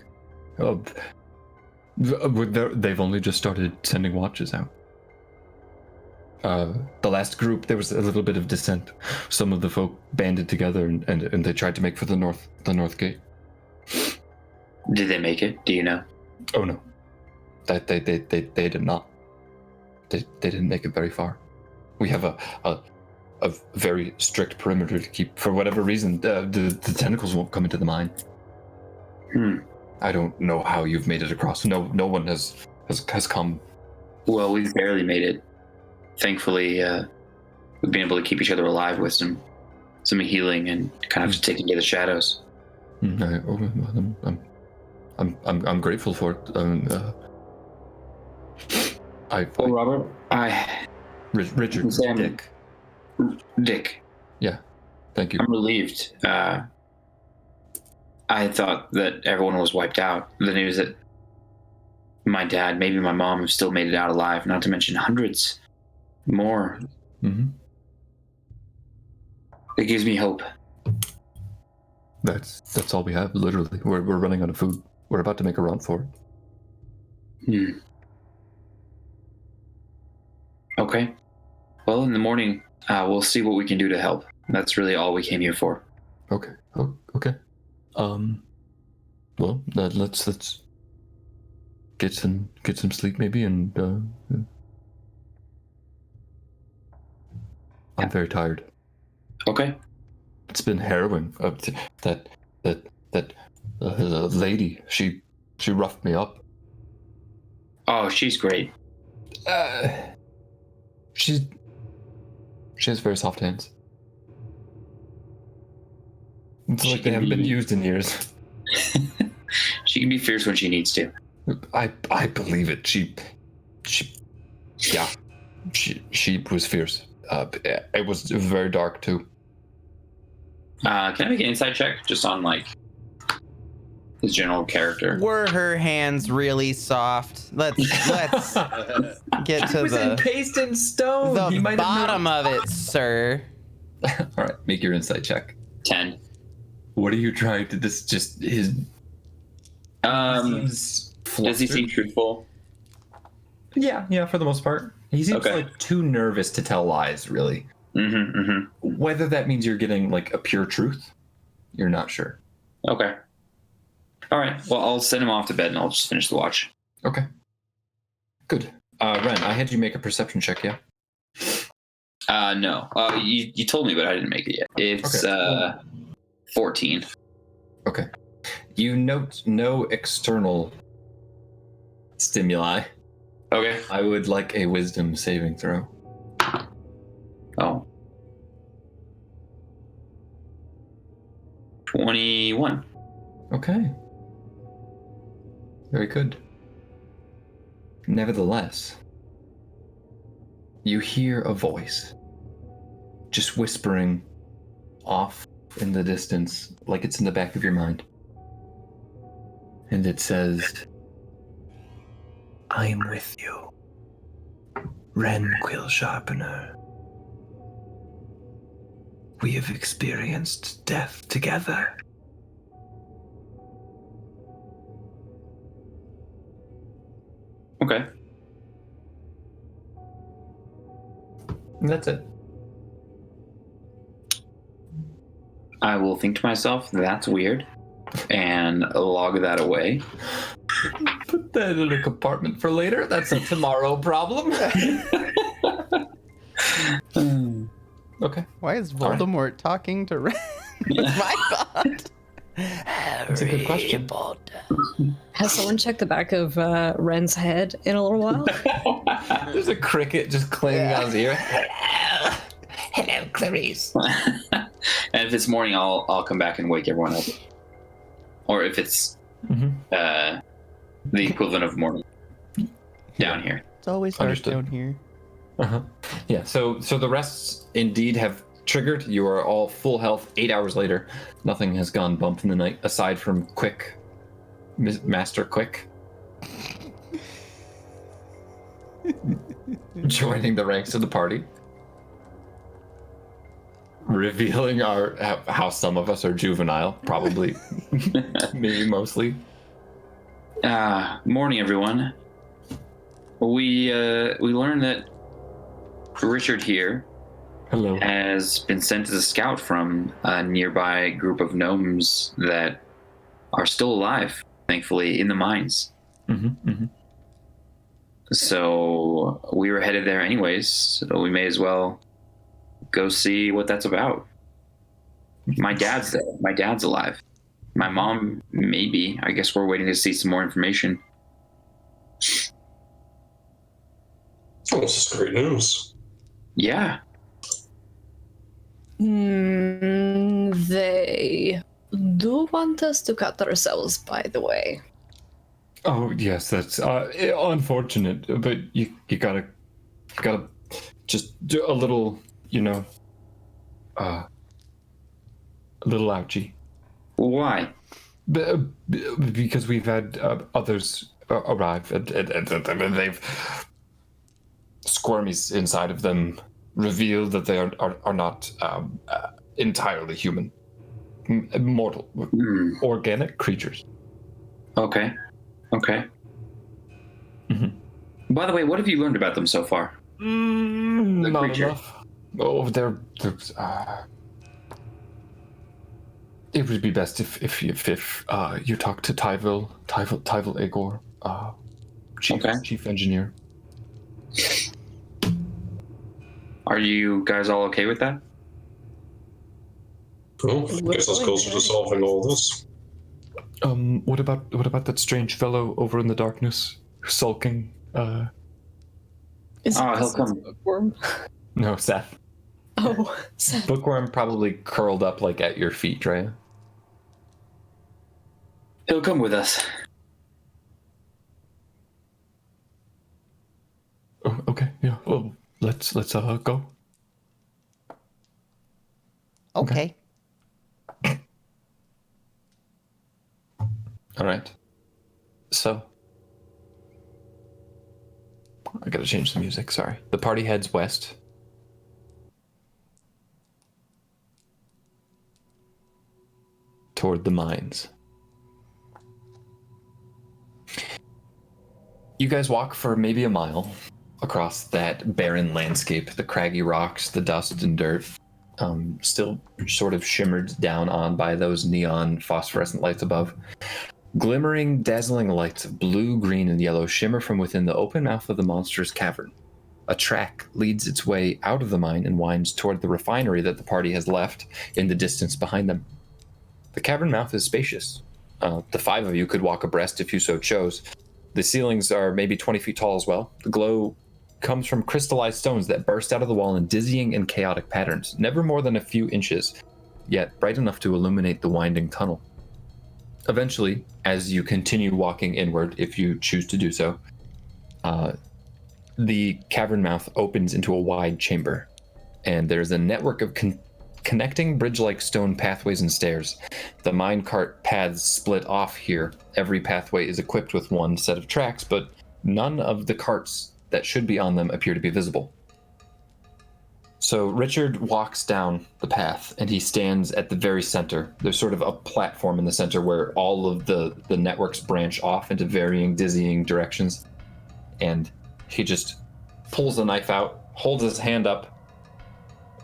They've only just started sending watches out. The last group, there was a little bit of dissent. Some of the folk banded together and they tried to make for the north gate. Did they make it? Do you know? Oh no, that they did not. They didn't make it very far. We have a very strict perimeter to keep. For whatever reason, the tentacles won't come into the mine. I don't know how you've made it across. No one has come. Well, we've barely made it. Thankfully, we've been able to keep each other alive with some healing and kind of just taking to the shadows. I'm grateful for it. Robert, Richard, Dick. Yeah, thank you. I'm relieved. I thought that everyone was wiped out. The news that my dad, maybe my mom, have still made it out alive, not to mention hundreds more. Mm-hmm. It gives me hope. That's all we have, literally. We're running out of food. We're about to make a run for it. Okay. Well, in the morning, we'll see what we can do to help. That's really all we came here for. Okay. Okay. Well, let's get some sleep maybe, and I'm very tired. Okay. It's been harrowing. That lady, she roughed me up. Oh, she's great. She has very soft hands. It's She like they can haven't been be- used in years. She can be fierce when she needs to. I believe it. She was fierce. It was very dark too. Can I make an insight check just on like his general character? Were her hands really soft? Let's get to the encased in stone. the bottom of it, sir. All right, make your insight check. 10. What are you trying to? This just his. Seems Does he flustered. seem truthful? Yeah, for the most part. He seems Okay. like too nervous to tell lies. Really. Whether that means you're getting like a pure truth, you're not sure. Okay. All right. Well, I'll send him off to bed and I'll just finish the watch. Okay. Good. Ren, I had you make a perception check. Yeah. No. You told me, but I didn't make it yet. It's Okay. 14. Okay. You note no external stimuli. Okay. I would like a wisdom saving throw. Oh. 21. Okay. Very good. Nevertheless, you hear a voice just whispering off in the distance, like it's in the back of your mind. And it says, I am with you, Ren Quill Sharpener. We have experienced death together. Okay. And that's it. I will think to myself, that's weird, and log that away. Put that in a compartment for later. That's a tomorrow problem. Okay. Why is All right. Voldemort talking to Ren? That's my thought. That's a good question. Has someone checked the back of Ren's head in a little while? There's a cricket just clanging on his ear. Hello, Clarice. And if it's morning, I'll come back and wake everyone up. Or if it's the equivalent of morning down here. It's always dark Understood. down here. Uh-huh. Yeah, so the rests indeed have triggered. You are all full health 8 hours later. Nothing has gone bump in the night aside from Quick, Master Quick, joining the ranks of the party. Revealing how some of us are juvenile, probably, maybe mostly. Morning, everyone. We learned that Richard here Hello. has been sent as a scout from a nearby group of gnomes that are still alive, thankfully, in the mines. So we were headed there anyways, so we may as well go see what that's about. My dad's there. My dad's alive. My mom, maybe. I guess we're waiting to see some more information. Oh, this is great news. Yeah. They do want us to cut ourselves, by the way. Oh yes, that's unfortunate, but you gotta just do a little, a little ouchie. Why? Because we've had others arrive, and they've squirmies inside of them reveal that they are not entirely human, mortal, organic creatures. Okay. By the way, what have you learned about them so far? Not creature. enough. Oh, they're it would be best if you talk to Tyvil Agor, chief engineer. Are you guys all okay with that? Well, I guess that's closer to solving all this. What about that strange fellow over in the darkness, sulking Is it Oh, he'll 'cause come. it's a bookworm? No, Seth. Oh, Seth. Bookworm probably curled up like at your feet, Drea. He'll come with us. Oh, okay, yeah. Well, let's go. Okay. All right. So, I gotta change the music. Sorry. The party heads west. Toward the mines. You guys walk for maybe a mile across that barren landscape, the craggy rocks, the dust and dirt, still sort of shimmered down on by those neon phosphorescent lights above. Glimmering, dazzling lights of blue, green, and yellow shimmer from within the open mouth of the monster's cavern. A track leads its way out of the mine and winds toward the refinery that the party has left in the distance behind them. The cavern mouth is spacious. The 5 of you could walk abreast if you so chose. The ceilings are maybe 20 feet tall as well. The glow comes from crystallized stones that burst out of the wall in dizzying and chaotic patterns, never more than a few inches, yet bright enough to illuminate the winding tunnel. Eventually, as you continue walking inward, if you choose to do so, the cavern mouth opens into a wide chamber, and there's a network of connecting bridge-like stone pathways and stairs. The minecart paths split off here. Every pathway is equipped with one set of tracks, but none of the carts that should be on them appear to be visible. So Richard walks down the path, and he stands at the very center. There's sort of a platform in the center where all of the networks branch off into varying, dizzying directions. And he just pulls the knife out, holds his hand up,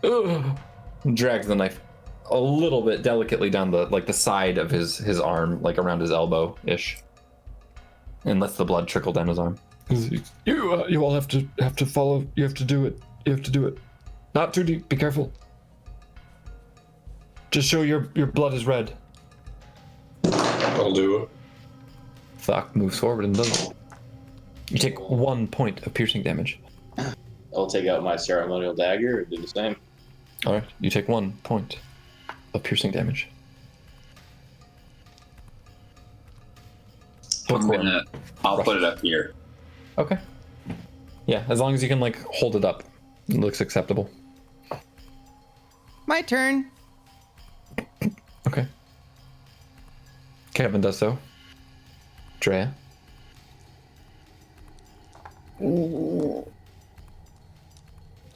and drags the knife a little bit delicately down the side of his arm, like around his elbow-ish, and lets the blood trickle down his arm. You all have to follow. You have to do it. You have to do it. Not too deep. Be careful. Just show your blood is red. I'll do it. Thok moves forward and does it. You take 1 point of piercing damage. I'll take out my ceremonial dagger and do the same. All right, you take 1 point of piercing damage. I'll put it up here. Okay. Yeah, as long as you can hold it up, it looks acceptable. My turn. Okay. Kevin does so. Drea.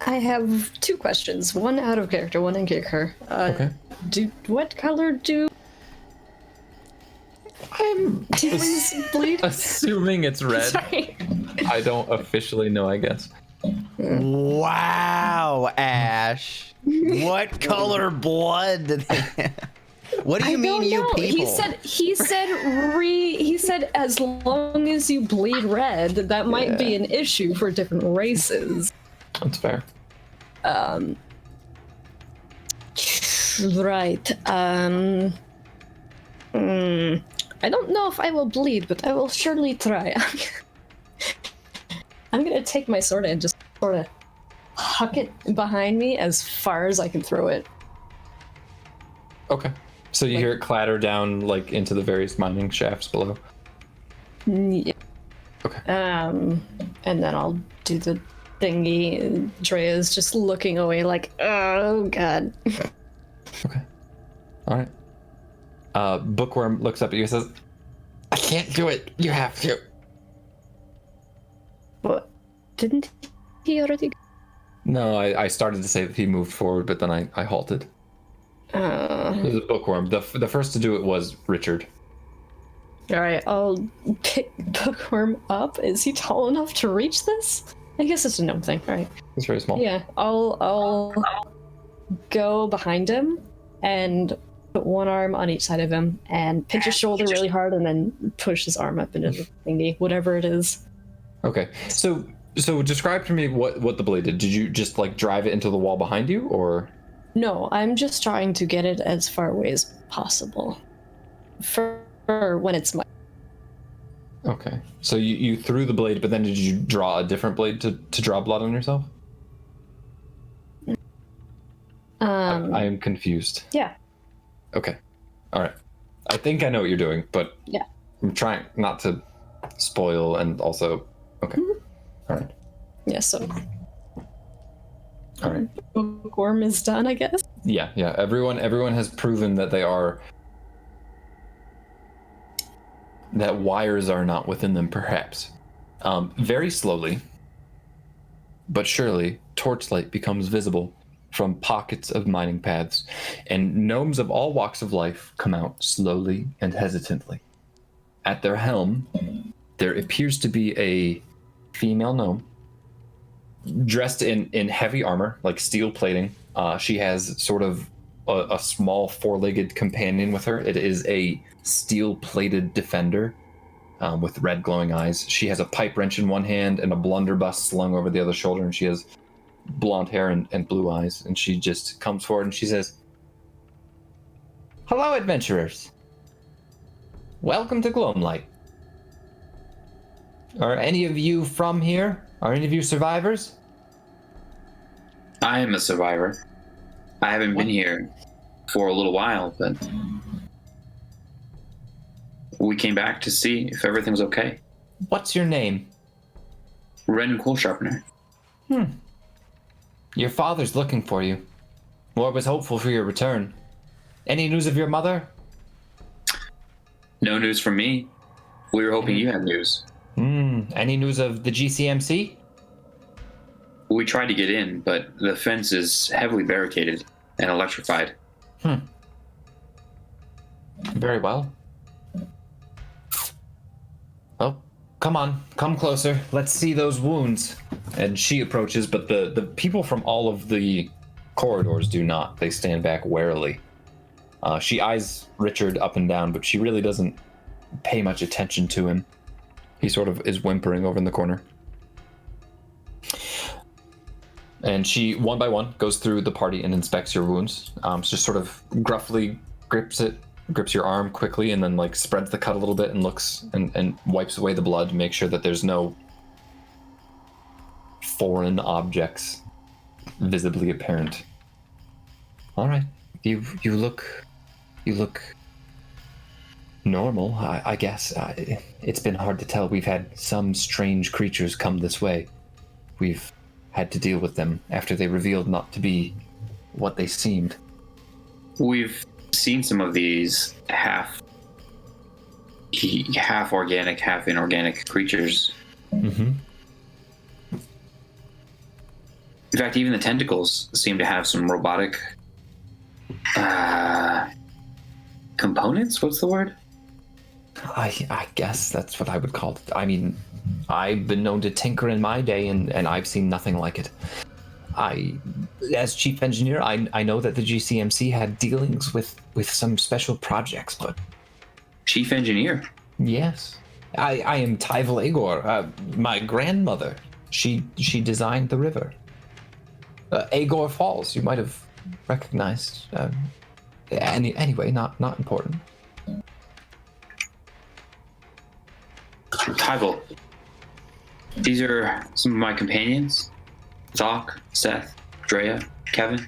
I have 2 questions. One out of character, one in character. Okay. What color do I'm demons bleed? assuming it's red. Sorry. I don't officially know, I guess. Wow, Ash. What color blood do they have? What do you mean, you people? He said as long as you bleed red, that might be an issue for different races. That's fair. Right. I don't know if I will bleed, but I will surely try. I'm gonna take my sword and just sort of huck it behind me as far as I can throw it. Okay. So you hear it clatter down into the various mining shafts below. Yeah. Okay. And then I'll do the thingy. Drea's just looking away like, oh god. Okay. All right. Bookworm looks up at you and says, I can't do it. You have to. What? Didn't he already? No, I started to say that he moved forward, but then I halted. It was a bookworm. The first to do it was Richard. Alright, I'll pick Bookworm up. Is he tall enough to reach this? I guess it's a gnome thing. Alright. It's very small. Yeah, I'll go behind him and put one arm on each side of him and pinch his shoulder really hard and then push his arm up into the thingy, whatever it is. Okay. So describe to me what the blade did. Did you just drive it into the wall behind you, or? No, I'm just trying to get it as far away as possible. For when it's my... Oh, Okay. So you threw the blade, but then did you draw a different blade to draw blood on yourself? I am confused. Yeah. Okay. All right. I think I know what you're doing, but Yeah. I'm trying not to spoil and also. Okay. All right. Yeah, so All right. Bookworm is done, I guess. Yeah. Everyone has proven that that wires are not within them, perhaps. Very slowly, but surely, torchlight becomes visible from pockets of mining paths, and gnomes of all walks of life come out slowly and hesitantly. At their helm, there appears to be a female gnome dressed in heavy armor, like steel plating. She has sort of a small four-legged companion with her. It is a steel-plated defender with red glowing eyes. She has a pipe wrench in one hand and a blunderbuss slung over the other shoulder, and she has blonde hair and blue eyes. And she just comes forward and she says, "Hello, adventurers. Welcome to Gloamlight. Are any of you from here? Are any of you survivors?" I am a survivor. I haven't been here for a little while, but we came back to see if everything was okay. What's your name? Ren Coal Sharpener. Your father's looking for you. Lord was hopeful for your return. Any news of your mother? No news from me. We were hoping you had news. Any news of the GCMC? We tried to get in, but the fence is heavily barricaded and electrified. Very well. Oh, come on. Come closer. Let's see those wounds. And she approaches, but the people from all of the corridors do not. They stand back warily. She eyes Richard up and down, but she really doesn't pay much attention to him. He sort of is whimpering over in the corner. And she, one by one, goes through the party and inspects your wounds. Just sort of gruffly grips your arm quickly, and then like spreads the cut a little bit and looks and wipes away the blood to make sure that there's no foreign objects visibly apparent. All right, you look normal, I guess. It's been hard to tell. We've had some strange creatures come this way. We've had to deal with them after they revealed not to be what they seemed. We've seen some of these half organic, half inorganic creatures. Mm-hmm. In fact, even the tentacles seem to have some robotic components. What's the word? I guess that's what I would call it. I mean, I've been known to tinker in my day, and I've seen nothing like it. As chief engineer, I know that the GCMC had dealings with some special projects, but... Chief engineer? Yes. I am Tyval Agor. My grandmother, she designed the river. Agor Falls, you might have recognized. Anyway, not important. Tyval, these are some of my companions. Thok, Seth, Drea, Kevin.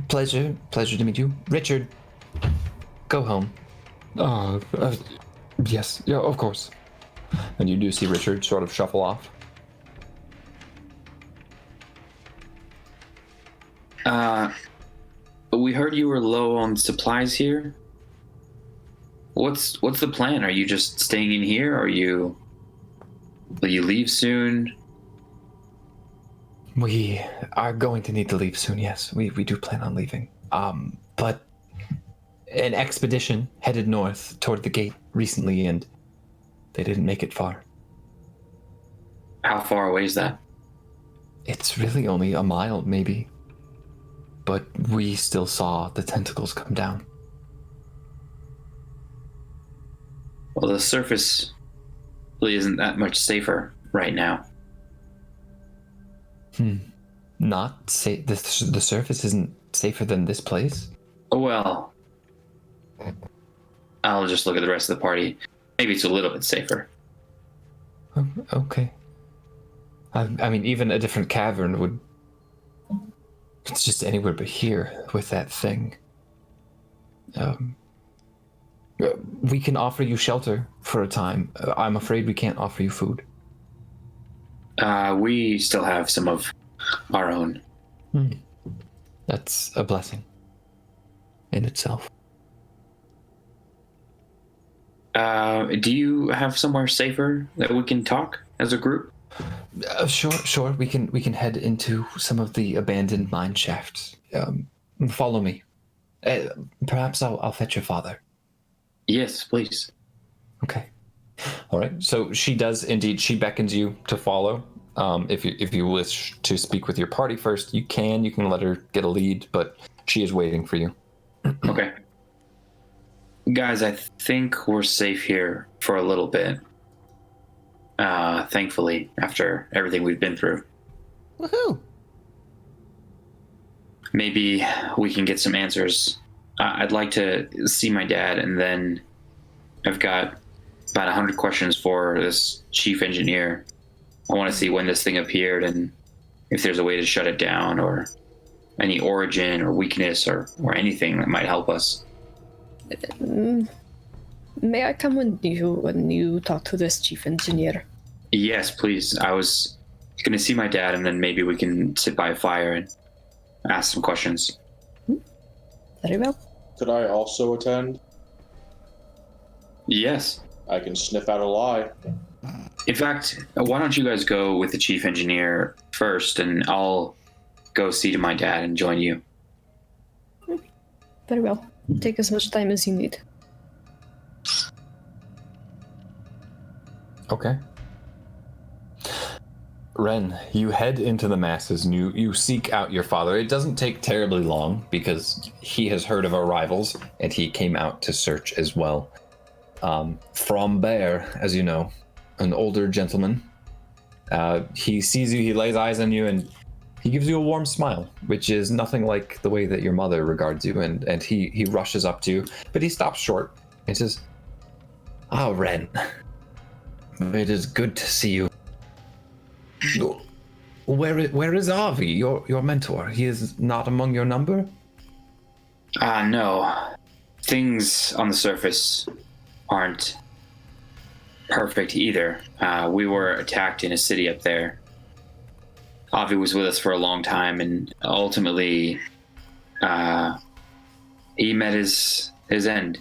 Pleasure to meet you. Richard, go home. Yes, yeah, of course. And you do see Richard sort of shuffle off. We heard you were low on supplies here. What's the plan? Are you just staying in here? Will you leave soon? We are going to need to leave soon, yes. We do plan on leaving. But an expedition headed north toward the gate recently, and they didn't make it far. How far away is that? It's really only a mile, maybe. But we still saw the tentacles come down. Well, the surface really isn't that much safer right now. Not safe. The surface isn't safer than this place? Well, I'll just look at the rest of the party. Maybe it's a little bit safer. Okay. I mean, even a different cavern would. It's just anywhere but here with that thing. We can offer you shelter for a time. I'm afraid we can't offer you food. We still have some of our own. That's a blessing in itself. Do you have somewhere safer that we can talk as a group? Sure. We can head into some of the abandoned mine shafts. Follow me. Perhaps I'll fetch your father. Yes, please. Okay. All right. So she does indeed. She beckons you to follow. If you wish to speak with your party first, you can. You can let her get a lead, but she is waiting for you. Okay. Guys, I think we're safe here for a little bit. Thankfully, after everything we've been through. Woohoo! Maybe we can get some answers. I'd like to see my dad, and then I've got about 100 questions for this chief engineer. I want to see when this thing appeared and if there's a way to shut it down, or any origin or weakness or anything that might help us. May I come with you when you talk to this chief engineer? Yes, please. I was going to see my dad, and then maybe we can sit by a fire and ask some questions. Very well. Could I also attend? Yes. I can sniff out a lie. In fact, why don't you guys go with the chief engineer first, and I'll go see to my dad and join you. Very well. Take as much time as you need. Okay. Ren, you head into the masses and you seek out your father. It doesn't take terribly long because he has heard of arrivals and he came out to search as well. From Bear, as you know, an older gentleman. He sees you, he lays eyes on you, and he gives you a warm smile, which is nothing like the way that your mother regards you, and he rushes up to you, but he stops short and says, "Ah, Ren, it is good to see you. Where is Avi, your mentor? He is not among your number?" No. Things on the surface aren't perfect either. We were attacked in a city up there. Avi was with us for a long time, and ultimately, he met his end.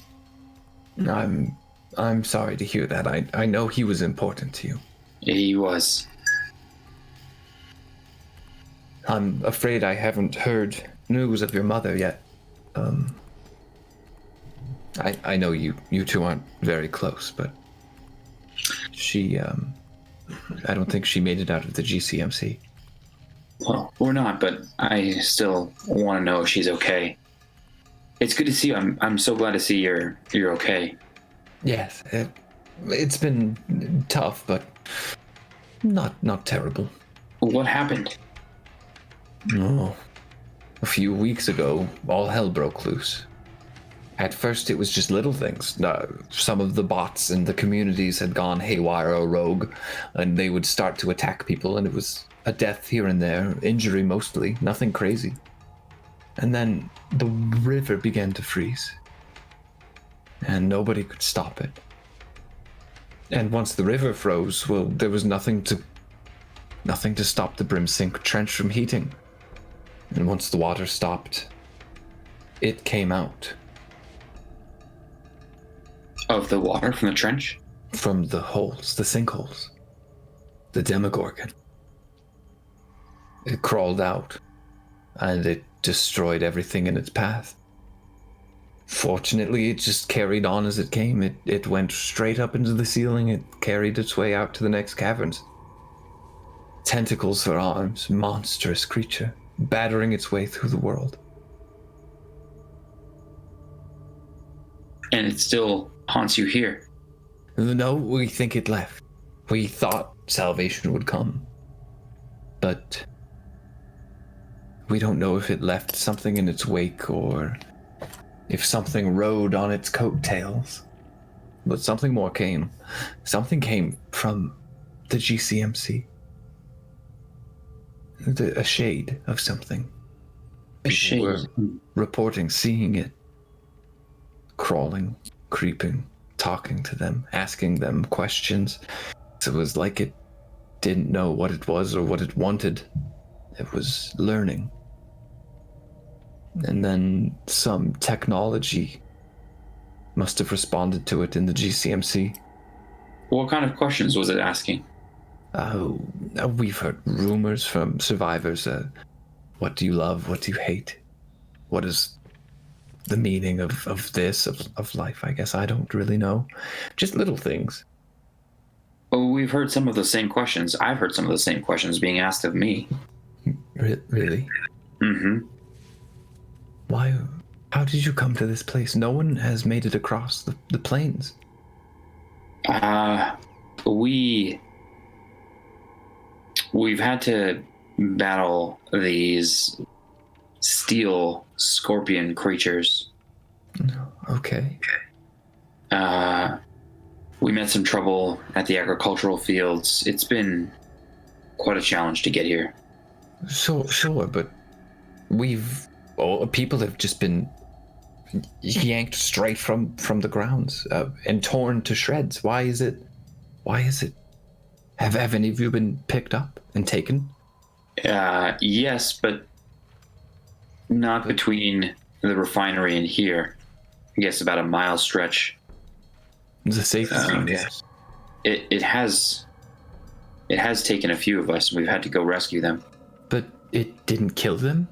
I'm sorry to hear that. I know he was important to you. He was. I'm afraid I haven't heard news of your mother yet. I know you two aren't very close, but she, I don't think she made it out of the GCMC. Well, we're not, but I still want to know if she's okay. It's good to see you. I'm so glad to see you're okay. Yes, it's been tough, but not terrible. What happened? Oh, a few weeks ago, all hell broke loose. At first, it was just little things. Some of the bots in the communities had gone haywire or rogue, and they would start to attack people, and it was a death here and there, injury mostly, nothing crazy. And then the river began to freeze, and nobody could stop it. And once the river froze, well, there was nothing to stop the Brimsink Trench from heating. And once the water stopped, it came out. Of the water from the trench? From the holes, the sinkholes. The Demogorgon. It crawled out, and it destroyed everything in its path. Fortunately, it just carried on as it came. It went straight up into the ceiling. It carried its way out to the next caverns. Tentacles for arms, monstrous creature, battering its way through the world. And it still haunts you here? No, we think it left. We thought salvation would come. But we don't know if it left something in its wake or if something rode on its coattails. But something more came. Something came from the GCMC. A shade of something. People were reporting seeing it. Crawling, creeping, talking to them, asking them questions. It was like it didn't know what it was or what it wanted. It was learning. And then some technology must have responded to it in the GCMC. What kind of questions was it asking? We've heard rumors from survivors. What do you love? What do you hate? What is the meaning of this, of life? I guess I don't really know. Just little things. Oh, we've heard some of the same questions. I've heard some of the same questions being asked of me. Really? Mm-hmm. Why? How did you come to this place? No one has made it across the plains. We've had to battle these steel scorpion creatures. Okay. We met some trouble at the agricultural fields. It's been quite a challenge to get here. Sure, but people have just been yanked straight from the grounds and torn to shreds. Why is it? Have any of you been picked up and taken? Yes, but not between the refinery and here. I guess about a mile stretch. It's a safety zone, yes. It has taken a few of us, and we've had to go rescue them. But it didn't kill them?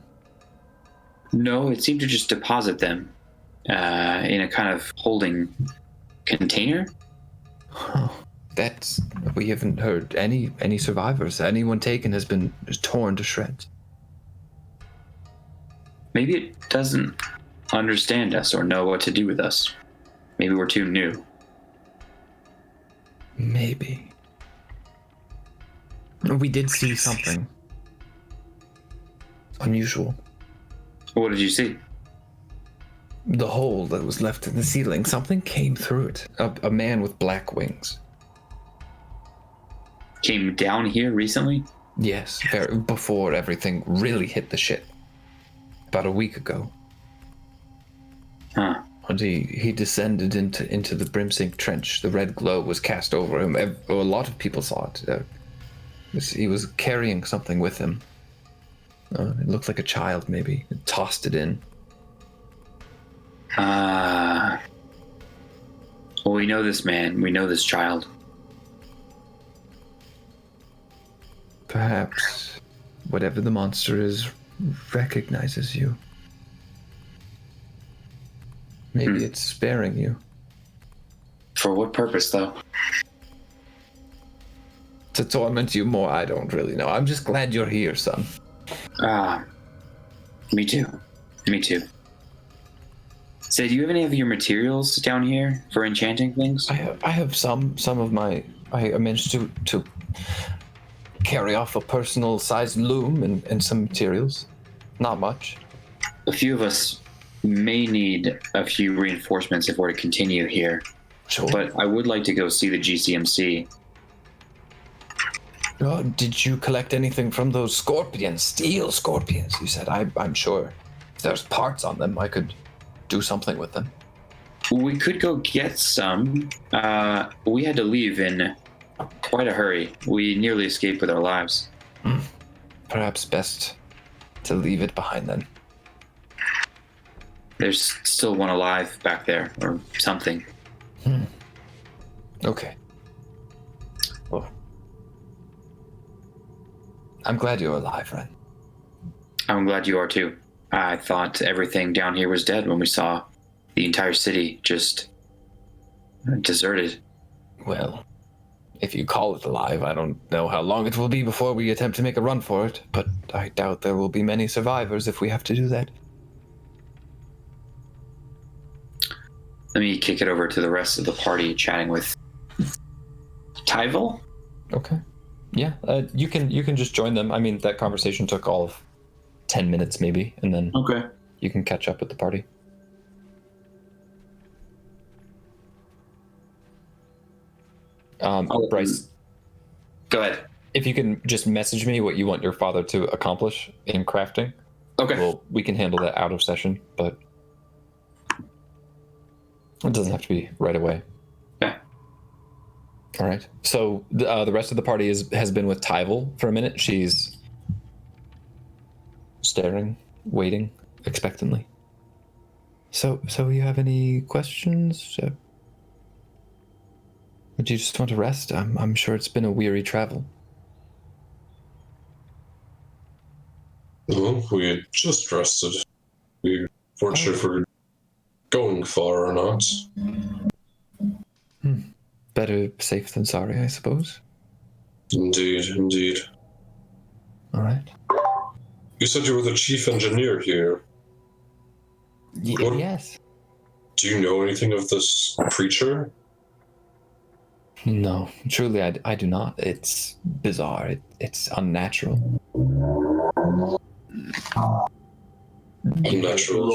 No, it seemed to just deposit them in a kind of holding container. We haven't heard any survivors. Anyone taken has been torn to shreds. Maybe it doesn't understand us or know what to do with us. Maybe we're too new. Maybe. We did see something unusual. What did you see? The hole that was left in the ceiling. Something came through it. A man with black wings. Came down here recently? Yes, before everything really hit the ship. About a week ago. Huh. And he descended into the Brimsink Trench. The red glow was cast over him. A lot of people saw it. He was carrying something with him. It looked like a child, maybe. It tossed it in. Well, we know this man. We know this child. Perhaps whatever the monster is recognizes you. Maybe it's sparing you. For what purpose, though? To torment you more, I don't really know. I'm just glad you're here, son. Me too. Me too. So, do you have any of your materials down here for enchanting things? I have some of my. I managed to carry off a personal-sized loom and some materials. Not much. A few of us may need a few reinforcements if we're to continue here. Sure. But I would like to go see the GCMC. Did you collect anything from those scorpions? Steel scorpions, you said. I'm sure if there's parts on them, I could do something with them. We could go get some. We had to leave in quite a hurry. We nearly escaped with our lives. Perhaps best to leave it behind then. There's still one alive back there, or something. Okay. Well, I'm glad you're alive, Ren. I'm glad you are too. I thought everything down here was dead when we saw the entire city just deserted. Well, if you call it alive, I don't know how long it will be before we attempt to make a run for it, but I doubt there will be many survivors if we have to do that. Let me kick it over to the rest of the party, chatting with Tyvel. Okay. Yeah, you can just join them. I mean, that conversation took all of 10 minutes maybe, and then Okay. you can catch up with the party. Bryce, Go ahead. If you can just message me what you want your father to accomplish in crafting, Okay. well, we can handle that out of session, but it doesn't have to be right away. Okay. All right. So the rest of the party has been with Tyvel for a minute. She's staring, waiting, expectantly. So you have any questions? Would you just want to rest? I'm sure it's been a weary travel. Well, we had just rested. We weren't sure if we were going far or not. Better safe than sorry, I suppose. Indeed, indeed. All right. You said you were the chief engineer here. What- Yes. Do you know anything of this creature? No, truly, I do not. It's bizarre. It's unnatural. Unnatural.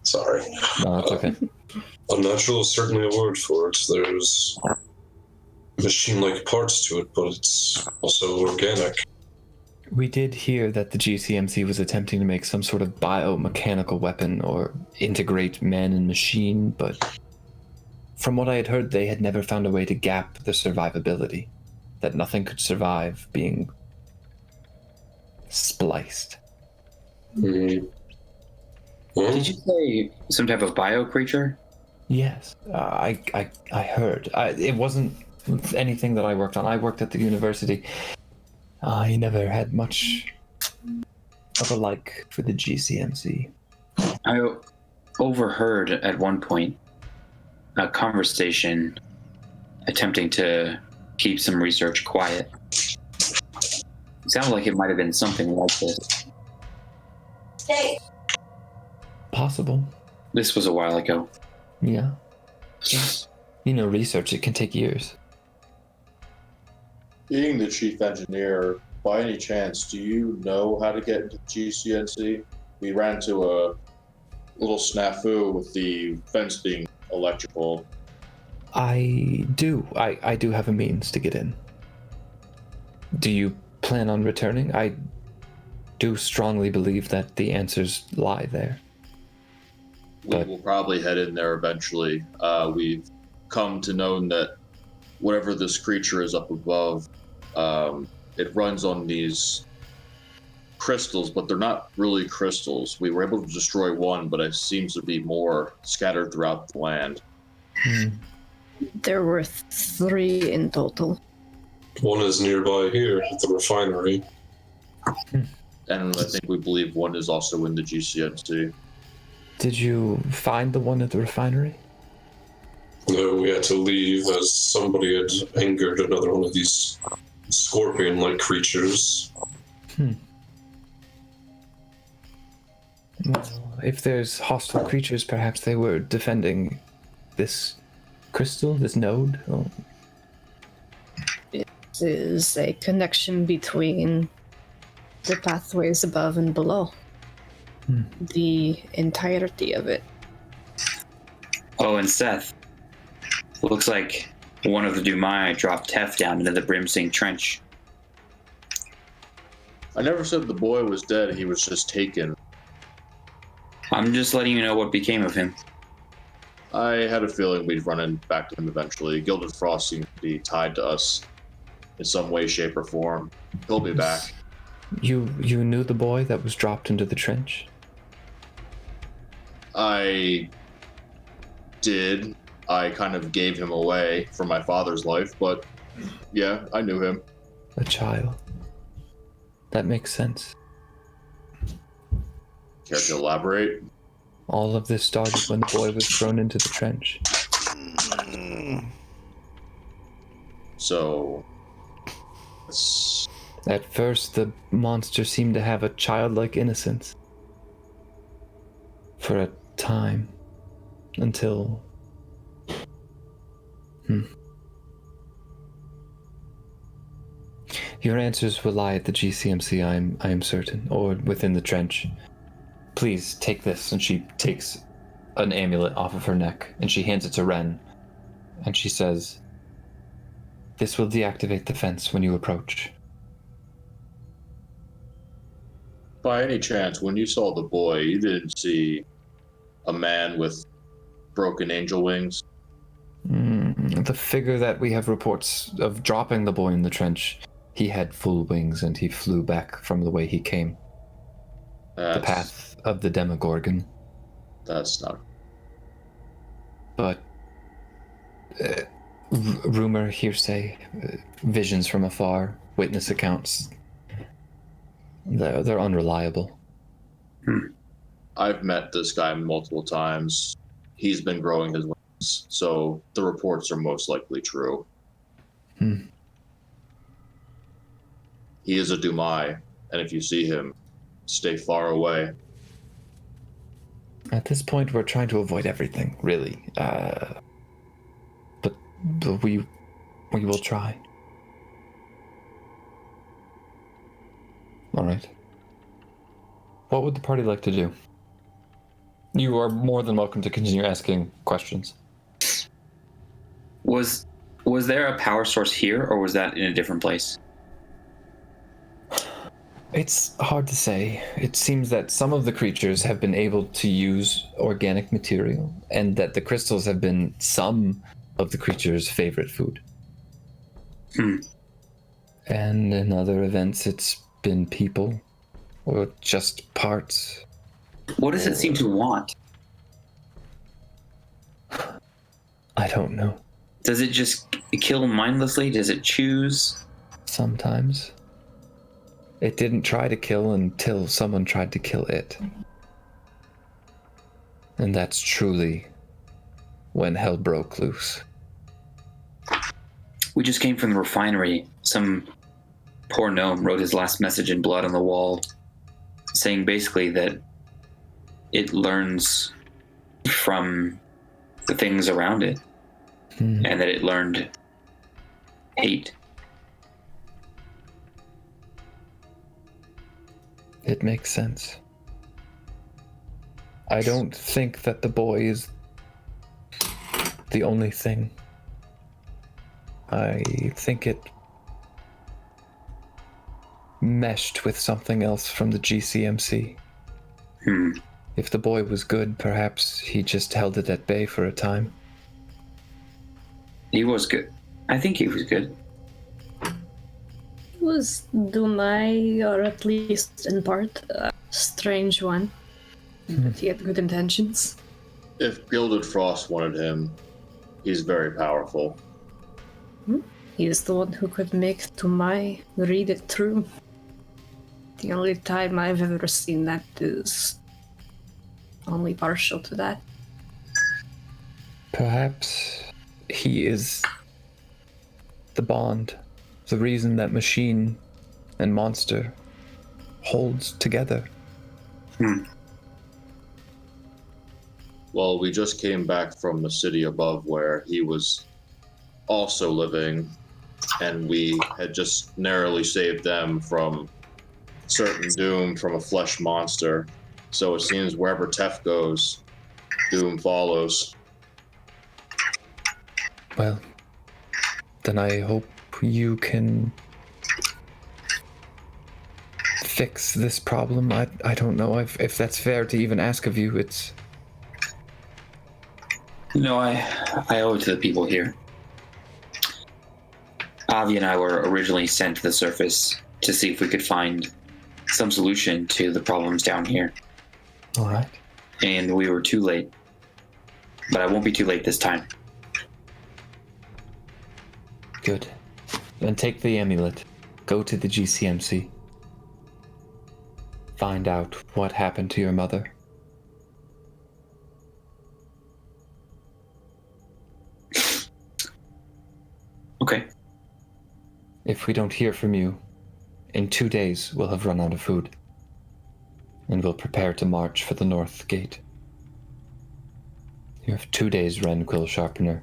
Sorry. No, it's okay. Unnatural is certainly a word for it. There's machine-like parts to it, but it's also organic. We did hear that the GCMC was attempting to make some sort of biomechanical weapon or integrate man and machine, but from what I had heard, they had never found a way to gap the survivability, that nothing could survive being spliced. Mm. Well, Did you say some type of bio creature? Yes, I heard. It wasn't anything that I worked on. I worked at the university. I never had much of a like for the GCMC. I overheard at one point a conversation attempting to keep some research quiet. It sounded like it might have been something like this. Possible. This was a while ago. Yeah. You know, research, it can take years. Being the chief engineer, by any chance, do you know how to get into GCNC? We ran into a little snafu with the fence being electrical. I do. I do have a means to get in. Do you plan on returning? I do strongly believe that the answers lie there. We will probably head in there eventually. We've come to know that whatever this creature is up above, it runs on these crystals, but they're not really crystals. We were able to destroy one, but it seems to be more scattered throughout the land. There were 3 in total. one is nearby here at the refinery. And I think we believe one is also in the GCNC. Did you find the one at the refinery? No, we had to leave as somebody had angered another one of these scorpion-like creatures. Well, if there's hostile creatures, perhaps they were defending this crystal, this node? Oh. It is a connection between the pathways above and below. The entirety of it. Oh, and Seth. Looks like one of the Dumai dropped Teth down into the Brimsing Trench. I never said the boy was dead, he was just taken. I'm just letting you know what became of him. I had a feeling we'd run back to him eventually. Gilded Frost seemed to be tied to us in some way, shape, or form. He'll be back. You knew the boy that was dropped into the trench? I did. I kind of gave him away for my father's life, but yeah, I knew him. A child. That makes sense. Care to elaborate? All of this started when the boy was thrown into the trench. So, At first, the monster seemed to have a childlike innocence. For a time. Until... Your answers will lie at the GCMC, I am certain, or within the trench. Please, take this. And she takes an amulet off of her neck, and she hands it to Ren. And she says, This will deactivate the fence when you approach. By any chance, when you saw the boy, you didn't see a man with broken angel wings? The figure that we have reports of dropping the boy in the trench, he had full wings and he flew back from the way he came. The path of the Demogorgon. That's not. But rumor, hearsay, visions from afar, witness accounts, they're unreliable. I've met this guy multiple times. He's been growing his wings, so the reports are most likely true. He is a Dumai, and if you see him, stay far away. At this point, we're trying to avoid everything, really. But we will try. All right. What would the party like to do? You are more than welcome to continue asking questions. Was there a power source here, or was that in a different place? It's hard to say. It seems that some of the creatures have been able to use organic material, and that the crystals have been some of the creatures' favorite food. And in other events, it's been people, or just parts. What does it seem to want? I don't know. Does it just kill mindlessly? Does it choose? Sometimes. It didn't try to kill until someone tried to kill it. And that's truly when hell broke loose. We just came from the refinery. Some poor gnome wrote his last message in blood on the wall, saying basically that it learns from the things around it, and that it learned hate. It makes sense. I don't think that the boy is the only thing. I think it meshed with something else from the GCMC. If the boy was good, perhaps he just held it at bay for a time. He was good. I think he was good. Was Dumai, or at least in part, a strange one. But he had good intentions. If Gilded Frost wanted him, he's very powerful. He is the one who could make Dumai read it through. The only time I've ever seen that is only partial to that. Perhaps he is the bond, the reason that machine and monster holds together. Well, we just came back from the city above where he was also living, and we had just narrowly saved them from certain doom from a flesh monster. So it seems wherever Tef goes, doom follows. Well, then I hope you can fix this problem. I don't know if that's fair to even ask of you. It's... No, I owe it to the people here. Avi and I were originally sent to the surface to see if we could find some solution to the problems down here. All right. And we were too late. But I won't be too late this time. Good. Then take the amulet. Go to the GCMC. Find out what happened to your mother. Okay. If we don't hear from you, in 2 days we'll have run out of food. And we'll prepare to march for the North Gate. You have 2 days, Ren Quill Sharpener.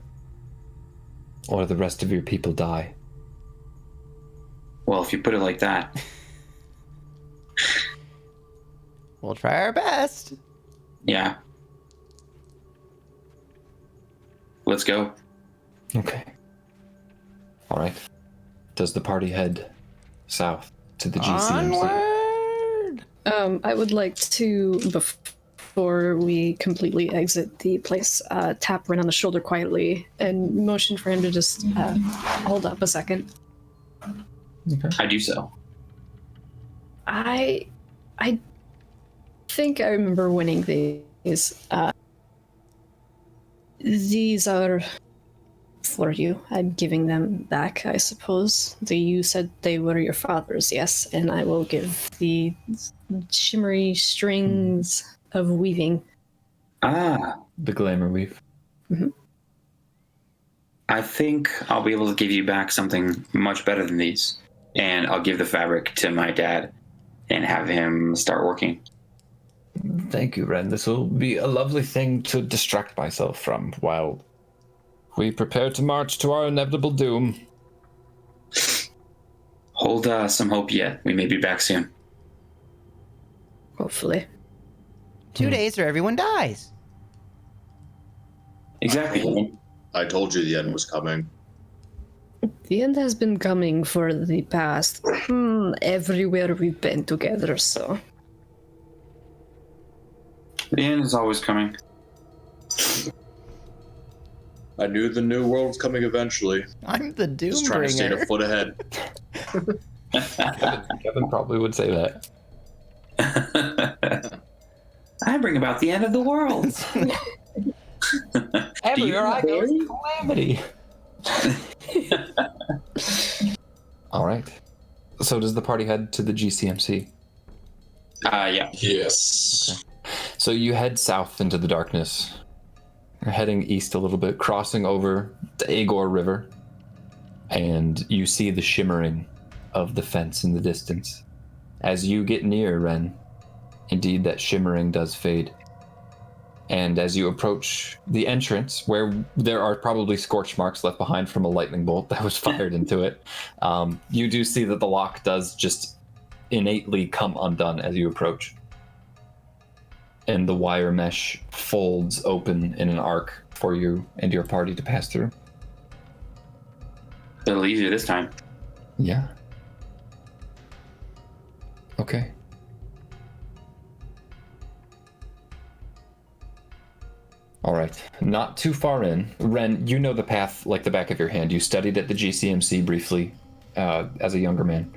Or the rest of your people die. Well, if you put it like that. We'll try our best. Yeah. Let's go. Okay. All right. Does the party head south to the GCMC? Onward! I would like to, before we completely exit the place, tap Ren on the shoulder quietly and motion for him to just hold up a second. I do so. I think I remember winning these. These are for you. I'm giving them back, I suppose. You said they were your father's, yes, and I will give the shimmery strings of weaving. Ah, The glamour weave. I think I'll be able to give you back something much better than these. And I'll give the fabric to my dad and have him start working. Thank you, Ren. This will be a lovely thing to distract myself from while we prepare to march to our inevitable doom. Hold some hope yet. We may be back soon. Hopefully. 2 days or everyone dies. Exactly. I told you the end was coming. The end has been coming for the past everywhere we've been together, so. The end is always coming. I knew the new world was coming eventually. I'm the Just trying to stay a Doombringer. foot ahead. Kevin probably would say that. I bring about the end of the world. Everywhere I go, is calamity. All right. So does the party head to the GCMC? Yeah. Yes. So you head south into the darkness. You're heading east a little bit, crossing over the Agor River, and you see the shimmering of the fence in the distance. As you get near, Ren, indeed that shimmering does fade. And as you approach the entrance, where there are probably scorch marks left behind from a lightning bolt that was fired into it, you do see that the lock does just innately come undone as you approach. And the wire mesh folds open in an arc for you and your party to pass through. A little easier this time. Yeah. Okay. All right. Not too far in. Ren, you know the path like the back of your hand. You studied at the GCMC briefly as a younger man.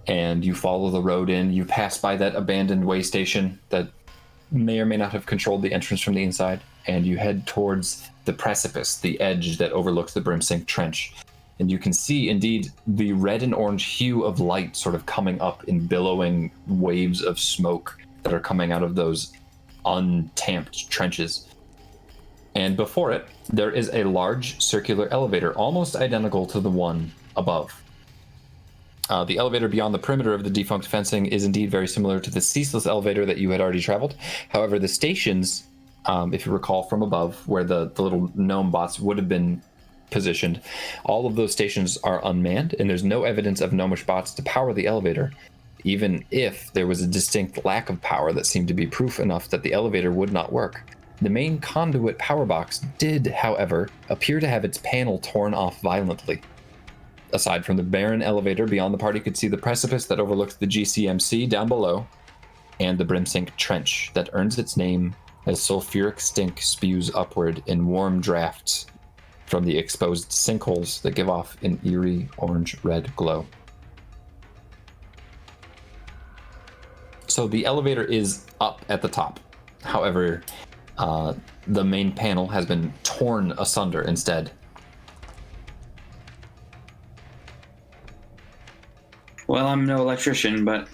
And you follow the road in. You pass by that abandoned way station that may or may not have controlled the entrance from the inside. And you head towards the precipice, the edge that overlooks the Brimsink Trench. And you can see, indeed, the red and orange hue of light sort of coming up in billowing waves of smoke that are coming out of those untamped trenches. And before it, there is a large circular elevator, almost identical to the one above. The elevator beyond the perimeter of the defunct fencing is indeed very similar to the ceaseless elevator that you had already traveled. However, the stations, if you recall from above, where the little gnome bots would have been positioned, all of those stations are unmanned, and there's no evidence of gnomish bots to power the elevator, even if there was a distinct lack of power that seemed to be proof enough that the elevator would not work. The main conduit power box did, however, appear to have its panel torn off violently. Aside from the barren elevator, beyond the party could see the precipice that overlooks the GCMC down below, and the Brimsink Trench that earns its name as sulfuric stink spews upward in warm drafts from the exposed sinkholes that give off an eerie orange-red glow. So the elevator is up at the top. However, the main panel has been torn asunder instead. Well, I'm no electrician, but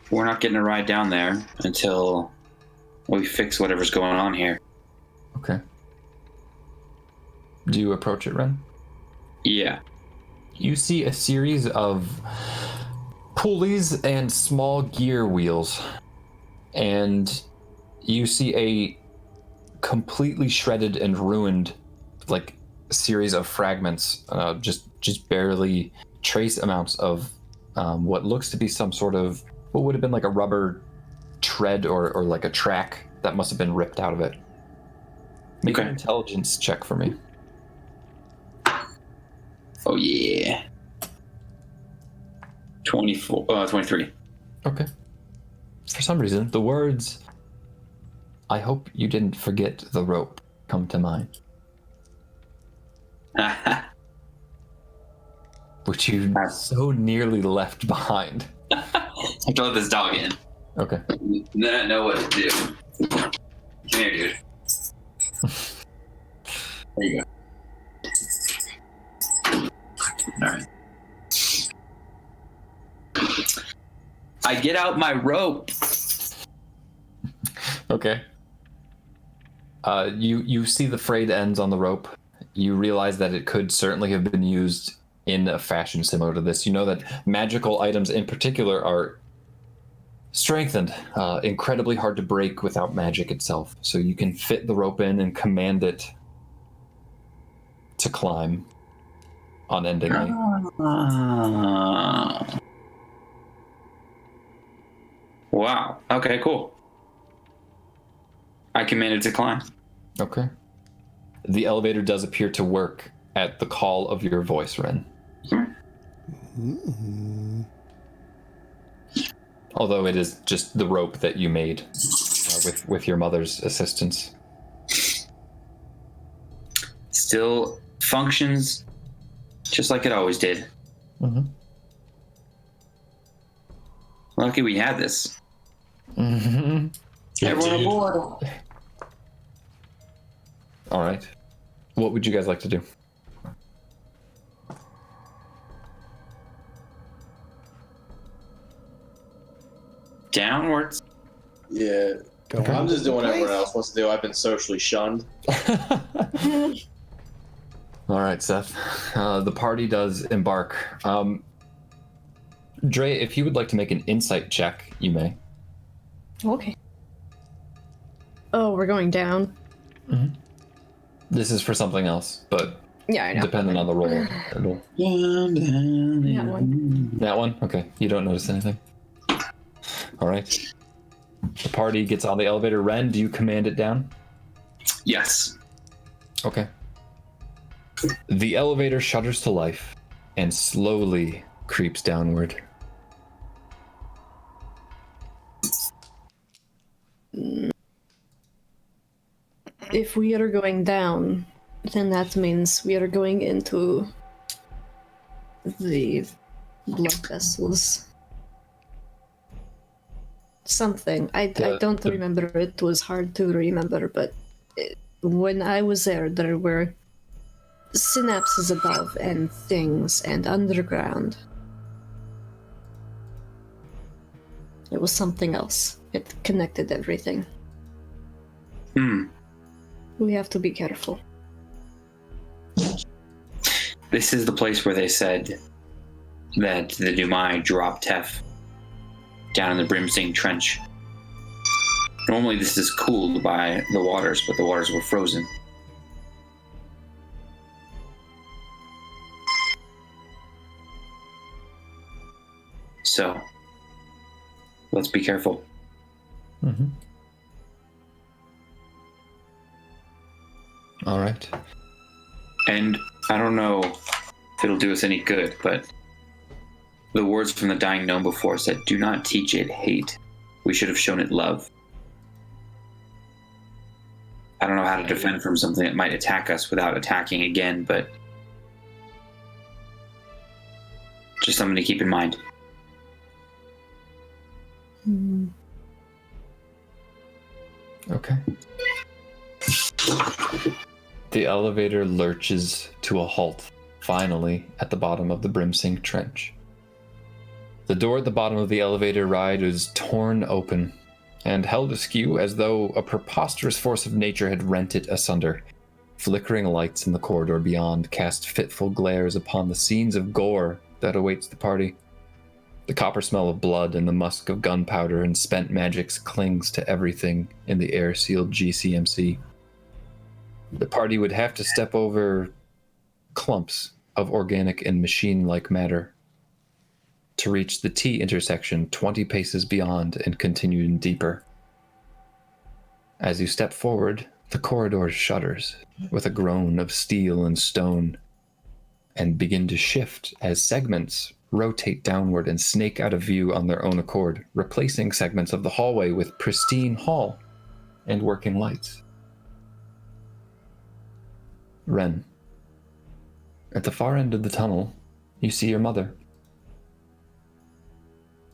we're not getting a ride down there until we fix whatever's going on here. Okay. Do you approach it, Ren? Yeah. You see a series of pulleys and small gear wheels, and you see a completely shredded and ruined, like, series of fragments, just barely trace amounts of what looks to be some sort of what would have been like a rubber tread or like a track that must have been ripped out of it. Make an intelligence check for me. Oh yeah. 23. Okay. For some reason, the words, "I hope you didn't forget the rope," come to mind, which you so nearly left behind. I throw this dog in. Okay. Then I know what to do. Come here, dude. There you go. Alright. I get out my rope. Okay. You see the frayed ends on the rope. You realize that it could certainly have been used in a fashion similar to this. You know that magical items in particular are strengthened, incredibly hard to break without magic itself. So you can fit the rope in and command it to climb unendingly. Wow. Okay, cool. I command it to climb. Okay. The elevator does appear to work at the call of your voice, Ren. Although it is just the rope that you made with your mother's assistance. Still functions just like it always did. Mm-hmm. Lucky we had this. Mm-hmm. Everyone aboard. All right. What would you guys like to do? Downwards. Yeah. I'm just doing what everyone else wants to do. I've been socially shunned. All right, Seth. The party does embark. Dre, if you would like to make an insight check, you may. Okay. Oh, we're going down. Mm-hmm. This is for something else, but Yeah, I know. depending on the roll. It'll... That one. That one? Okay. You don't notice anything. All right. The party gets on the elevator. Ren, do you command it down? Yes. Okay. The elevator shudders to life and slowly creeps downward. If we are going down, then that means we are going into the blood vessels. Something. I don't remember. It was hard to remember, but when I was there were synapses above and things and underground. It was something else. It connected everything. We have to be careful. This is the place where they said that the Dumai dropped Tef down in the Brimsing Trench. Normally this is cooled by the waters, but the waters were frozen. So, let's be careful. Mm-hmm. All right. And I don't know if it'll do us any good, but the words from the dying gnome before said, "Do not teach it hate. We should have shown it love." I don't know how to defend from something that might attack us without attacking again, but just something to keep in mind. Okay. The elevator lurches to a halt, finally, at the bottom of the Brimsing Trench. The door at the bottom of the elevator ride is torn open and held askew as though a preposterous force of nature had rent it asunder. Flickering lights in the corridor beyond cast fitful glares upon the scenes of gore that awaits the party. The copper smell of blood and the musk of gunpowder and spent magics clings to everything in the air-sealed GCMC. The party would have to step over clumps of organic and machine-like matter to reach the T intersection 20 paces beyond and continue in deeper. As you step forward, the corridor shudders with a groan of steel and stone, and begin to shift as segments rotate downward and snake out of view on their own accord, replacing segments of the hallway with pristine hall and working lights. Ren, at the far end of the tunnel, you see your mother.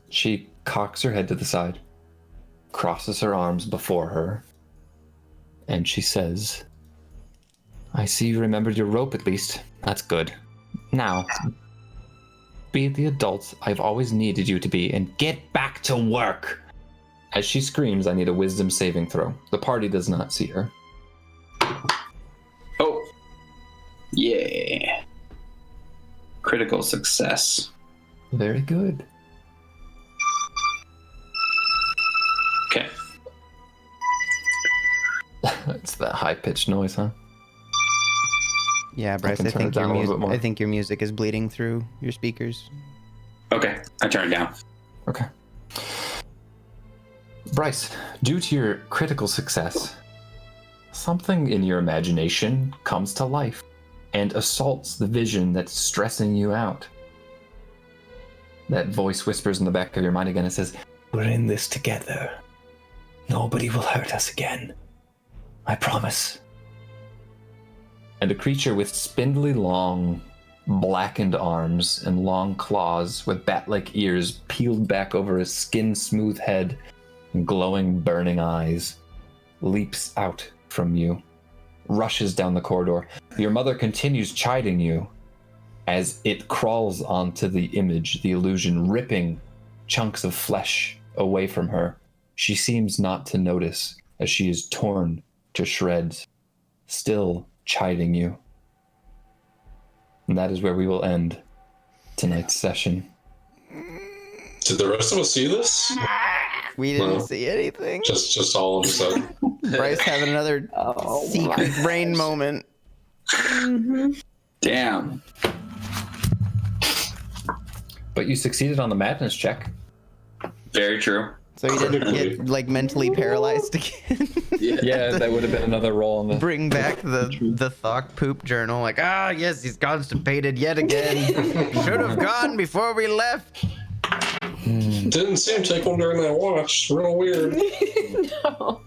She cocks her head to the side, crosses her arms before her, and she says, "I see you remembered your rope at least. That's good. Now, be the adult I've always needed you to be and get back to work." As she screams, I need a wisdom saving throw. The party does not see her. Oh. Yeah. Critical success. Very good. Okay. It's that high-pitched noise, huh? Yeah, Bryce, can I turn think it your down a little music. bit more. I think your music is bleeding through your speakers. Okay. I turn it down. Okay. Bryce, due to your critical success, something in your imagination comes to life and assaults the vision that's stressing you out. That voice whispers in the back of your mind again and says, "We're in this together. Nobody will hurt us again. I promise." And a creature with spindly long, blackened arms and long claws with bat-like ears peeled back over his skin-smooth head and glowing, burning eyes leaps out from you, rushes down the corridor. Your mother continues chiding you as it crawls onto the image, the illusion, ripping chunks of flesh away from her. She seems not to notice as she is torn to shreds, still chiding you. And that is where we will end tonight's session. Did the rest of us see this? We didn't No. see anything. Just all of a sudden. Bryce having another secret brain moment. Damn. But you succeeded on the madness check. Very true. So he didn't get like mentally paralyzed again. Yeah, that would have been another roll on the. Bring back the Thok poop journal. Like, yes, he's constipated yet again. Should have gone before we left. Didn't see him take one during that watch. Real weird. No.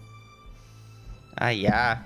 Yeah.